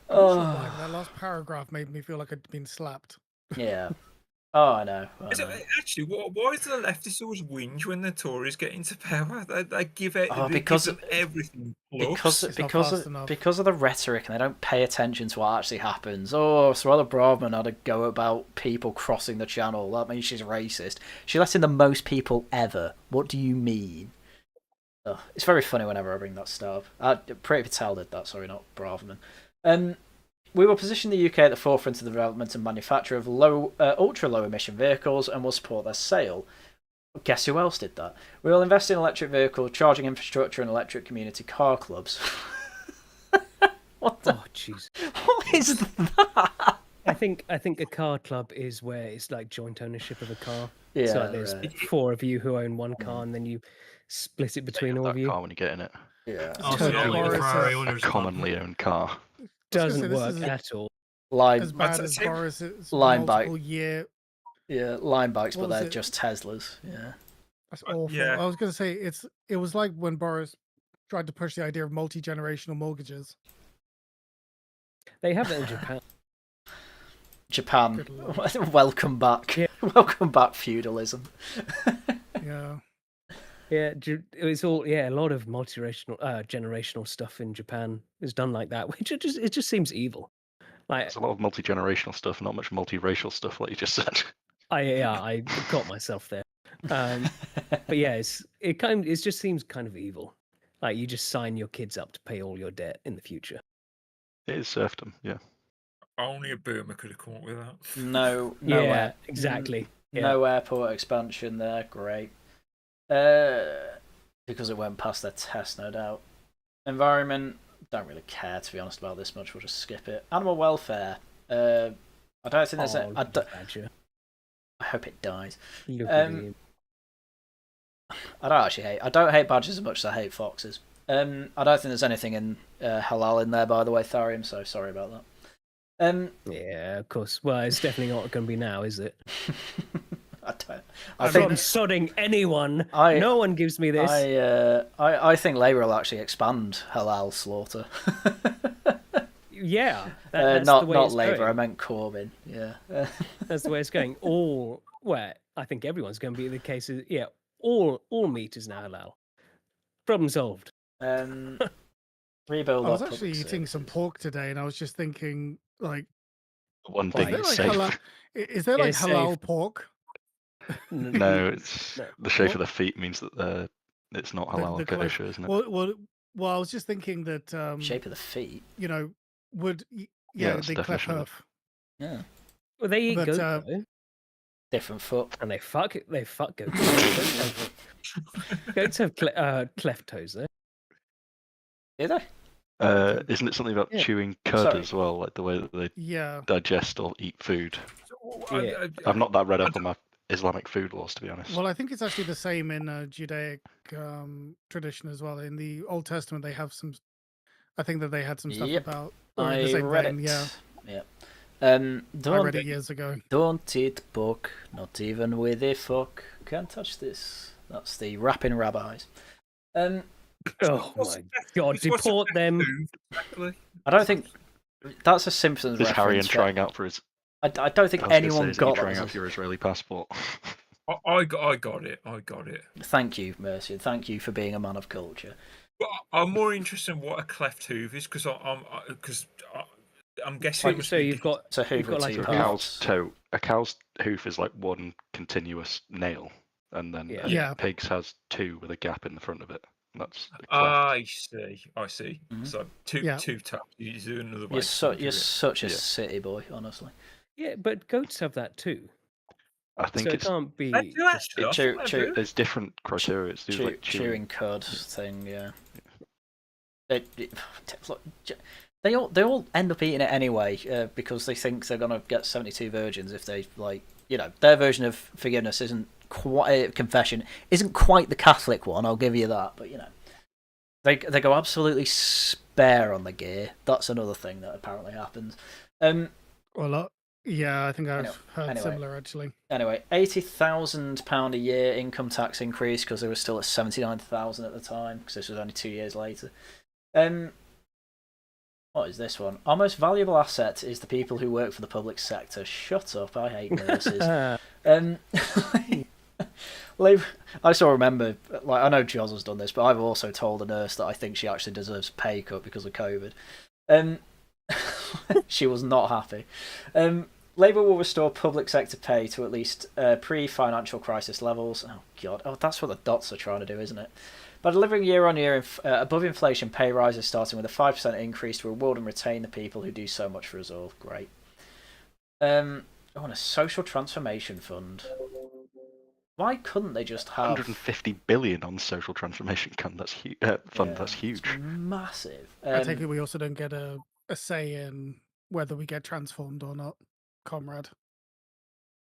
S4: That last paragraph made me feel like I'd been slapped.
S1: Yeah. Oh, I know.
S2: Actually, why do the leftists always whinge when the Tories get into power? They give it
S1: because
S2: give them everything.
S1: Because of the rhetoric, and they don't pay attention to what actually happens. Oh, Suella Braverman had a go about people crossing the channel. That means she's racist. She let in the most people ever. What do you mean? It's very funny whenever I bring that stuff. Priti Patel did that. Sorry, not Braverman. We will position the UK at the forefront of the development and manufacture of ultra-low emission vehicles and will support their sale. Guess who else did that? We will invest in electric vehicle charging infrastructure and electric community car clubs. What the?
S3: Oh, jeez.
S1: What is that?
S3: I think a car club is where it's like joint ownership of a car.
S1: Yeah,
S3: so there's 4 of you who own one car, and then you split it between all of you.
S6: Car when you get in it.
S1: Yeah.
S5: Also, not like the Ferrari owners
S6: a commonly owned car.
S3: Doesn't work at all.
S4: As bad as Boris's
S1: line bike.
S4: year.
S1: Yeah, line bikes, but they're just Teslas. Yeah.
S4: That's awful.
S2: Yeah.
S4: I was going to say it was like when Boris tried to push the idea of multi-generational mortgages.
S3: They have it in Japan.
S1: Japan, welcome back.
S3: Yeah.
S1: Welcome back, feudalism.
S4: Yeah.
S3: Yeah, it's all a lot of multiracial, generational stuff in Japan is done like that, which it just seems evil. Like
S6: there's a lot of multi-generational stuff, not much multiracial stuff, like you just said.
S3: I got myself there. But yeah, it just seems kind of evil. Like you just sign your kids up to pay all your debt in the future.
S6: It is serfdom, yeah.
S2: Only a boomer could have come up with that.
S1: No,
S3: exactly.
S1: No airport expansion there. Great. Because it went past their test, no doubt. Environment, don't really care to be honest about this much. We'll just skip it. Animal welfare. I don't think there's. I hope it dies. I don't hate badgers as much as I hate foxes. I don't think there's anything in halal in there, by the way, Tharium. So sorry about that.
S3: Yeah, of course. Well, it's definitely not going to be now, is it?
S1: I think
S3: I'm sodding anyone. No one gives me this.
S1: I think Labour will actually expand halal slaughter.
S3: Yeah, that's
S1: not
S3: the way it's
S1: Labour.
S3: going.
S1: I meant Corbyn. Yeah,
S3: that's the way it's going. I think everyone's going to be the case. Yeah, all meat is now halal. Problem solved.
S1: Rebuild.
S4: I was actually eating some pork today, and I was just thinking, like,
S6: one thing is
S4: like
S6: safe.
S4: Is there like halal pork?
S6: No, it's the shape of the feet means that it's not halal kosher, isn't it?
S4: Well, I was just thinking that
S1: shape of the feet.
S4: You know,
S6: that's
S4: they cleft hoof.
S1: Yeah.
S3: Well, they eat goat, though.
S1: Different foot.
S3: And they fuck goats. Goats have cleft toes, though.
S1: Do they?
S6: Isn't it something about
S3: Yeah.
S6: chewing cud
S1: Sorry.
S6: as well, like the way that they
S4: Yeah.
S6: digest or eat food?
S3: Yeah.
S6: I'm not that read up on my Islamic food laws, to be honest.
S4: Well, I think it's actually the same in Judaic tradition as well. In the Old Testament, they have some. I think that they had some stuff
S1: Yep.
S4: about. Or in the
S1: I
S4: same
S1: read
S4: vein,
S1: it.
S4: yeah.
S1: Yep.
S4: I
S1: Don't
S4: read it years ago.
S1: don't eat pork, not even with a fork. Can't touch this. That's the rapping rabbis.
S3: Oh
S2: What's
S3: my
S2: the-
S3: god!
S2: what's the
S3: Deport
S2: best
S3: them.
S2: food, exactly?
S1: I don't think that's a Simpsons
S6: Is Harry
S1: reference.
S6: and trying out for his?
S1: I don't think
S6: I was gonna say,
S1: anyone
S6: is he
S1: got
S6: trying
S1: that.
S6: out for your Israeli passport?
S2: I got it. I got it.
S1: Thank you, Mercian. Thank you for being a man of culture.
S2: But I'm more interested in what a cleft hoof is because I'm guessing. it must
S3: So
S2: be
S3: you've
S2: different.
S3: got
S1: It's a hoof
S3: you've got
S1: with
S3: like
S1: two
S3: a
S6: A
S3: hoof.
S1: parts.
S6: cow's hoof is like one continuous nail, and then
S3: Yeah.
S6: a
S4: Yeah.
S6: pig's has two with a gap in the front of it. That's the cleft.
S2: I see. I see.
S1: Mhm.
S2: So two
S4: Yeah.
S2: taps. Is there another way?
S1: You're,
S2: to think
S1: you're
S2: of it?
S1: such a
S6: Yeah.
S1: city boy, honestly.
S3: Yeah, but goats have that too.
S6: I think
S3: So it
S6: it's
S3: can't be.
S2: They do
S3: just-
S2: actually. I
S1: Chew-
S2: thought they
S1: chew-
S2: do.
S6: there's different criteria. It's things like
S1: Chewing cud thing, yeah. Look, they all end up eating it anyway because they think they're gonna get 72 virgins if they their version of forgiveness isn't quite confession isn't quite the Catholic one. I'll give you that, but they go absolutely spare on the gear. That's another thing that apparently happens.
S4: Well, yeah, I think I've heard
S1: anyway.
S4: similar actually.
S1: Anyway, £80,000 a year income tax increase because they were still at 79,000 at the time because this was only 2 years later. What is this one? Our most valuable asset is the people who work for the public sector. Shut up! I hate nurses. I still remember, like, I know Joz has done this, but I've also told a nurse that I think she actually deserves a pay cut because of COVID. She was not happy. Labour will restore public sector pay to at least pre-financial crisis levels. Oh god! Oh, that's what the dots are trying to do, isn't it? By delivering year-on-year above inflation pay rises, starting with a 5% increase to reward and retain the people who do so much for us all. Great. And a social transformation fund. Why couldn't they just have
S6: 150 billion on social transformation fund? That's huge. That's huge.
S1: It's massive.
S4: I take it we also don't get a say in whether we get transformed or not, comrade.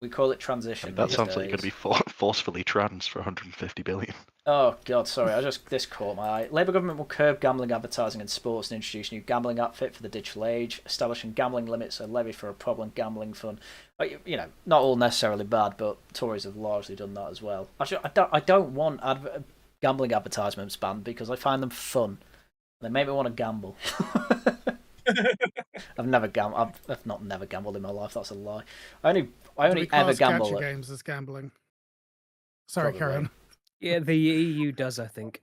S1: We call it transition.
S6: That
S1: these
S6: sounds like you're
S1: days.
S6: going to be forcefully trans for 150 billion.
S1: Oh god, sorry, this caught my eye. Labour government will curb gambling advertising in sports and introduce a new gambling app fit for the digital age, establishing gambling limits and levy for a problem gambling fund. Not all necessarily bad, but Tories have largely done that as well. Actually, I don't want gambling advertisements banned because I find them fun. They make me want to gamble. I've never gambled. I've not never gambled in my life. That's a lie. I only ever gamble
S4: gacha
S1: at
S4: games as gambling. Sorry,
S1: Probably.
S4: Karen.
S3: Yeah, the EU does, I think.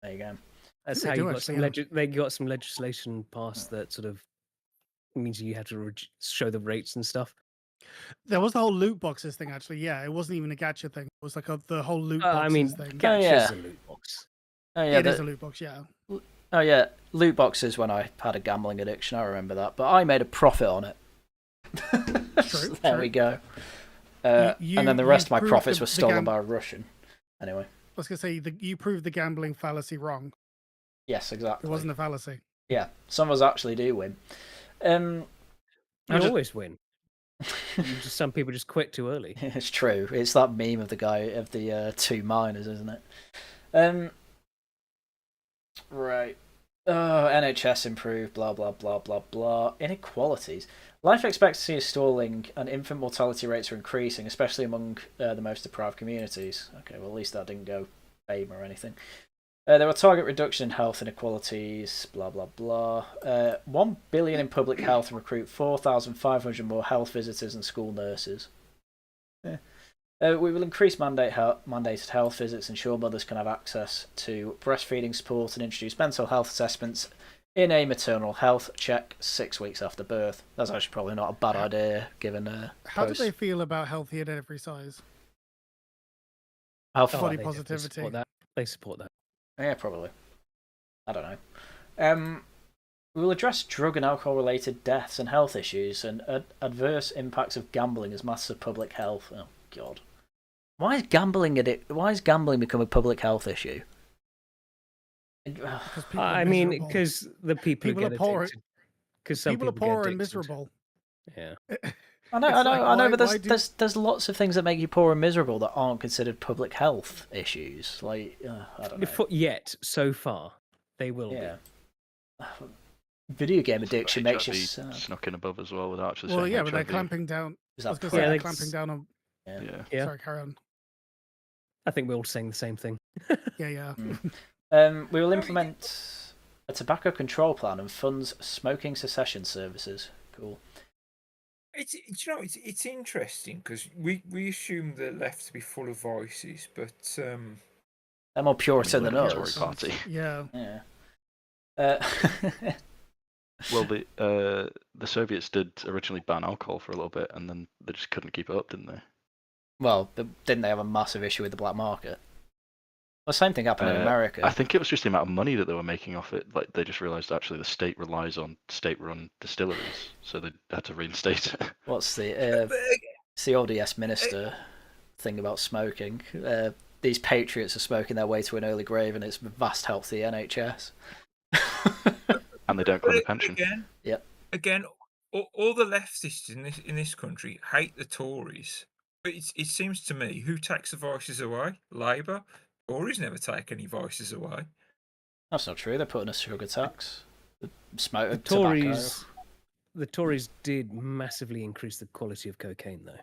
S1: There you go.
S3: That's
S4: They
S3: how
S4: do
S3: you got
S4: actually,
S3: some
S4: yeah.
S3: they got some legislation passed that sort of means you have to show the rates and stuff.
S4: There was the whole loot boxes thing, actually. Yeah, it wasn't even a gacha thing. It was like the whole loot boxes
S3: I mean,
S4: thing.
S3: gacha's
S1: yeah.
S3: a loot box.
S1: Oh yeah,
S4: It is a loot box, yeah.
S1: Oh yeah, loot boxes when I had a gambling addiction. I remember that, but I made a profit on it.
S4: True,
S1: There
S4: true.
S1: we go.
S4: You-
S1: and then the
S4: you
S1: rest of my
S4: proved
S1: profits
S4: the
S1: were stolen
S4: gam-
S1: by a Russian. Anyway,
S4: I was going to say, you proved the gambling fallacy wrong.
S1: yes, exactly.
S4: It wasn't a fallacy.
S1: Yeah, some of us actually do win.
S3: You
S1: I just-
S3: always win. Some people just quit too early.
S1: It's true. It's that meme of the guy of the two miners, isn't it? Right. NHS improved. Blah blah blah blah blah. Inequalities. Life expectancy is stalling, and infant mortality rates are increasing, especially among the most deprived communities. Okay, well at least that didn't go BAME or anything. There are target reduction in health inequalities, blah blah blah. 1 billion in public health and recruit 4,500 more health visitors and school nurses. We will increase mandated health visits, ensure mothers can have access to breastfeeding support, and introduce mental health assessments in a maternal health check 6 weeks after birth. That's actually probably not a bad idea, given
S4: How do they feel about healthy at every size?
S1: health
S4: Body
S3: they
S4: positivity.
S3: support that. They support that.
S1: Yeah, probably. I don't know. We will address drug and alcohol-related deaths and health issues and adverse impacts of gambling as matters of public health. Oh God, why is gambling become a public health issue?
S4: Because people
S3: I
S4: are
S3: mean,
S4: miserable.
S3: because the people
S4: People are
S3: get
S4: poor.
S3: addicted. Because some
S4: People are
S3: people get
S4: poor and
S3: addicted.
S4: miserable.
S3: Yeah.
S1: I know,
S4: It's
S1: I know,
S4: like,
S1: I know,
S4: why-
S1: but
S4: why do-
S1: there's lots of things that make you poor and miserable that aren't considered public health issues. Like, I don't know.
S3: Yet, so far, they will
S1: Yeah. Video game addiction makes you
S6: HIV
S1: sad.
S6: snuck in above as well without actually
S4: Well,
S6: saying
S4: yeah, but they're
S6: HIV.
S4: clamping down.
S1: Is
S4: I was
S1: that
S4: going to say
S3: Yeah,
S4: they're
S3: they-
S4: clamping down on.
S6: Yeah.
S3: Yeah.
S4: Sorry, carry on.
S3: I think we're all saying the same thing.
S4: Yeah.
S1: We will implement a tobacco control plan and funds smoking cessation services. Cool.
S2: It's it's interesting because we assume the left to be full of voices, but
S1: They're more Puritan than
S6: Tory
S1: us.
S6: party.
S4: Yeah.
S1: Yeah.
S6: Well, the Soviets did originally ban alcohol for a little bit, and then they just couldn't keep it up, didn't they?
S1: Well, didn't they have a massive issue with the black market? The same thing happened in America.
S6: I think it was just the amount of money that they were making off it. Like they just realised actually the state relies on state-run distilleries, so they had to reinstate it.
S1: What's the it's the old ES minister thing about smoking? These patriots are smoking their way to an early grave, and it's vast help to the NHS.
S6: And they don't claim a pension.
S2: Again, all the leftists in this country hate the Tories. But it seems to me, who takes the voices away? Labour. Tories never take any voices away.
S1: That's not true. They're putting a sugar tax.
S3: The
S1: Tobacco.
S3: Tories did massively increase the quality of cocaine, though.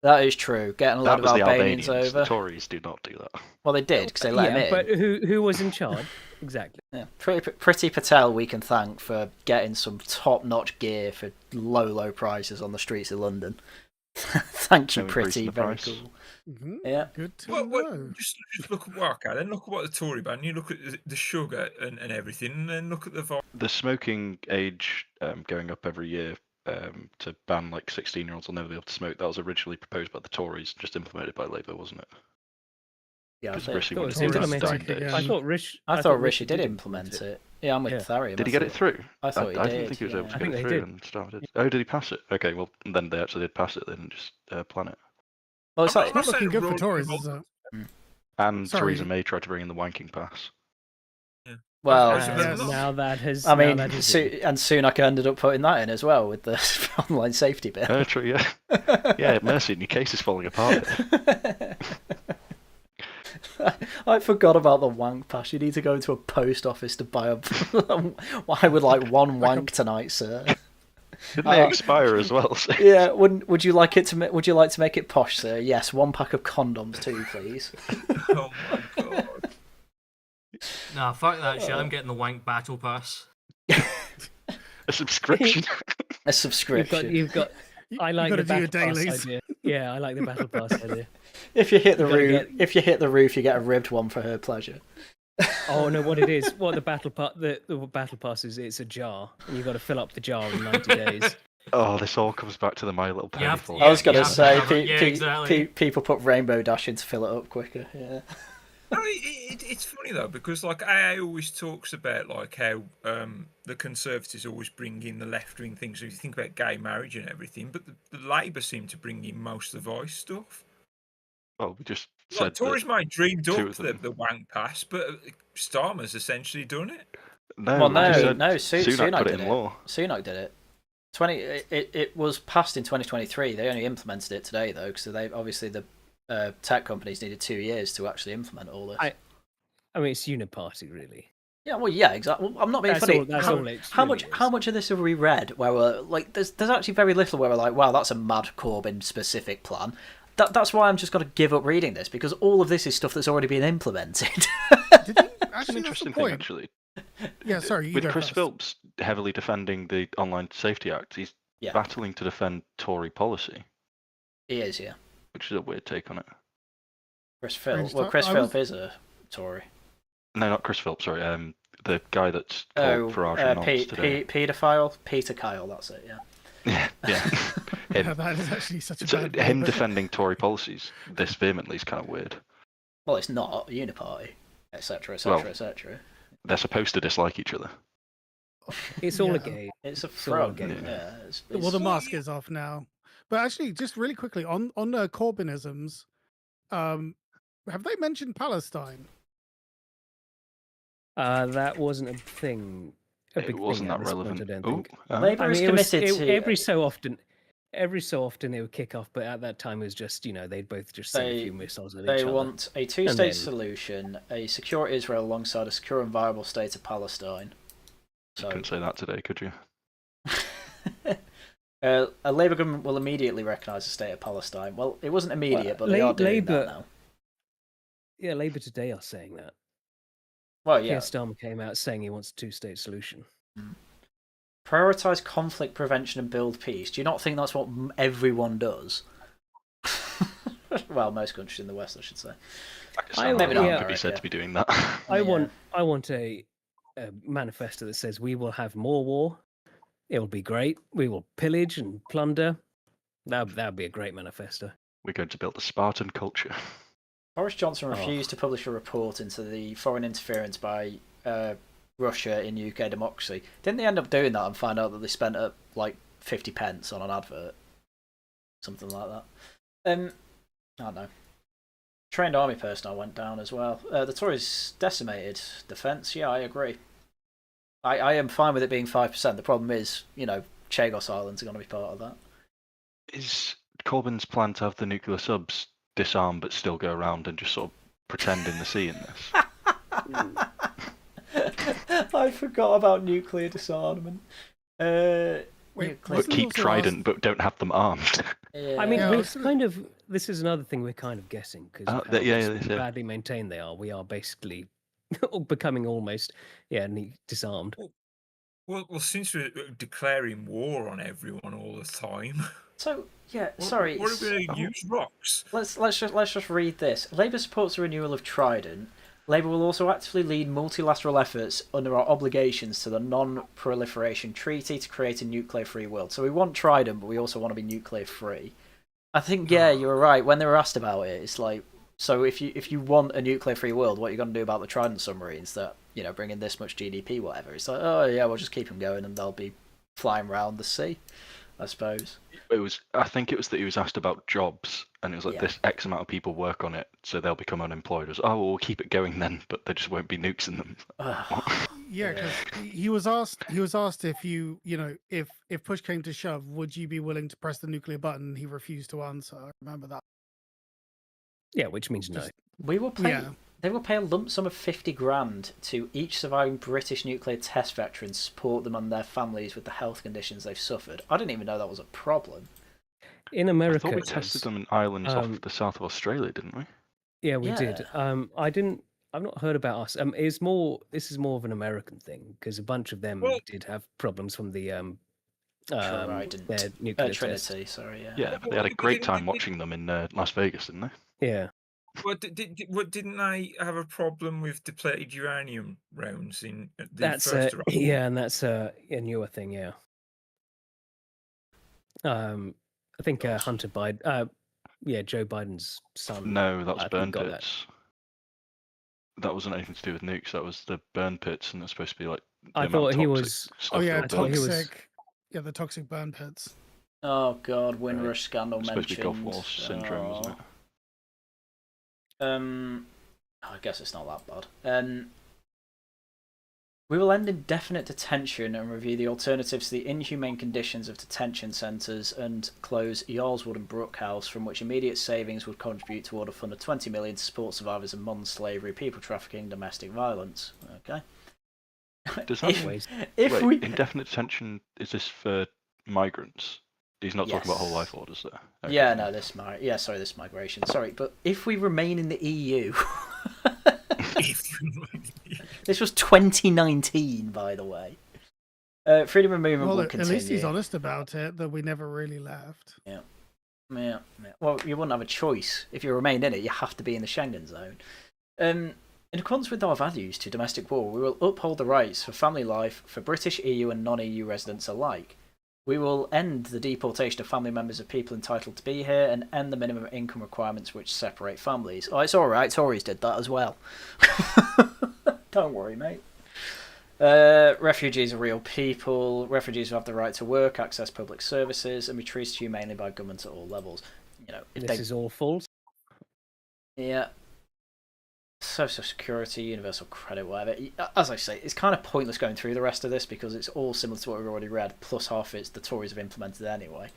S1: That is true. Getting a lot
S6: That was
S1: of
S6: the
S1: Albanians
S6: Albanians.
S1: over.
S6: The Tories do not do that.
S1: Well, they did because they let him in.
S3: But who was in charge? Exactly.
S1: Yeah. Pretty Patel we can thank for getting some top-notch gear for low prices on the streets of London. Thank you,
S6: No increase in
S1: Pretty.
S6: the
S1: Very
S6: price.
S1: cool.
S4: Mm-hmm.
S1: Yeah.
S4: Good to
S2: Well,
S4: know.
S2: just look at then look at what the Tory ban. You look at the sugar and everything, and then look at the vote.
S6: The smoking age going up every year to ban like 16-year-olds will never be able to smoke. That was originally proposed by the Tories, just implemented by Labour, wasn't it?
S1: Yeah, I
S6: Because
S1: think-
S6: Rishi
S3: thought it
S6: wanted
S3: was
S6: to do that
S3: implemented.
S6: dying days.
S4: Yeah.
S3: I thought
S1: Rishi did implement it. Yeah, I'm with
S3: Yeah.
S1: Tharium.
S6: Did he
S1: I
S6: get it
S1: thought-
S6: through?
S1: I thought he
S6: I
S1: did.
S6: didn't think he was able
S1: yeah.
S6: to
S3: I
S6: get
S3: think
S6: it
S3: they
S6: through
S3: did.
S6: and started. Oh, did he pass it? Okay, well then they actually did pass it. They didn't just plan it.
S1: Well, it's like
S4: It's not looking good for
S2: Roll-
S4: Tories,
S2: roll-
S4: is it?
S6: And
S4: Sorry.
S6: Theresa May tried to bring in the wanking pass.
S1: well.
S2: As- as-
S3: And now that has.
S1: I
S3: now
S1: mean,
S3: that is
S1: Sunak ended up putting that in as well with the online safety bill.
S6: True, yeah. Yeah, Mercian, your case is falling apart.
S1: I forgot about the wank pass. You need to go into a post office to buy a. Why would like one wank tonight, sir?
S6: Didn't they expire as well? So.
S1: Yeah, would you like to make it posh, sir? Yes, 1 pack of condoms too, please.
S2: Oh my god!
S5: Nah, fuck that shit. I'm getting the wank battle pass.
S6: A subscription.
S1: A subscription.
S3: You've got. I like
S4: gotta
S3: the
S4: do your
S3: battle pass
S4: dailies.
S3: idea. Yeah, I like the battle pass idea.
S1: If you hit the
S3: You gotta
S1: roof, you get a ribbed one for her pleasure.
S3: Oh no, what it is? What the battle pass is? It's a jar, and you've got to fill up the jar in 90 days.
S6: Oh, this all comes back to the My Little Pony
S5: have to-
S6: thought.
S5: yeah,
S1: I was gonna
S5: you have to
S1: say,
S5: have it. Yeah, exactly.
S1: people put Rainbow Dash in to fill it up quicker. Yeah.
S2: No, it's funny though because like AA always talks about like how the Conservatives always bring in the left wing things. So you think about gay marriage and everything, but the Labour seem to bring in most of the voice stuff.
S6: Well, we just
S2: Like
S6: said
S2: Tories
S6: that.
S2: might have dreamed
S6: two
S2: up
S6: of them-
S2: the wank pass, but Starmer's essentially done it.
S6: No,
S1: Well,
S6: we just
S1: no,
S6: said
S1: Sunak
S6: put it
S1: did
S6: in
S1: it.
S6: law.
S1: Sunak did it. It was passed in 2023. They only implemented it today though, because they obviously the tech companies needed 2 years to actually implement all this.
S3: I mean, it's uniparty, really.
S1: Yeah, well, yeah, exactly. Well, I'm not being
S3: That's
S1: funny.
S3: all- that's all it
S1: how
S3: really
S1: much of this have we read where we're like, there's actually very little where we're like, wow, that's a mad Corbyn specific plan. That's why I'm just going to give up reading this because all of this is stuff that's already been implemented.
S4: Did you?
S6: That's an
S4: Actually, that's the
S6: interesting thing,
S4: point.
S6: actually.
S4: Yeah, sorry. You
S6: With
S4: go
S6: Chris
S4: first.
S6: Phillips heavily defending the Online Safety Act, he's
S1: Yeah.
S6: battling to defend Tory policy,
S1: He is, yeah.
S6: which is a weird take on it.
S1: Chris Philp.
S4: Strange
S1: Well,
S4: stuff.
S1: Chris
S4: I
S1: Philp
S4: was-
S1: is a Tory.
S6: No, not Chris Phillips, sorry. The guy that's called Farage and Nonce today.
S1: Paedophile? Peter Kyle, that's it, yeah.
S6: Yeah.
S4: Yeah,
S6: Him.
S4: that is actually such a
S6: So
S4: bad
S6: him
S4: word, but-
S6: defending Tory policies this vehemently is kind of weird.
S1: Well, it's not a uniparty, etc.,
S6: Well-
S1: etc., etc.
S6: They're supposed to dislike each other.
S3: It's all a
S4: Yeah.
S3: game.
S1: It's a
S3: all
S1: frog.
S3: game.
S1: Yeah.
S4: Well, the mask is off now. But actually, just really quickly on Corbynisms, have they mentioned Palestine?
S3: That wasn't a thing. A big
S6: It wasn't
S3: thing at
S6: that
S3: this point,
S6: relevant.
S3: I don't
S6: Oh,
S3: think.
S1: Labour
S3: I
S1: is
S3: mean,
S1: committed to
S3: every so often it would kick off, but at that time it was just they'd both just send a few missiles at each
S1: They
S3: other.
S1: want a two-state solution, a secure Israel alongside a secure and viable state of Palestine.
S6: You couldn't say that today, could you?
S1: A Labour government will immediately recognise the state of Palestine. Well, it wasn't immediate, but they are doing that now.
S3: Yeah, Labour today are saying that.
S1: Well, yeah.
S3: Keir Starmer came out saying he wants a two-state solution.
S1: Prioritise conflict prevention and build peace. Do you not think that's what everyone does? Well, most countries in the West, I should say.
S6: Maybe not. Could be said to be doing that.
S3: I want a manifesto that says we will have more war. It will be great. We will pillage and plunder. That would be a great manifesto.
S6: We're going to build a Spartan culture.
S1: Boris Johnson refused to publish a report into the foreign interference by Russia in UK democracy. Didn't they end up doing that and find out that they spent like 50 pence on an advert? Something like that. I don't know. Trained army personnel went down as well. The Tories decimated defence. Yeah, I agree. I am fine with it being 5%. The problem is, Chagos Islands are going to be part of that.
S6: Is Corbyn's plan to have the nuclear subs disarm but still go around and just sort of pretend in the sea in this?
S1: I forgot about nuclear disarmament.
S6: Keep Trident, but don't have them armed.
S1: Yeah.
S3: I mean, this is another thing we're kind of guessing because badly maintained they are. We are basically becoming almost disarmed.
S2: Well, since we're declaring war on everyone all the time.
S1: So sorry.
S2: What are we going to use? Rocks?
S1: Let's just read this. Labour supports the renewal of Trident. Labour will also actively lead multilateral efforts under our obligations to the Non-Proliferation Treaty to create a nuclear-free world. So we want Trident, but we also want to be nuclear-free. I think, you were right. When they were asked about it, it's like, so if you want a nuclear-free world, what are you going to do about the Trident submarines that, bring in this much GDP, whatever? It's like, oh yeah, we'll just keep them going and they'll be flying around the sea, I suppose.
S6: I think it was that he was asked about jobs, and it was like this X amount of people work on it, so they'll become unemployed. It was, we'll keep it going then, but there just won't be nukes in them.
S4: Yeah, because he was asked if if push came to shove, would you be willing to press the nuclear button? He refused to answer. I remember that.
S3: Yeah, which means no.
S1: We will pay. Yeah. They will pay a lump sum of 50 grand to each surviving British nuclear test veteran to support them and their families with the health conditions they've suffered. I didn't even know that was a problem.
S3: In America,
S6: I thought we tested them in islands off the south of Australia, didn't we?
S3: Yeah, we did. I've not heard about us. This is more of an American thing because a bunch of them did have problems from the their nuclear
S1: Trinity.
S3: test.
S1: Sorry, yeah.
S6: Yeah, but they had a great time watching them in Las Vegas, didn't they?
S3: Yeah.
S2: Well, didn't they have a problem with depleted uranium rounds in the first round?
S3: Yeah, and that's a newer thing. Yeah. I think Hunter Biden. Joe Biden's son.
S6: No, that was burn pits. That wasn't anything to do with nukes. That was the burn pits, and it's supposed to be like.
S3: I thought he was.
S4: Toxic. Yeah, the toxic burn pits.
S1: Oh God, Windrush scandal mentioned.
S6: Supposed to be Gulf War syndrome, wasn't it?
S1: I guess it's not that bad. We will end indefinite detention and review the alternatives to the inhumane conditions of detention centres and close Yarlswood and Brookhouse, from which immediate savings would contribute toward a fund of 20 million to support survivors of modern slavery, people trafficking, domestic violence. Okay.
S6: Does that indefinite detention, is this for migrants? He's not talking about whole life orders there. Okay.
S1: Yeah, no, this migration. Sorry, but if we remain in the EU, this was 2019, by the way. Freedom of movement will continue.
S4: At least he's honest about it, that we never really left.
S1: Yeah. Well, you wouldn't have a choice. If you remained in it, you have to be in the Schengen zone. In accordance with our values to domestic war, we will uphold the rights for family life for British, EU and non-EU residents alike. We will end the deportation of family members of people entitled to be here and end the minimum income requirements which separate families. Oh, it's alright, Tories did that as well. Don't worry, mate. Refugees are real people. Refugees will have the right to work, access public services, and be treated humanely by governments at all levels.
S3: This is all false.
S1: Yeah. social security, universal credit, whatever. As I say, it's kind of pointless going through the rest of this because it's all similar to what we've already read, plus half it's the Tories have implemented anyway.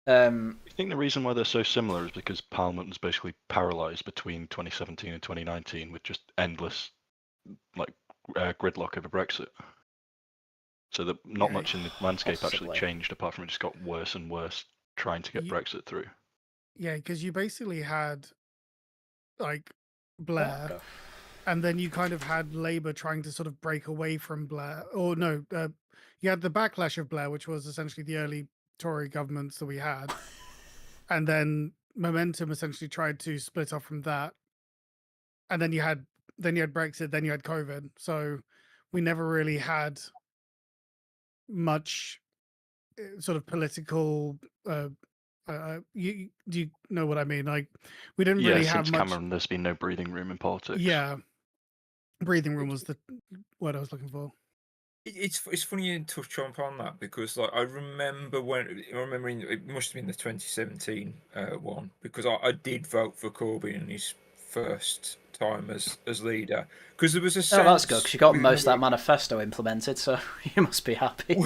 S6: I think the reason why they're so similar is because Parliament was basically paralysed between 2017 and 2019 with just endless gridlock over Brexit. So that not much in the landscape actually changed, apart from it just got worse and worse trying to get Brexit through.
S4: Yeah, because you basically had like Blair, and then you kind of had Labour trying to sort of break away from Blair. Or no, you had the backlash of Blair, which was essentially the early Tory governments that we had, and then Momentum essentially tried to split off from that, and then you had Brexit, then you had COVID. So we never really had much sort of political. Do you know what I mean? Like, we didn't really have much.
S6: Cameron, there's been no breathing room in politics.
S4: Yeah, breathing room was the word I was looking for.
S2: It's funny you touch on that because like I remember it must have been the 2017 one because I did vote for Corbyn in his first time as leader because there was a sense.
S1: Oh, that's good because you got most of that manifesto implemented, so you must be happy.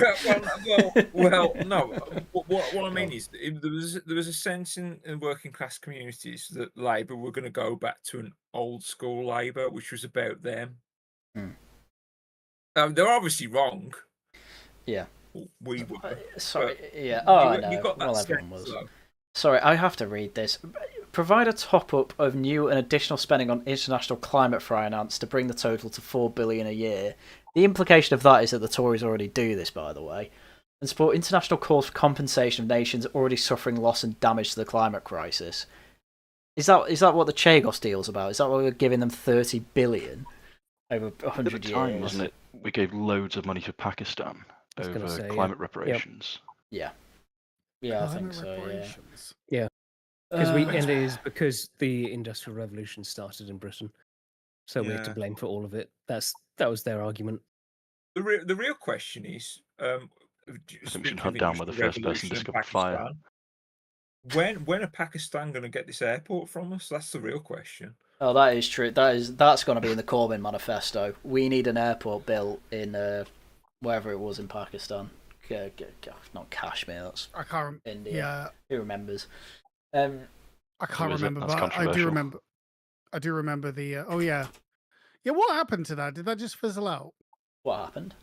S2: Well, no. What I mean is there was a sense in working class communities that Labour were going to go back to an old school Labour, which was about them. They're obviously wrong.
S1: Yeah.
S2: We were.
S1: Sorry. Yeah. Oh, I know. Well, everyone was. Sorry, I have to read this. Provide a top-up of new and additional spending on international climate finance to bring the total to $4 billion a year. The implication of that is that the Tories already do this, by the way, and support international calls for compensation of nations already suffering loss and damage to the climate crisis. Is that what the Chagos deal's about? Is that why we're giving them $30 billion over 100
S6: At the time,
S1: years?
S6: wasn't it? We gave loads of money to Pakistan over climate reparations.
S1: Yeah. Yeah, I think so.
S3: Yeah. Because and it is because the Industrial Revolution started in Britain, so we had to blame for all of it. That was their argument.
S2: The real question is,
S6: I think we should hunt down where the first person discovered fire.
S2: When are Pakistan going to get this airport from us? That's the real question.
S1: Oh, that is true. That's going to be in the Corbyn manifesto. We need an airport built in wherever it was in Pakistan. Not Kashmir. That's India.
S4: Yeah.
S1: Who remembers?
S4: I can't remember, but I do remember. I do remember the. Oh yeah. What happened to that? Did that just fizzle out?
S1: What happened?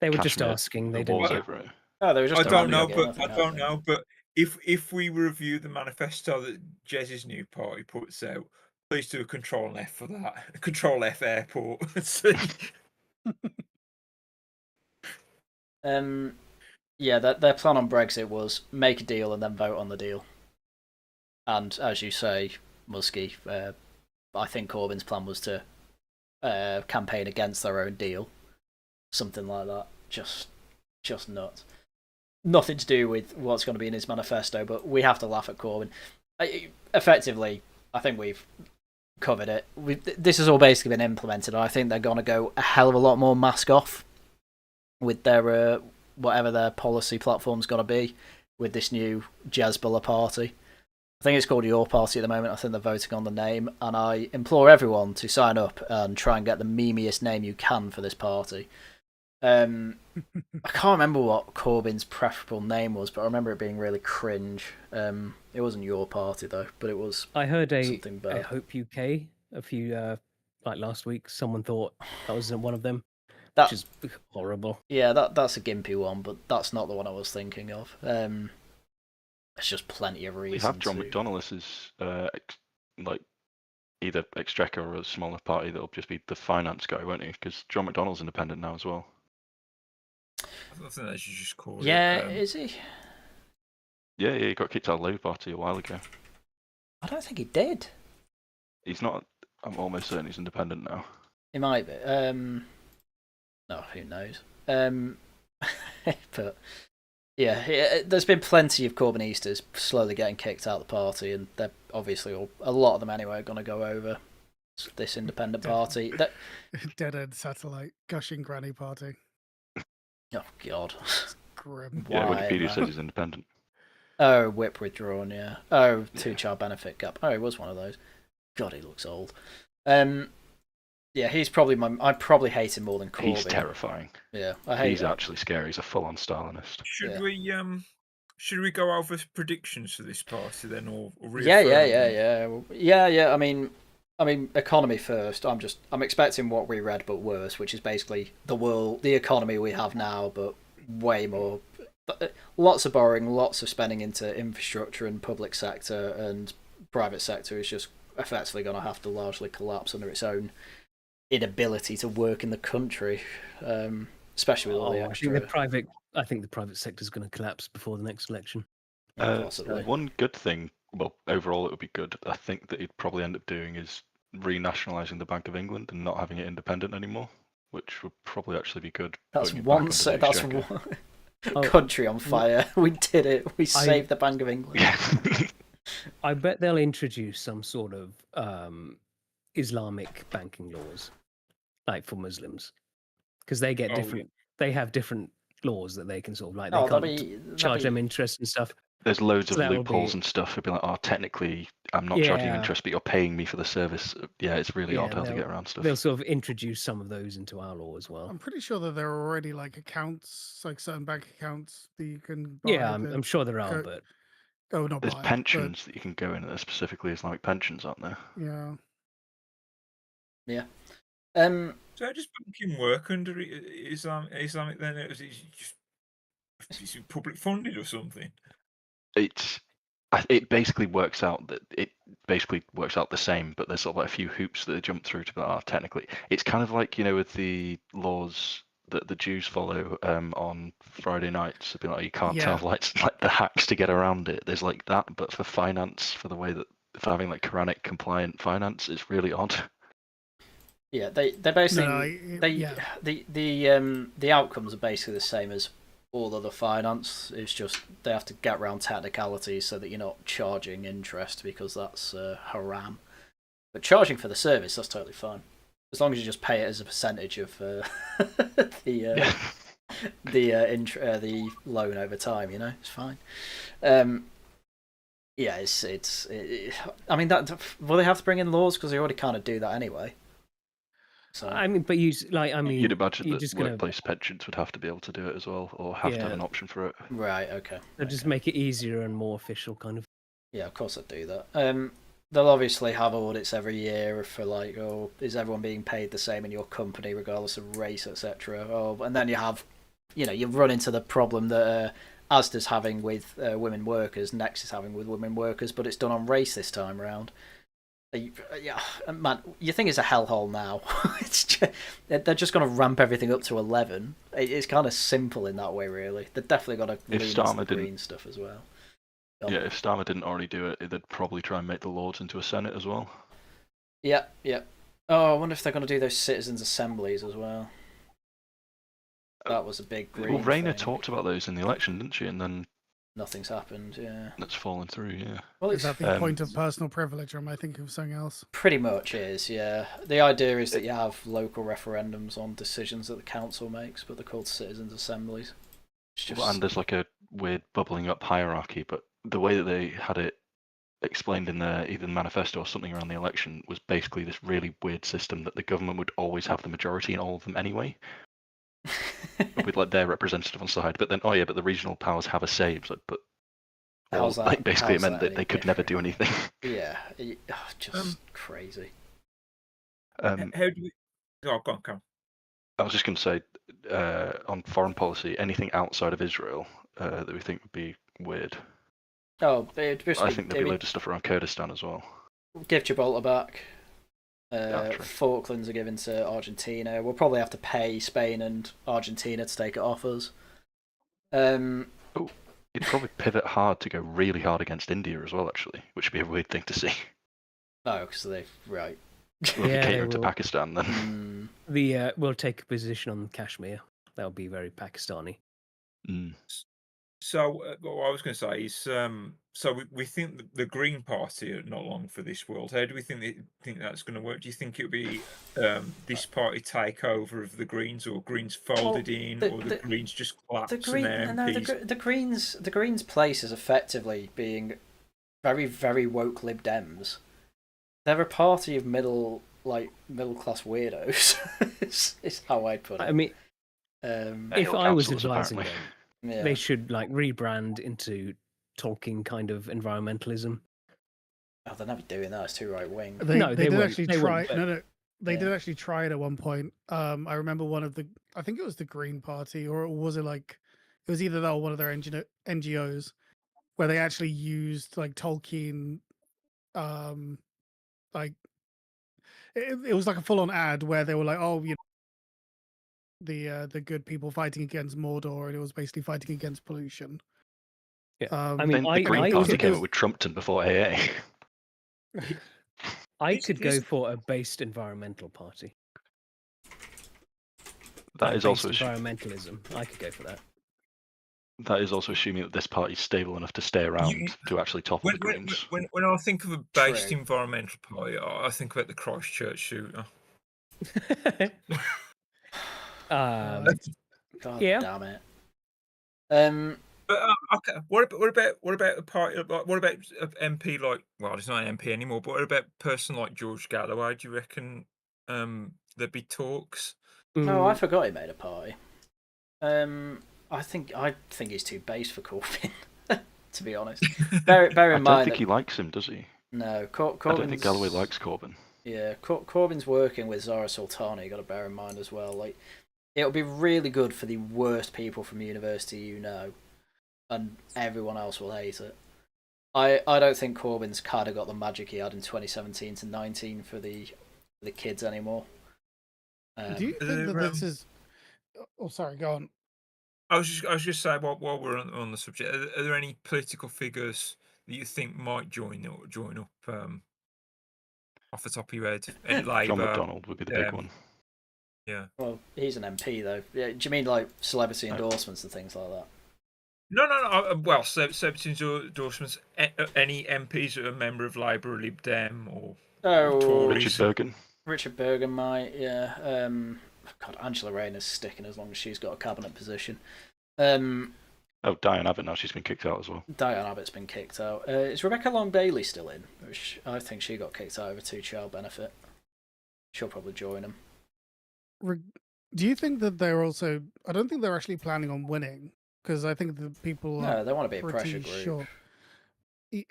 S3: They were just asking. They didn't.
S1: Oh, they were just.
S2: I don't know, but if we review the manifesto that Jez's new party puts out, please do a Control F for that. Control F airport.
S1: Yeah, their plan on Brexit was make a deal and then vote on the deal. And as you say, Muzzkie, I think Corbyn's plan was to campaign against their own deal. Something like that. Just nuts. Nothing to do with what's going to be in his manifesto, but we have to laugh at Corbyn. Effectively, I think we've covered it. This has all basically been implemented. I think they're going to go a hell of a lot more mask off with their whatever their policy platform's going to be with this new Jezbollah party. I think it's called Your Party at the moment. I think they're voting on the name, and I implore everyone to sign up and try and get the memeiest name you can for this party. I can't remember what Corbyn's preferable name was, but I remember it being really cringe. It wasn't Your Party though, but it was.
S3: I heard
S1: something bad.
S3: a Hope UK a few like last week. Someone thought that was one of them, which is horrible.
S1: Yeah, that's a gimpy one, but that's not the one I was thinking of. There's just plenty of reasons.
S6: We have John McDonnell as his like either exchequer or a smaller party that'll just be the finance guy, won't he? Because John McDonnell's independent now as well.
S2: I think they should just call
S1: it. Is he?
S6: Yeah, he got kicked out of the Labour Party a while ago.
S1: I don't think he did.
S6: He's not. I'm almost certain he's independent now.
S1: He might be. No, who knows? But yeah, there's been plenty of Corbynistas slowly getting kicked out of the party, and they're obviously a lot of them anyway are going to go over this independent party.
S4: Dead End Satellite Gushing Granny Party.
S1: Oh God.
S4: Grim.
S6: Yeah, Wikipedia says he's independent.
S1: Oh, whip withdrawn, yeah. Oh, two-child benefit gap. Oh, he was one of those. God, he looks old. Yeah, he's probably I probably hate him more than Corbyn.
S6: He's terrifying.
S1: Yeah, I hate
S6: He's
S1: him.
S6: actually scary. He's a full-on Stalinist.
S2: Should we go over predictions for this party then, or
S1: Yeah.
S2: reaffirm them?
S1: Yeah. I mean, economy first. I'm expecting what we read, but worse, which is basically the economy we have now, but way more. Lots of borrowing, lots of spending into infrastructure and public sector, and private sector is just effectively going to have to largely collapse under its own inability to work in the country, especially with all the extra.
S3: I think the private sector is going to collapse before the next election.
S1: Possibly.
S6: One good thing, well, overall it would be good. I think that he'd probably end up doing is renationalising the Bank of England and not having it independent anymore, which would probably actually be good.
S1: That's one. That's one. Country on fire. We did it. We saved the Bank of England.
S6: Yeah.
S3: I bet they'll introduce some sort of Islamic banking laws, like for Muslims, because they get different. They have different laws that they can sort of like. They can't charge them interest and stuff.
S6: There's loads of loopholes and stuff. It'd be like, oh, technically, I'm not charging you interest, but you're paying me for the service. Yeah, it's really odd how to get around stuff.
S3: They'll sort of introduce some of those into our law as well.
S4: I'm pretty sure that there are already like accounts, like certain bank accounts that you can buy.
S3: Yeah, I'm sure there are, but
S6: there's pensions that you can go in that are specifically Islamic pensions, aren't there?
S4: Yeah.
S1: Yeah.
S2: So how does banking work under Islamic then? Is it public funded or something?
S6: It basically works out the same, but there's sort of like a few hoops that they jump through to be like, technically. It's kind of like, with the laws that the Jews follow on Friday nights. It'd be like, you can't have like the hacks to get around it. There's like that, but for finance, for the way that for having like Quranic compliant finance, it's really odd.
S1: Yeah, they basically the outcomes are basically the same as all other finance. It's just they have to get around technicalities so that you're not charging interest because that's haram. But charging for the service, that's totally fine, as long as you just pay it as a percentage of the loan over time. It's fine. I mean, will they have to bring in laws because they already kind of do that anyway? So
S3: I mean, but you'd imagine
S6: that workplace pensions would have to be able to do it as well, or have to have an option for it.
S1: Right. Okay.
S3: They'll just make it easier and more official, kind of.
S1: Yeah, of course they do that. They'll obviously have audits every year for like, is everyone being paid the same in your company regardless of race, etc. And then you have, you run into the problem that Asda's having with women workers, Next is having with women workers, but it's done on race this time around. Yeah, man, you think it's a hellhole now. They're just going to ramp everything up to 11. It's kind of simple in that way, really. They've definitely got to lean into the green stuff as well.
S6: Yeah, if Starmer didn't already do it, they'd probably try and make the Lords into a Senate as well.
S1: Yeah. Oh, I wonder if they're going to do those citizens' assemblies as well. That was a big green
S6: Well, Rayner
S1: thing.
S6: talked about those in the election, didn't she? And then
S1: nothing's happened, yeah.
S6: That's fallen through, yeah.
S1: Well,
S4: is that the point of personal privilege, or am I thinking of something else?
S1: Pretty much is, yeah. The idea is that you have local referendums on decisions that the council makes, but they're called citizens' assemblies.
S6: And there's like a weird bubbling up hierarchy, but the way that they had it explained in either the manifesto or something around the election was basically this really weird system that the government would always have the majority in all of them anyway. With like their representative on side, but then but the regional powers have a say. But basically it meant that they could never do anything.
S1: Yeah, just crazy.
S2: How do we? Oh, go on.
S6: I was just going to say, on foreign policy, anything outside of Israel that we think would be weird.
S1: I think
S6: there'll be loads of stuff around Kurdistan as well.
S1: Give Gibraltar back. Falklands are given to Argentina. We'll probably have to pay Spain and Argentina to take it off us.
S6: It'd probably pivot hard to go really hard against India as well, actually, which would be a weird thing to see.
S1: Oh, because right.
S6: We'll be catering to Pakistan then.
S3: We'll take a position on Kashmir. That would be very Pakistani.
S2: So what I was going to say is, so we think that the Green Party are not long for this world. How do we think that's going to work? Do you think it'll be this party takeover of the Greens, or Greens folded in, or the Greens just collapse?
S1: The Greens' place is effectively being very, very woke Lib Dems. They're a party of middle like middle class weirdos. is how I'd put it.
S3: I mean, if
S6: Annual
S3: I was
S6: councils,
S3: advising
S6: apparently.
S3: them,
S1: Yeah.
S3: they should like rebrand into Tolkien kind of environmentalism.
S1: Oh, they're never doing that. It's too right wing.
S4: They
S3: No, they
S4: did
S3: won't.
S4: actually
S3: They
S4: try.
S3: won't, but-
S4: No, they did
S1: Yeah.
S4: actually try it at one point. I remember one of the. I think it was the Green Party, or was it like? It was either that or one of their NGOs, where they actually used like Tolkien. Like it was like a full-on ad where they were like, "Oh, you know, the good people fighting against Mordor," and it was basically fighting against pollution.
S3: Yeah.
S4: I
S3: mean,
S6: the Green
S3: it
S6: Party
S3: was-
S6: came up with Trumpton before AA.
S3: I
S2: Is-
S3: could
S2: is-
S3: go for a based environmental party.
S6: That
S3: Like
S6: is also
S3: based environmentalism. I could go for that.
S6: that is also assuming that this party's stable enough to stay around to actually topple
S2: When,
S6: the Greens.
S2: when I think of a based
S1: True.
S2: environmental party, I think about the Christchurch shooter.
S3: um,
S1: God
S3: Yeah.
S1: damn it.
S2: But okay, what about a party? Like, what about an MP like? Well, it's not an MP anymore. But what about a person like George Galloway? Do you reckon there'd be talks?
S1: Oh, I
S3: mm,
S1: forgot he made a party. I think he's too base for Corbyn. To be honest, bear
S6: I
S1: in
S6: don't
S1: mind.
S6: think he likes him, does he?
S1: No,
S6: I don't think Galloway likes Corbyn.
S1: Yeah, Corbyn's working with Zara Sultana. You got to bear in mind as well. Like, it'll be really good for the worst people from university you know, and everyone else will hate it. I don't think Corbyn's kind of got the magic he had in 2017 to 19 for the kids anymore.
S4: Do you think that this is? Oh, sorry. Go on.
S2: I was just saying while we're on the subject, are there any political figures that you think might join up off the top of your head? And
S6: John
S2: Labour,
S6: McDonnell would be the big
S2: um,
S6: one.
S2: yeah.
S1: Well, he's an MP though. Yeah, do you mean like celebrity
S6: No.
S1: endorsements and things like that?
S2: No. Well, celebrity endorsements. Any MPs that are a member of Labour or Lib Dem or
S1: Oh,
S2: Tories.
S6: Richard Bergen.
S1: Richard Bergen might, yeah. God, Angela Rayner's sticking as long as she's got a cabinet position.
S6: Oh, Diane Abbott now, she's been kicked out as well.
S1: Diane Abbott's been kicked out. Is Rebecca Long Bailey still in? Which I think she got kicked out over 2-child benefit. She'll probably join them.
S4: Do you think that they're also? I don't think they're actually planning on winning because I think the people.
S1: No, they want to be a
S4: pretty
S1: pressure group.
S4: sure.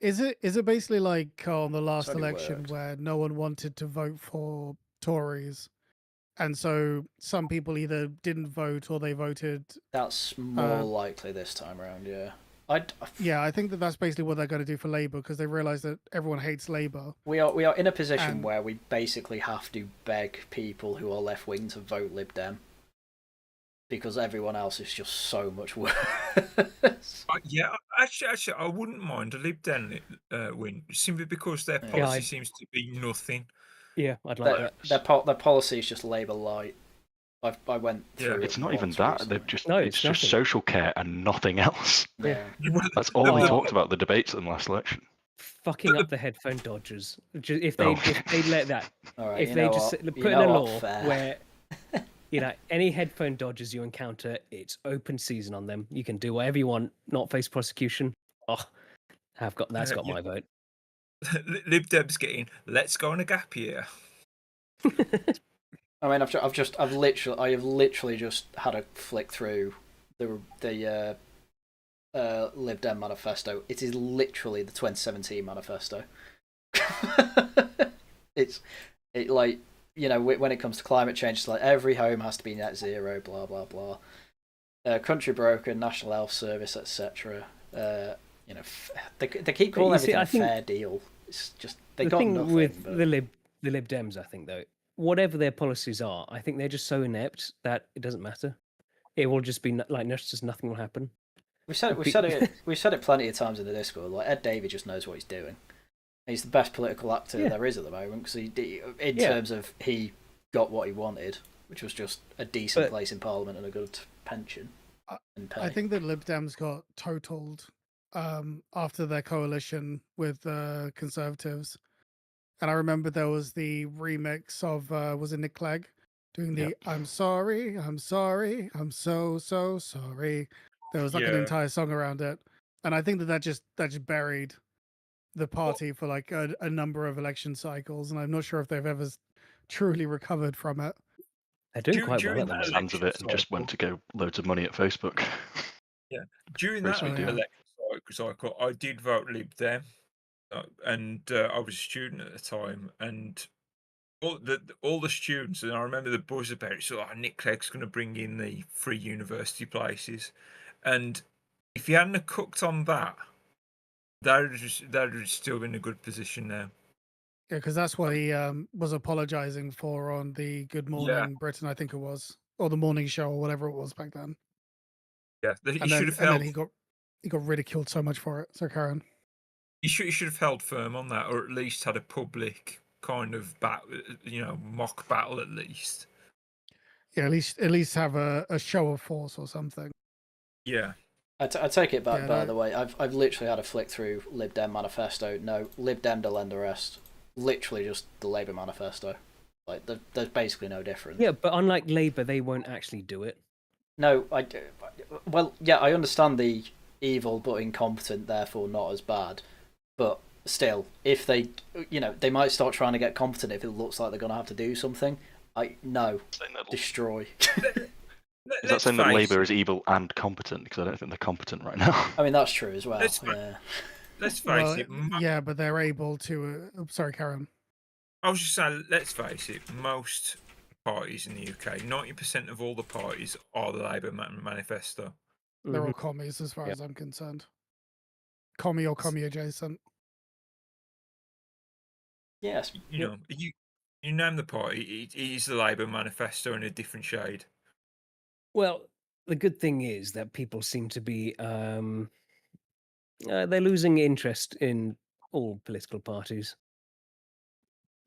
S4: Is it basically like on the last
S1: only
S4: election
S1: worked.
S4: where no one wanted to vote for Tories, and so some people either didn't vote or they voted?
S1: That's more likely this time around, yeah.
S4: Yeah, I think that that's basically what they're going to do for Labour because they realise that everyone hates Labour.
S1: We are in a position
S4: And-
S1: where we basically have to beg people who are left wing to vote Lib Dem because everyone else is just so much worse.
S2: Yeah, actually, I wouldn't mind a Lib Dem win simply because their
S1: Yeah.
S2: policy
S3: Yeah,
S2: seems to be nothing.
S3: yeah, I'd like that.
S1: Their policy is just Labour light. I went through.
S2: Yeah.
S1: it
S6: It's not even
S1: once
S6: that.
S1: recently.
S6: They've just
S3: No,
S6: it's
S3: it's
S6: just
S3: nothing.
S6: social care and nothing else.
S1: Yeah.
S6: That's all we
S2: The-
S6: talked about at the debates in the last election.
S3: Fucking up the headphone dodgers. If
S6: Oh.
S3: they let that,
S1: All right.
S3: if
S1: you
S3: they
S1: know
S3: just
S1: what?
S3: put
S1: You
S3: in
S1: know
S3: a
S1: what?
S3: law
S1: Fair.
S3: where any headphone dodgers you encounter, it's open season on them. You can do whatever you want, not face prosecution. Oh, that's got
S2: Yeah.
S3: my vote.
S2: Lib Dem's getting. Let's go on a gap year.
S1: I mean, I have literally just had a flick through the Lib Dem manifesto. It is literally the 2017 manifesto. It like, you know, when it comes to climate change, it's like every home has to be net zero, blah blah blah. Country broker, National Health Service, etc. You know, they keep calling
S3: you see,
S1: everything
S3: I
S1: a
S3: think
S1: fair deal. It's just they
S3: The
S1: got
S3: thing
S1: nothing.
S3: with
S1: but...
S3: the Lib Dems, I think though, whatever their policies are, I think they're just so inept that it doesn't matter. It will just be like just nothing will happen.
S1: We've said it plenty of times in the Discord. Like Ed Davey just knows what he's doing. He's the best political actor
S3: Yeah.
S1: there is at the moment because in
S3: Yeah.
S1: terms of he got what he wanted, which was just a decent
S3: But-
S1: place in Parliament and a good pension and pay.
S4: I think that Lib Dems got totaled after their coalition with Conservatives. And I remember there was the remix of, was it Nick Clegg doing the
S6: Yep.
S4: I'm sorry, I'm so sorry. There was like an
S2: Yeah.
S4: entire song around it. And I think that just buried the party for like a number of election cycles. And I'm not sure if they've ever truly recovered from it.
S3: They're doing quite well
S2: during
S3: at the
S2: that
S3: moment.
S6: Hands of it and just
S2: cycle-
S6: went to go loads of money at Facebook.
S2: During
S6: Very
S2: that
S6: sweet.
S2: election cycle, I did vote Lib Dem, and I was a student at the time, and all the students, and I remember the buzz about it. So, Nick Clegg's going to bring in the free university places, and if he hadn't have cooked on that, they'd still be in a good position now.
S4: Yeah, because that's what he was apologizing for on the Good Morning Britain, I think it was, or the morning show, or whatever it was back then.
S2: Yeah, he
S4: And
S2: should
S4: then,
S2: have
S4: and
S2: held.
S4: then he got ridiculed so much for it. So Karen,
S2: He should have held firm on that, or at least had a public kind of mock battle at least.
S4: yeah, at least have a show of force or something.
S2: Yeah.
S1: I take it back,
S4: Yeah,
S1: by
S4: no.
S1: the way. I've literally had a flick through Lib Dem manifesto. No, Lib Dem de lend arrest. Literally just the Labour manifesto. Like, there's basically no difference.
S3: Yeah, but unlike Labour, they won't actually do it.
S1: No, well, yeah, I understand the evil but incompetent, therefore not as bad. But still, if they might start trying to get competent if it looks like they're going to have to do something. Destroy.
S6: Is that saying that Labour is evil and competent? Because I don't think they're competent right now.
S1: I mean, that's true as well.
S2: Let's face
S4: Well,
S2: it.
S4: yeah, but they're able to. Sorry, Karen.
S2: I was just saying, let's face it. Most parties in the UK, 90% of all the parties are the Labour manifesto.
S4: They're all commies, as far as I'm concerned. Commie or commie adjacent.
S1: Yes.
S2: You know, you name the party, it is the Labour manifesto in a different shade.
S3: Well, the good thing is that people seem to be they're losing interest in all political parties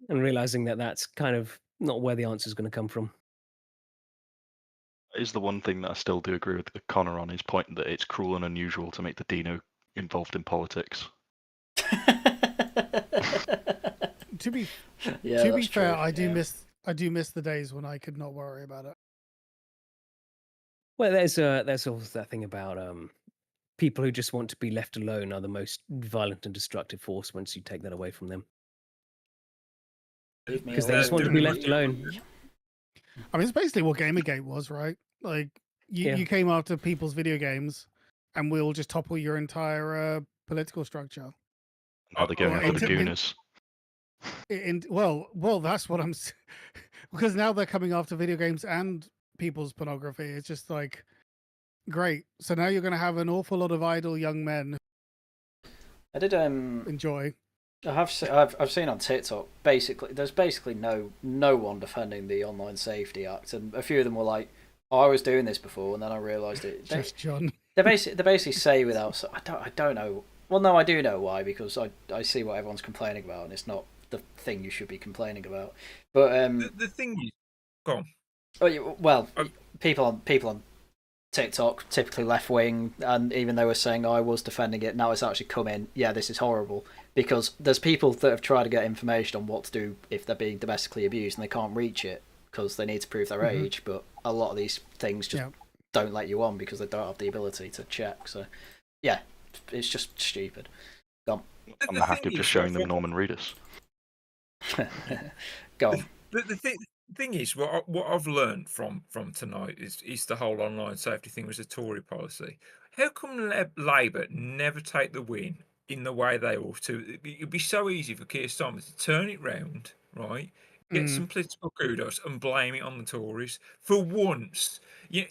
S3: and realizing that that's kind of not where the answer is going to come from.
S6: Is the one thing that I still do agree with Connor on his point that it's cruel and unusual to make the Dino involved in politics.
S4: To be fair,
S1: true,
S4: I do miss the days when I could not worry about it.
S3: Well, there's also that thing about people who just want to be left alone are the most violent and destructive force once you take that away from them. Because they just want to be left alone.
S4: I mean, it's basically what Gamergate was, right? Like, you came after people's video games, and we'll just topple your entire political structure.
S6: Now they're going after the Gooners.
S4: Well, that's what I'm. Because now they're coming after video games and people's pornography. It's just like, great. So now you're going to have an awful lot of idle young men.
S1: I did
S4: enjoy.
S1: I've seen on TikTok there's basically no one defending the Online Safety Act, and a few of them were like, "Oh, I was doing this before," and then I realised it.
S4: Just John.
S1: They basically say without. I don't know. Well, no, I do know why, because I see what everyone's complaining about, and it's not the thing you should be complaining about. But
S2: the thing is, go on.
S1: Well, people on TikTok, typically left wing, and even they were saying, I was defending it, now it's actually come in, yeah, this is horrible. Because there's people that have tried to get information on what to do if they're being domestically abused and they can't reach it because they need to prove their age, but a lot of these things just don't let you on because they don't have the ability to check. So, yeah, it's just stupid. Go on.
S6: I'm happy just showing them Norman Reedus.
S1: Go on.
S2: The thing is, what I've learned from tonight is the whole online safety thing was a Tory policy. How come Labour never take the win in the way they ought to? It'd be so easy for Keir Starmer to turn it round, right? Get some political kudos and blame it on the Tories for once.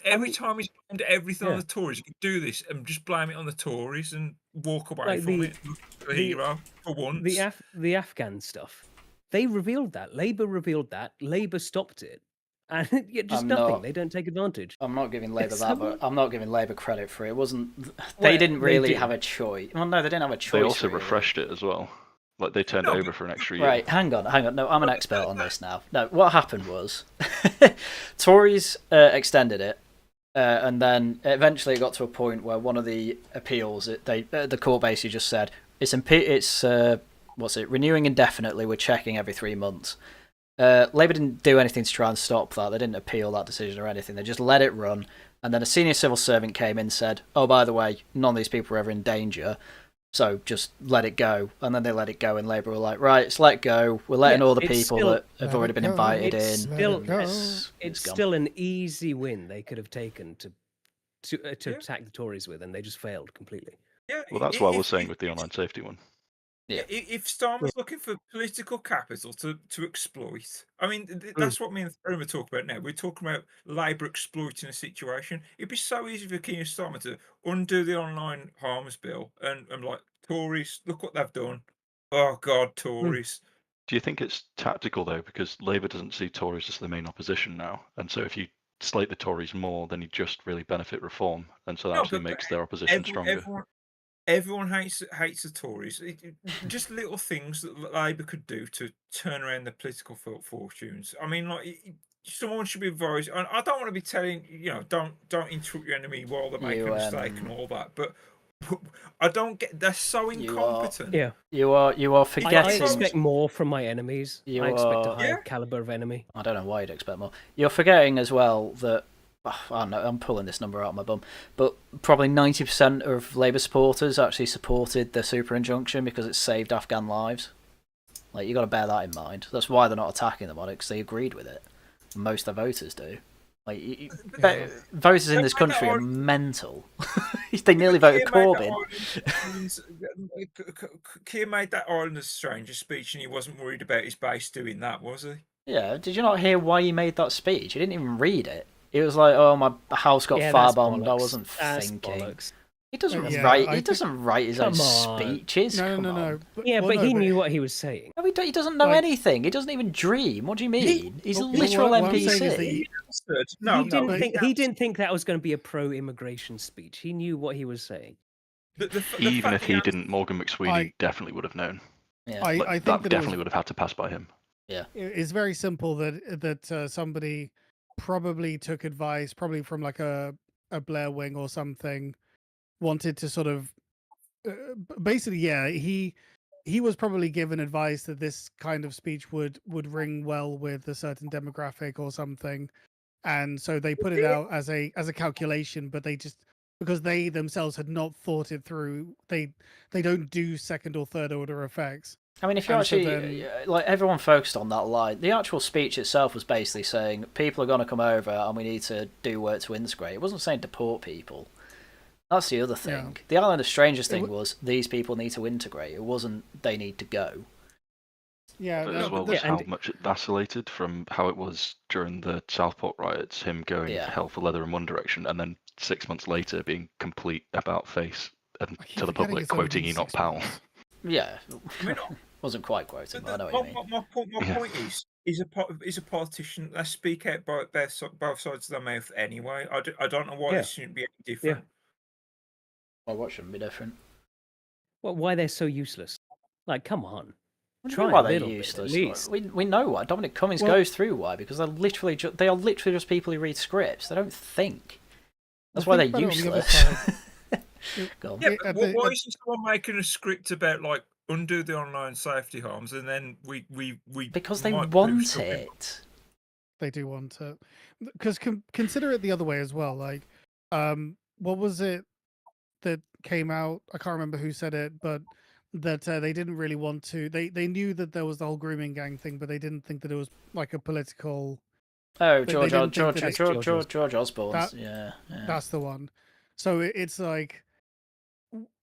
S2: Every time he's blamed everything on the Tories, he could do this and just blame it on the Tories and walk away from it. The hero for once.
S3: The Afghan stuff. They revealed that. Labour revealed that. Labour stopped it. And just nothing. They don't take advantage.
S1: I'm not giving Labour that, but I'm not giving Labour credit for it. It wasn't. They didn't really have a choice. Well, no, they didn't have a choice.
S6: They also refreshed it as well. Like they turned it over for an extra year.
S1: Right, hang on. No, I'm an expert on this now. No, what happened was Tories extended it, and then eventually it got to a point where one of the appeals, the court basically just said it's renewing indefinitely. We're checking every 3 months. Labour didn't do anything to try and stop that. They didn't appeal that decision or anything. They just let it run. And then a senior civil servant came in and said, "Oh, by the way, none of these people were ever in danger." So just let it go. And then they let it go, and Labour were like, right, it's let go. We're letting all the people that have already been invited in.
S3: It's still an easy win they could have taken to attack the Tories with, and they just failed completely.
S2: Yeah,
S6: well, that's what I was saying with the online safety one.
S2: Yeah, if Starmer's looking for political capital to exploit, I mean, that's what me and Tharium are talking about now. We're talking about Labour exploiting a situation. It'd be so easy for Keir Starmer to undo the online harms bill and like, Tories, look what they've done. Oh, God, Tories.
S6: Do you think it's tactical, though, because Labour doesn't see Tories as the main opposition now? And so if you slate the Tories more, then you just really benefit reform. And so that actually makes their opposition stronger.
S2: Everyone hates the Tories. Just little things that Labour could do to turn around the political fortunes. I mean, like, someone should be advised. I don't want to be telling don't interrupt your enemy while they're making a mistake and all that. But I don't get. They're so incompetent.
S1: You are forgetting.
S3: I expect more from my enemies. I expect a higher caliber of enemy.
S1: I don't know why you'd expect more. You're forgetting as well that. I don't know, I'm pulling this number out of my bum, but probably 90% of Labour supporters actually supported the super injunction because it saved Afghan lives. Like, you got to bear that in mind. That's why they're not attacking them on it, because they agreed with it. Most of the voters do. Like, voters in this country are mental. They nearly voted Corbyn.
S2: Keir made that Islanders Stranger speech, and he wasn't worried about his base doing that, was he?
S1: Yeah. Did you not hear why he made that speech? He didn't even read it. It was like, oh, my house got firebombed. I wasn't thinking.
S3: Bollocks.
S1: He doesn't write. He doesn't write his own speeches.
S3: No. But he knew what he was saying.
S1: No, he doesn't know anything. He doesn't even dream. What do you mean? He's a literal NPC.
S3: He didn't think that was going to be a pro-immigration speech. He knew what he was saying.
S6: Even if he didn't, Morgan McSweeney definitely would have known.
S1: Yeah.
S4: I think
S6: that definitely would have had to pass by him.
S1: Yeah.
S4: It's very simple that somebody probably took advice, probably from like a Blair Wing or something, wanted to sort of basically, he was probably given advice that this kind of speech would ring well with a certain demographic or something, and so they put it out as a calculation, but they just, because they themselves had not thought it through, they don't do second or third order effects.
S1: I mean, if you actually, like, everyone focused on that line, the actual speech itself was basically saying people are going to come over and we need to do work to integrate. It wasn't saying deport people. That's the other thing. Yeah. The Island of Strangers thing was these people need to integrate. It wasn't they need to go.
S6: Yeah, but as well as how much it vacillated from how it was during the Southport riots, him going hell for leather in one direction, and then 6 months later being complete about face and to the public quoting Enoch Powell.
S1: Yeah, wasn't quite quoting, but I know what you mean.
S2: My point is a politician. They speak out both sides of their mouth anyway. I don't know why this shouldn't be any different.
S1: Yeah. Well, what shouldn't be different?
S3: Well, why they're so useless? Like, come on.
S1: Try why they're useless. We know why. Dominic Cummings goes through why, because they are literally just people who read scripts. They don't think. That's why they're useless.
S2: Yeah, but why isn't someone making a script about, like, undo the online safety harms, and then we
S1: because they want it.
S4: They do want it. Because consider it the other way as well. Like, what was it that came out? I can't remember who said it, but that they didn't really want to. They knew that there was the whole grooming gang thing, but they didn't think that it was like a political.
S1: Oh, George Osborne. Yeah,
S4: that's the one. So it's like,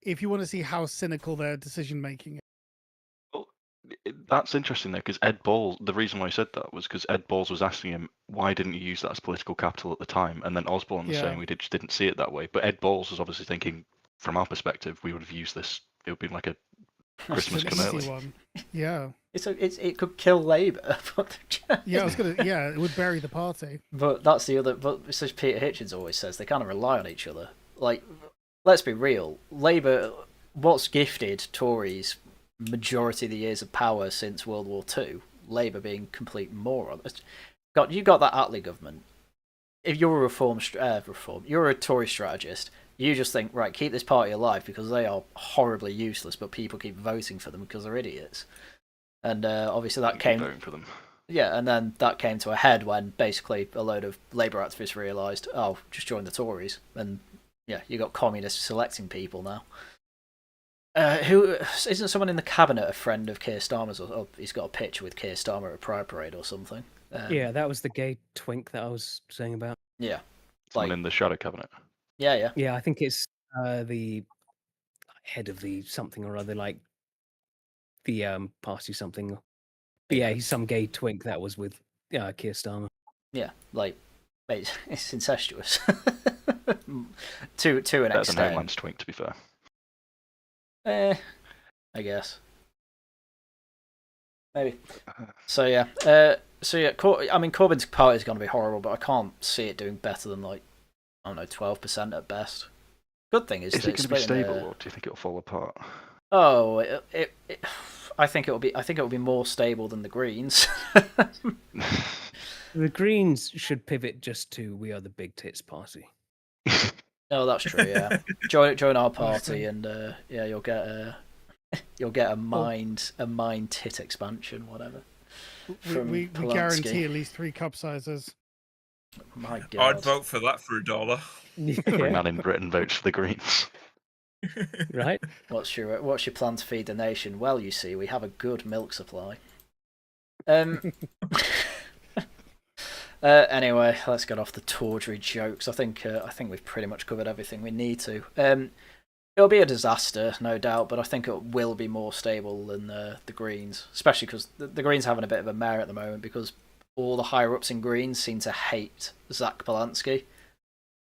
S4: if you want to see how cynical their decision making is.
S6: Well, that's interesting though, because Ed Balls, the reason why I said that was because Ed Balls was asking him, why didn't you use that as political capital at the time? And then Osborne was saying we just didn't see it that way. But Ed Balls was obviously thinking, from our perspective, we would have used this. It would be like a Christmas commercial.
S4: One. Yeah.
S1: It could kill Labour.
S4: It would bury the party.
S1: But that's the other. But as Peter Hitchens always says, they kind of rely on each other. Like, let's be real. Labour, what's gifted Tories majority of the years of power since World War II? Labour being complete morons. You got that Attlee government. If you're a you're a Tory strategist. You just think, right, keep this party alive because they are horribly useless, but people keep voting for them because they're idiots. And obviously that came
S6: voting for them.
S1: Yeah, and then that came to a head when basically a load of Labour activists realised, oh, just join the Tories, and yeah, you got communists selecting people now. Who isn't someone in the cabinet a friend of Keir Starmer's? Or he's got a picture with Keir Starmer at a Pride Parade or something.
S3: Yeah, that was the gay twink that I was saying about.
S1: Yeah.
S6: Someone in the shadow cabinet.
S1: Yeah.
S3: Yeah, I think it's the head of the something or other, like the party something. But yeah, he's some gay twink that was with Keir Starmer.
S1: Yeah, like it's incestuous to an
S6: Better
S1: extent.
S6: than Homeland's twink, to be fair.
S1: I guess. Maybe. So yeah. I mean, Corbyn's party is going to be horrible, but I can't see it doing better than, like, I don't know, 12% at best. Good thing is
S6: it going to be stable, or do you think it'll fall apart?
S1: Oh, I think it will be more stable than the Greens.
S3: The Greens should pivot just to "We are the big tits party."
S1: Oh, that's true. Yeah, join our party, and yeah, you'll get a mind tit expansion, whatever.
S4: We guarantee at least 3 cup sizes.
S1: My God,
S2: I'd vote for that for $1.
S6: Every man in Britain votes for the Greens.
S3: Right?
S1: What's your plan to feed the nation? Well, you see, we have a good milk supply. Anyway, let's get off the tawdry jokes. I think we've pretty much covered everything we need to. It'll be a disaster, no doubt, but I think it will be more stable than the Greens, especially because the Greens are having a bit of a mare at the moment because all the higher ups in Greens seem to hate Zach Polanski,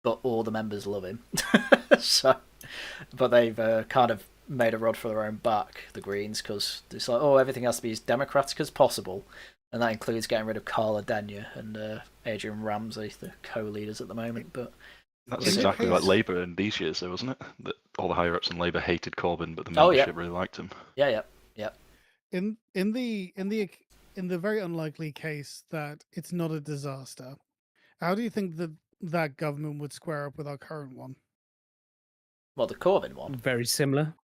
S1: but all the members love him. But they've kind of made a rod for their own back, the Greens, because it's like, everything has to be as democratic as possible. And that includes getting rid of Carla Denyer and Adrian Ramsey, the co-leaders at the moment. But
S6: that's exactly like Labour in these years, though, wasn't it? That all the higher ups in Labour hated Corbyn, but the membership really liked him.
S1: Yeah.
S4: In the very unlikely case that it's not a disaster, how do you think that government would square up with our current one?
S1: Well, the Corbyn one.
S3: Very similar.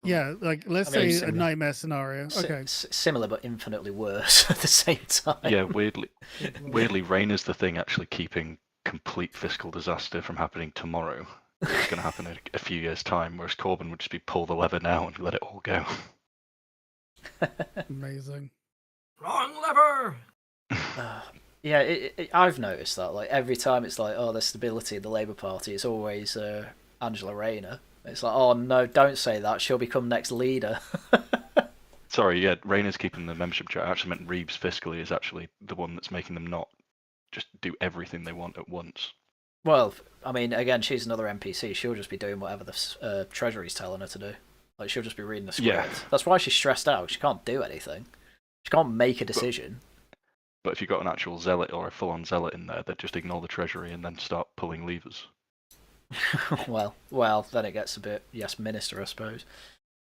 S4: Yeah, like let's say a nightmare scenario. Okay,
S1: similar but infinitely worse at the same time.
S6: Yeah, weirdly, Rayner's the thing actually keeping complete fiscal disaster from happening tomorrow. It's going to happen in a few years' time, whereas Corbyn would just be pull the lever now and let it all go.
S4: Amazing.
S5: Wrong lever.
S1: Yeah, I've noticed that. Like every time it's like, there's stability in the Labour Party, it's always Angela Rayner. It's like, oh no, don't say that. She'll become next leader.
S6: Sorry, yeah, Rayner's keeping the membership chair. I actually meant Reeves fiscally is actually the one that's making them not just do everything they want at once.
S1: Well, I mean, again, she's another NPC. She'll just be doing whatever the Treasury's telling her to do. Like, she'll just be reading the script.
S6: Yeah.
S1: That's why she's stressed out. She can't do anything. She can't make a decision.
S6: But if you've got an actual zealot or a full-on zealot in there, they'd just ignore the Treasury and then start pulling levers.
S1: well, then it gets a bit yes minister, I suppose.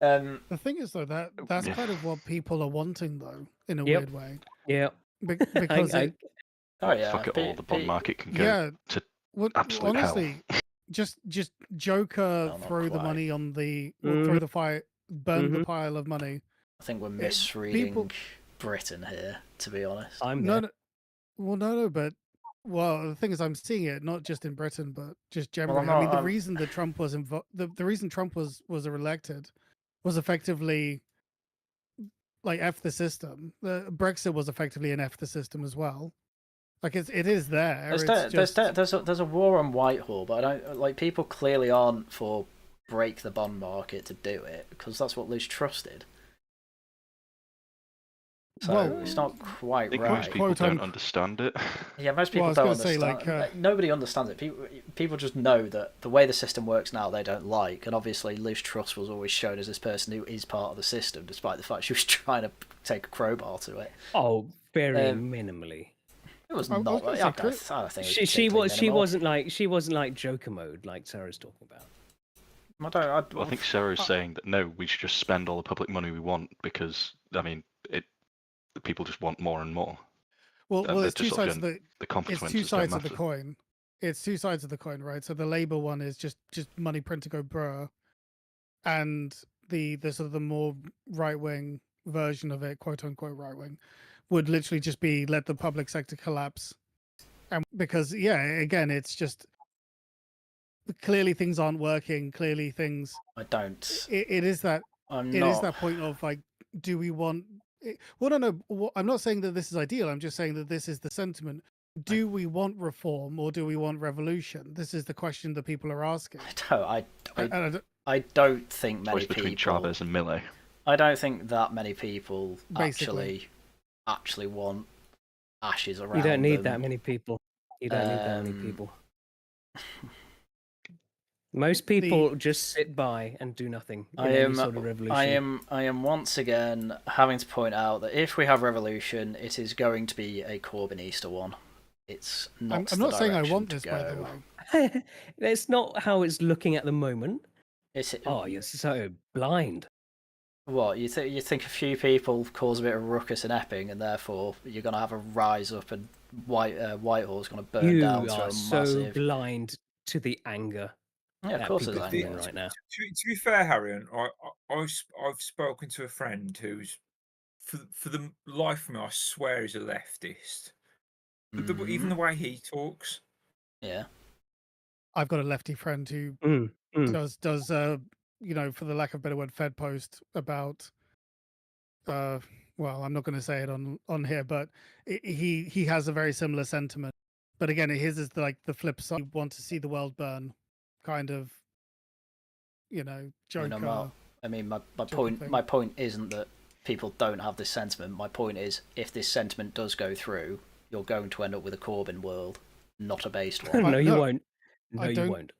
S4: The thing is, though, that's kind of what people are wanting, though, in a weird way.
S3: Yeah.
S4: Because
S6: fuck it all, the bond market can go to absolute
S4: honestly,
S6: hell.
S4: just Joker throw the money on the throw the fire, burn the pile of money.
S1: I think we're misreading Britain here, to be honest.
S4: The thing is, I'm seeing it not just in Britain, but just generally. I mean, the reason that Trump was the reason Trump was elected was effectively like F the system. Brexit was effectively an F the system as well. Like it is there.
S1: There's a war on Whitehall, but I don't like people clearly aren't for break the bond market to do it because that's what Liz Truss did. So it's not quite right.
S6: Most people don't understand it.
S1: Yeah, most people don't understand. Nobody understands it. People just know that the way the system works now they don't like, and obviously Liz Truss was always shown as this person who is part of the system, despite the fact she was trying to take a crowbar to it.
S3: Oh, very minimally.
S1: It was not. I don't think
S3: she wasn't like Joker mode like Sarah's talking about.
S6: I think Sarah's saying that no, we should just spend all the public money we want because people just want more and more.
S4: Well, it's two sides of the
S6: coin.
S4: It's two sides of the coin, right? So the Labour one is just money print to go bruh, and the sort of the more right wing version of it, quote unquote right wing, would literally just be let the public sector collapse, and because again, it's just clearly things aren't working. Clearly things.
S1: I don't.
S4: It is that.
S1: I'm
S4: It
S1: not.
S4: is that point of like, do we want? Well, no. I'm not saying that this is ideal. I'm just saying that this is the sentiment. Do we want reform or do we want revolution? This is the question that people are asking.
S1: I don't think many
S6: Choice between
S1: people.
S6: Chavez and Millet.
S1: I don't think that many people
S4: Basically.
S1: actually want ashes around.
S3: You don't need
S1: them.
S3: that many people. You don't need that many people. Most people just sit by and do nothing in any sort of revolution.
S1: I am once again having to point out that if we have revolution, it is going to be a Corbynista one. It's not.
S4: I'm not saying I want
S1: this,
S4: by the way.
S3: That's not how it's looking at the moment.
S1: Oh,
S3: you're so blind.
S1: What you think a few people cause a bit of ruckus in Epping, and therefore you're going to have a rise up, and Whitehall's going to burn down to a massive.
S3: You are so blind to the anger.
S1: Yeah, of course, there's anger
S3: right now.
S2: To be fair, Harry, I've spoken to a friend who's, for the life of me, I swear he's a leftist. But even the way he talks,
S1: yeah.
S4: I've got a lefty friend who does for the lack of a better word, Fed post about. Well, I'm not going to say it on here, but he has a very similar sentiment. But again, his is like the flip side. You want to see the world burn, kind of. Joker.
S1: I mean, my point isn't that people don't have this sentiment. My point is, if this sentiment does go through, you're going to end up with a Corbyn world, not a based one.
S3: No, you won't. No, you won't.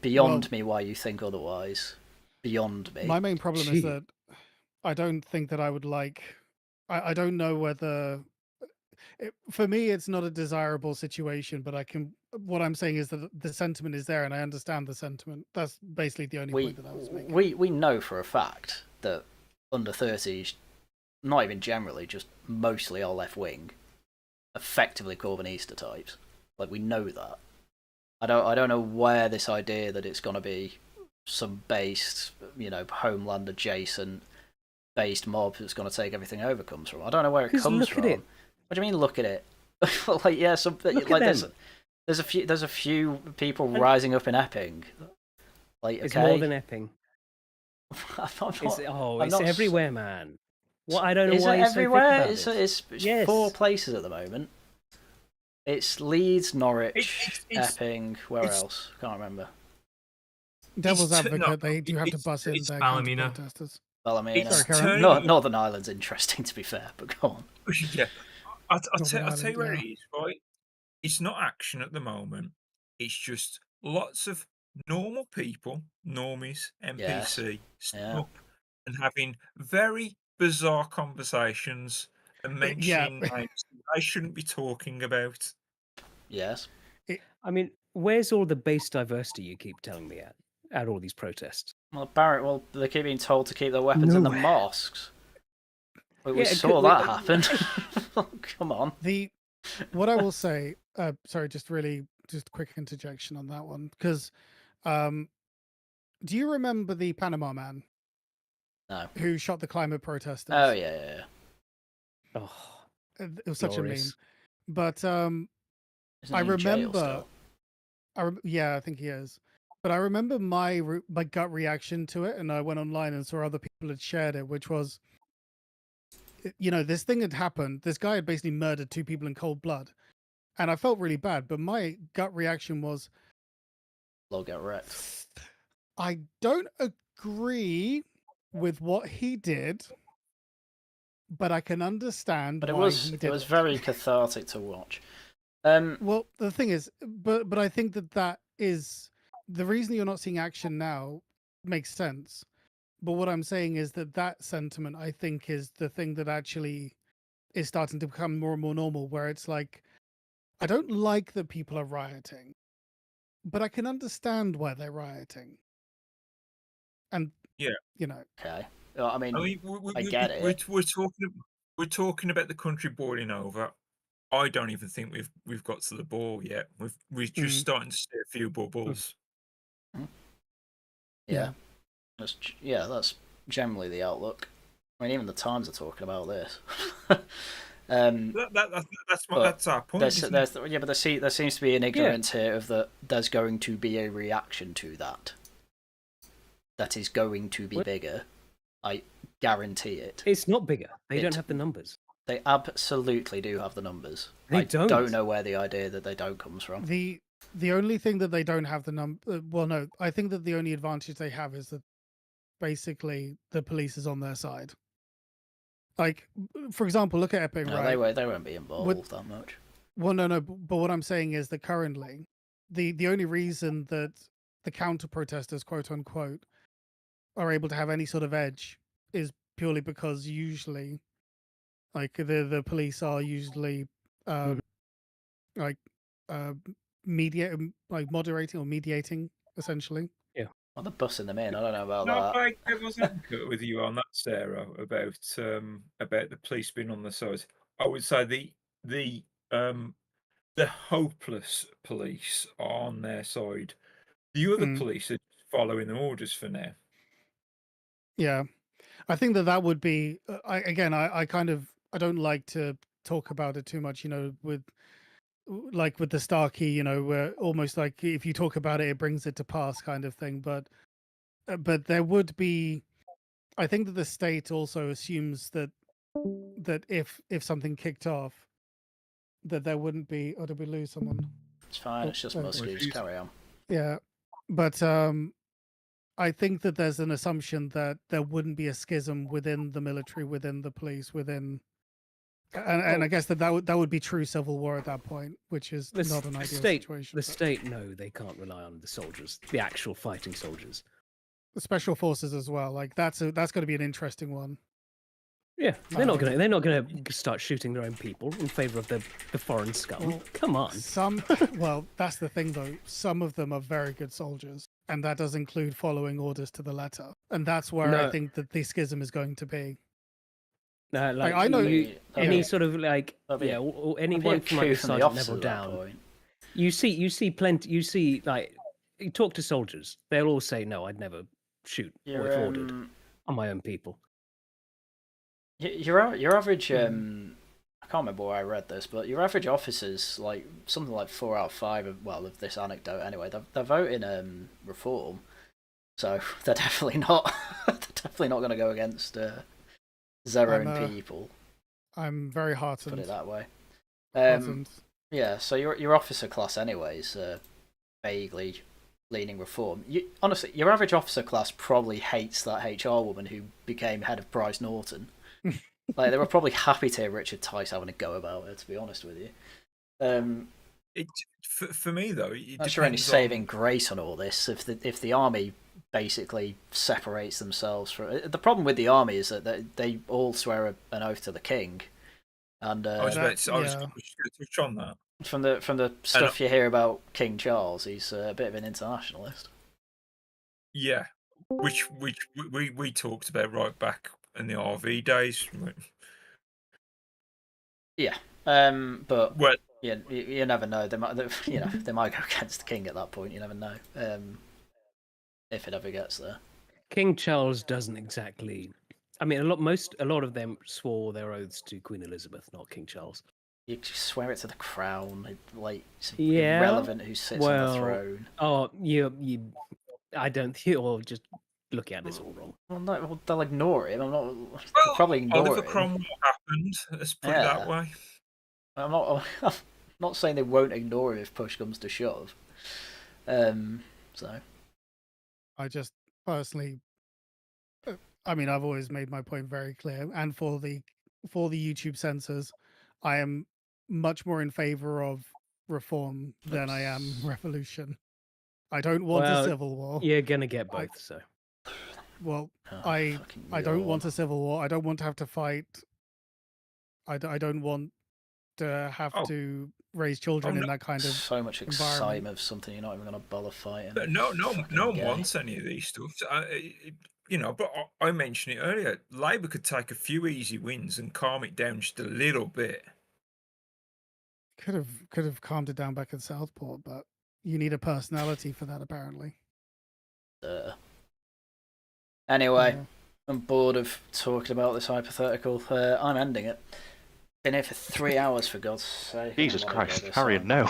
S1: Beyond me why you think otherwise. Beyond me.
S4: My main problem is that I don't think that I would like. I don't know whether. For me, it's not a desirable situation, but what I'm saying is that the sentiment is there, and I understand the sentiment. That's basically the only point that I was making.
S1: We know for a fact that under 30s, not even generally, just mostly are left wing, effectively Corbynista types. Like, we know that. I don't know where this idea that it's going to be some based, homeland adjacent based mob that's going to take everything over comes from. I don't know where it comes from. Look at it. What do you mean? Look at it. Like, yeah, there's a few people rising up in Epping. Like, okay.
S3: It's more than Epping. It's everywhere, man. What I don't know why you're
S1: everywhere.
S3: So thick about
S1: it's 4 places at the moment. It's Leeds, Norwich, Epping. Where else? Can't remember.
S4: Devil's advocate. They do have to bus in their
S5: Ballymena.
S4: protesters.
S1: Ballymena. Northern Ireland's interesting, to be fair, but go on.
S2: Yeah. I'll tell you where it is, right? It's not action at the moment. It's just lots of normal people, normies, NPC, up and having very bizarre conversations and mentioning names I shouldn't be talking about.
S1: Yes.
S3: I mean, where's all the base diversity you keep telling me at all these protests?
S1: Well, Barrett, they keep being told to keep their weapons in the mosques. We saw that happen. Come on.
S4: What I will say, sorry, just quick interjection on that one, because do you remember the Panama man?
S1: No.
S4: Who shot the climate protesters?
S1: Oh yeah.
S4: Oh, it was such
S3: glorious.
S4: a meme. But I remember. I think he is. But I remember my gut reaction to it, and I went online and saw other people had shared it, which was, this thing had happened. This guy had basically murdered 2 people in cold blood, and I felt really bad. But my gut reaction was,
S1: get wrecked.
S4: I don't agree with what he did, but I can understand why he did it.
S1: It was very cathartic to watch.
S4: Well, the thing is, but I think that is the reason you're not seeing action now makes sense. But what I'm saying is that sentiment, I think, is the thing that actually is starting to become more and more normal, where it's like, I don't like that people are rioting, but I can understand why they're rioting. And
S1: Okay. I mean, I get it.
S2: We're talking about the country boiling over. I don't even think we've got to the ball yet. We're just starting to see a few bubbles.
S1: Yeah. That's generally the outlook. I mean, even the Times are talking about this.
S2: That's our point. Isn't it?
S1: But there seems to be an ignorance here of that. There's going to be a reaction to that. That is going to be bigger. I guarantee it.
S3: It's not bigger. They don't have the numbers.
S1: They absolutely do have the numbers.
S3: They
S1: I
S3: don't
S1: know where the idea that they don't comes from.
S4: The only thing that they don't have the number. Well, no, I think that the only advantage they have is that basically the police is on their side. Like, for example, look at Epping,
S1: No,
S4: right?
S1: they won't be involved that much.
S4: Well, no, but what I'm saying is that currently, the only reason that the counter protesters, quote unquote, are able to have any sort of edge is purely because usually, like the police are usually like moderating or mediating essentially.
S3: Yeah.
S1: Well, they're bussing them in. I don't know about
S2: No,
S1: that.
S2: I wasn't with you on that, Sarah, about the police being on the side. I would say the hopeless police are on their side. The other police are following the orders for now.
S4: Yeah, I think that would be. I don't like to talk about it too much. With the Starkey, where almost like if you talk about it, it brings it to pass kind of thing. But there would be. I think that the state also assumes that if something kicked off, that there wouldn't be. Or did we lose someone?
S1: It's fine. It's just Muzzkie. Just carry on.
S4: Yeah, but I think that there's an assumption that there wouldn't be a schism within the military, within the police, within, and I guess that would be true civil war at that point, which is not an ideal situation.
S3: The state, no, they can't rely on the soldiers, the actual fighting soldiers.
S4: The special forces as well. Like that's going to be an interesting one.
S3: Yeah, they're not gonna start shooting their own people in favor of the foreign scum. Well, come on.
S4: Well, that's the thing though. Some of them are very good soldiers, and that does include following orders to the letter. And that's where I think that the schism is going to be.
S3: No,
S4: I know
S3: any sort of or anyone from like the sergeant level down. You see plenty. You see you talk to soldiers. They'll all say, "No, I'd never shoot or if ordered on my own people."
S1: Your average, I can't remember where I read this, but your average officers, like something like 4 out of 5 of this anecdote anyway, they're voting reform, so they're definitely not going to go against their own people.
S4: I'm very heartened.
S1: Put it that way.
S4: Heartened.
S1: Yeah, so your officer class anyways, vaguely leaning reform. Honestly, your average officer class probably hates that HR woman who became head of Bryce Norton. Like they were probably happy to hear Richard Tice having a go about it, to be honest with you.
S2: For me though,
S1: that's your only saving grace on all this. If the army basically separates themselves from the problem with the army is that they all swear an oath to the king, and
S2: I was going to touch on that.
S1: From the stuff you hear about King Charles, he's a bit of an internationalist.
S2: Yeah, which we talked about right back in the RV days.
S1: Yeah, but
S2: well,
S1: you never know. They might go against the king at that point. You never know if it ever gets there.
S3: King Charles doesn't exactly. I mean, a lot of them swore their oaths to Queen Elizabeth, not King Charles.
S1: You swear it to the crown, like irrelevant who sits on the throne.
S3: Oh, I don't think you're just looking at this all wrong.
S1: Well, no, they'll ignore him. They'll probably ignore
S2: Oliver
S1: him.
S2: Cromwell happened. Let's put it that way.
S1: I'm not saying they won't ignore him if push comes to shove. So.
S4: I just personally, I mean, I've always made my point very clear, and for the YouTube censors, I am much more in favor of reform than I am revolution. I don't want a civil war.
S3: You're gonna get both, so.
S4: Well, I don't want a civil war. I don't want to have to fight. I don't want to have to raise children in that kind of
S1: so much excitement of something you're not even going to bother fighting.
S2: But no one wants any of these stuff. But I mentioned it earlier. Labour could take a few easy wins and calm it down just a little bit.
S4: Could have calmed it down back in Southport, but you need a personality for that, apparently.
S1: Anyway, I'm bored of talking about this hypothetical. I'm ending it. Been here for 3 hours, for God's sake.
S6: Jesus Christ, Harriet, no.